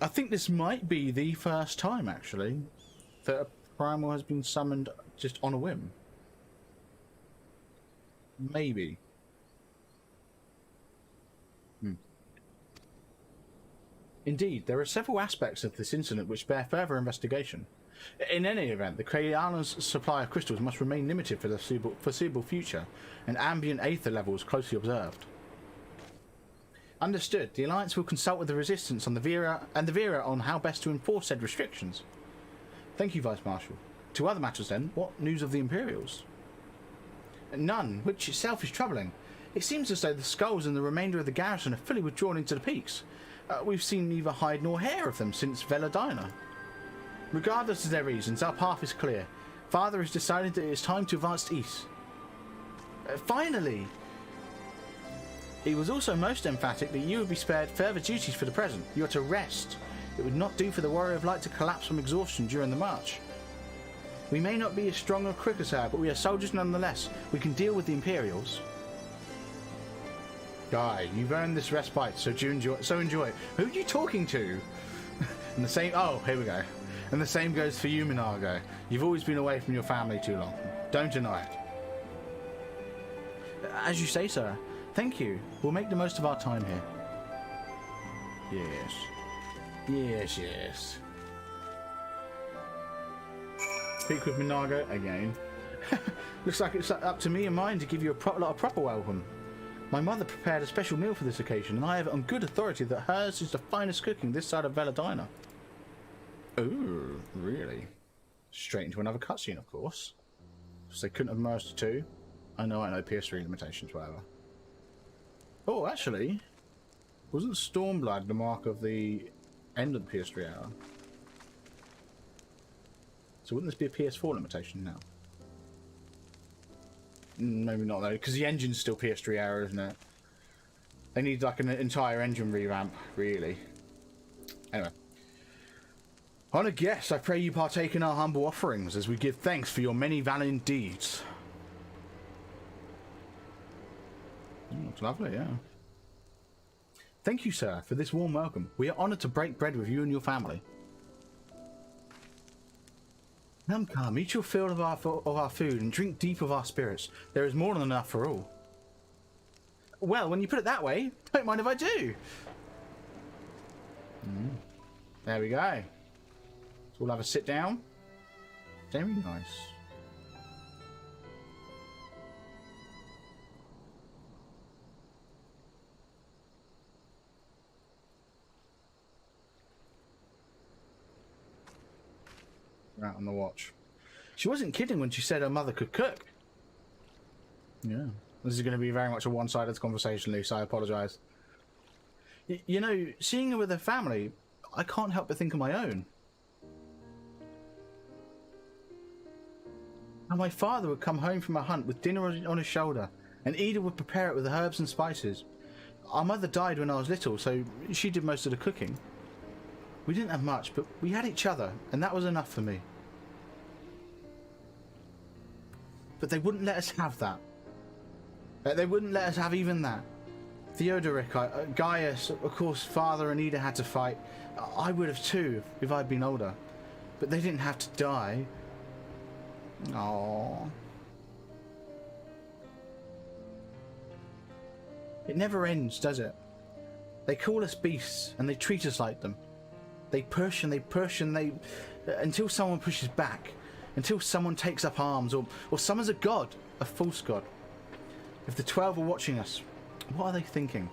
Speaker 1: I think this might be the first time, actually, that a primal has been summoned just on a whim. Maybe. Indeed, there are several aspects of this incident which bear further investigation. In any event, the Krayana's supply of crystals must remain limited for the foreseeable future, and ambient aether levels closely observed. Understood. The Alliance will consult with the Resistance on the Vera on how best to enforce said restrictions. Thank you, Vice Marshal. To other matters then, what news of the Imperials? None, which itself is troubling. It seems as though the skulls and the remainder of the garrison are fully withdrawn into the peaks. We've seen neither hide nor hair of them since Veladina. Regardless of their reasons, our path is clear. Father has decided that it is time to advance east. Finally! He was also most emphatic that you would be spared further duties for the present. You are to rest. It would not do for the Warrior of Light to collapse from exhaustion during the march. We may not be as strong or quick as her, but we are soldiers nonetheless. We can deal with the Imperials. Guy, you've earned this respite, so enjoy it. Who are you talking to? And the same. Oh, here we go. And the same goes for you, Minago. You've always been away from your family too long. Don't deny it. As you say, sir. Thank you. We'll make the most of our time here. Yes. Yes, yes. Speak with Minago again. Looks like it's up to me and mine to give you a proper welcome. My mother prepared a special meal for this occasion, and I have on good authority that hers is the finest cooking this side of Veladina. Ooh, really? Straight into another cutscene, of course. So they couldn't have merged the two. I know PS3 limitations, whatever. Oh, actually, wasn't Stormblood the mark of the end of the PS3 era? So wouldn't this be a PS4 limitation now? Maybe not though, because the engine's still PS3 era, isn't it? They need like an entire engine revamp, really. Anyway. Honoured guests, I pray you partake in our humble offerings as we give thanks for your many valiant deeds. It's lovely, yeah. Thank you, sir, for this warm welcome. We are honoured to break bread with you and your family. Come, eat your fill of our food and drink deep of our spirits. There is more than enough for all. Well, when you put it that way, don't mind if I do. There we go. So we'll have a sit down. Very nice. We're out on the watch. She wasn't kidding when she said her mother could cook. Yeah. This is going to be very much a one-sided conversation, Luce. I apologise. You know, seeing her with her family, I can't help but think of my own. And my father would come home from a hunt with dinner on his shoulder, and Ida would prepare it with the herbs and spices. Our mother died when I was little, so she did most of the cooking. We didn't have much, but we had each other, and that was enough for me. But they wouldn't let us have that. They wouldn't let us have even that. Theodoric, Gaius, of course, father and Ida had to fight. I would have too, if I'd been older. But they didn't have to die. Aww. It never ends, does it? They call us beasts, and they treat us like them. They push and they push and they... until someone pushes back. Until someone takes up arms, or summons a god, a false god. If the 12 are watching us, what are they thinking?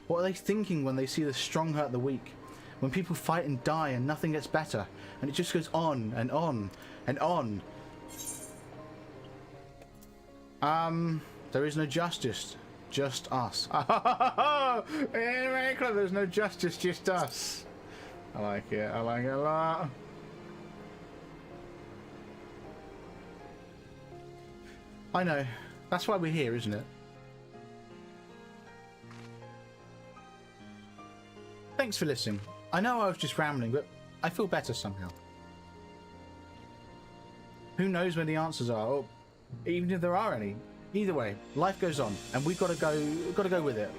Speaker 1: What are they thinking when they see the strong hurt the weak? When people fight and die and nothing gets better, and it just goes on and on and on. There is no justice, just us. Very clever. There's no justice, just us. I like it. I like it a lot. I know. That's why we're here, isn't it? Thanks for listening. I know I was just rambling, but I feel better somehow. Who knows where the answers are, or even if there are any. Either way, life goes on, and we've got to go with it.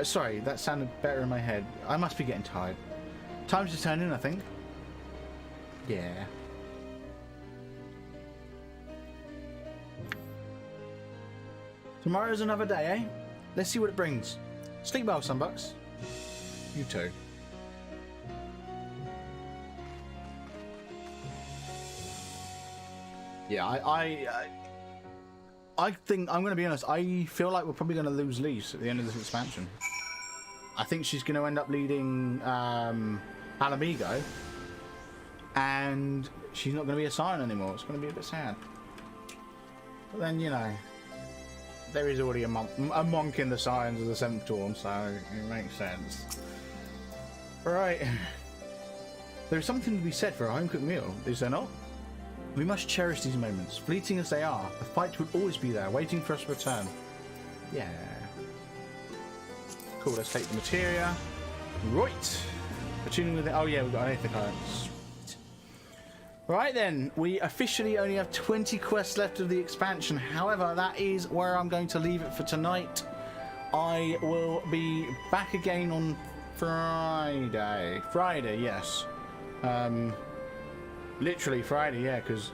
Speaker 1: Sorry, that sounded better in my head. I must be getting tired. Time to turn in, I think. Yeah. Tomorrow's another day, eh? Let's see what it brings. Sleep well, Sunbucks. You too. Yeah, I think, I'm going to be honest, I feel like we're probably going to lose Lise at the end of this expansion. I think she's going to end up leading Alamigo, and she's not going to be a Scion anymore. It's going to be a bit sad. But then, you know, there is already a monk in the Scions of the 7th Dawn, so it makes sense. Right. There is something to be said for a home-cooked meal, is there not? We must cherish these moments. Fleeting as they are, the fight will always be there, waiting for us to return. Yeah. Cool, let's take the materia. Right. Attuning with it. Oh yeah, we've got an Aether card. Sweet. Right then, we officially only have 20 quests left of the expansion. However, that is where I'm going to leave it for tonight. I will be back again on Friday. Friday, yes. Literally Friday, yeah, because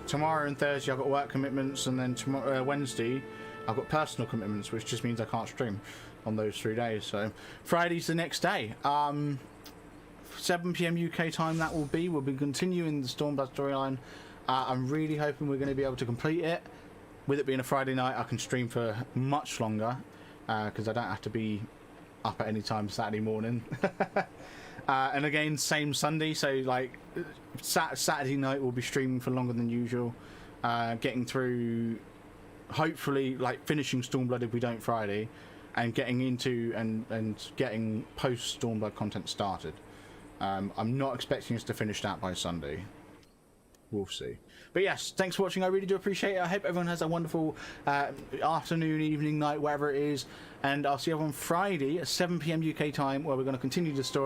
Speaker 1: tomorrow and Thursday I've got work commitments, and then tomorrow, Wednesday I've got personal commitments, which just means I can't stream on those 3 days. So Friday's the next day. 7 PM UK time that will be. We'll be continuing the Stormblood storyline. I'm really hoping we're going to be able to complete it. With it being a Friday night, I can stream for much longer, because I don't have to be up at any time Saturday morning. And again, same Sunday, so like Saturday night we'll be streaming for longer than usual, getting through, hopefully, like finishing Stormblood if we don't Friday, and getting into and getting post Stormblood content started. I'm not expecting us to finish that by Sunday. We'll see. But yes, thanks for watching. I really do appreciate it. I hope everyone has a wonderful afternoon, evening, night, whatever it is. And I'll see you on Friday at 7 PM UK time, where we're going to continue the story.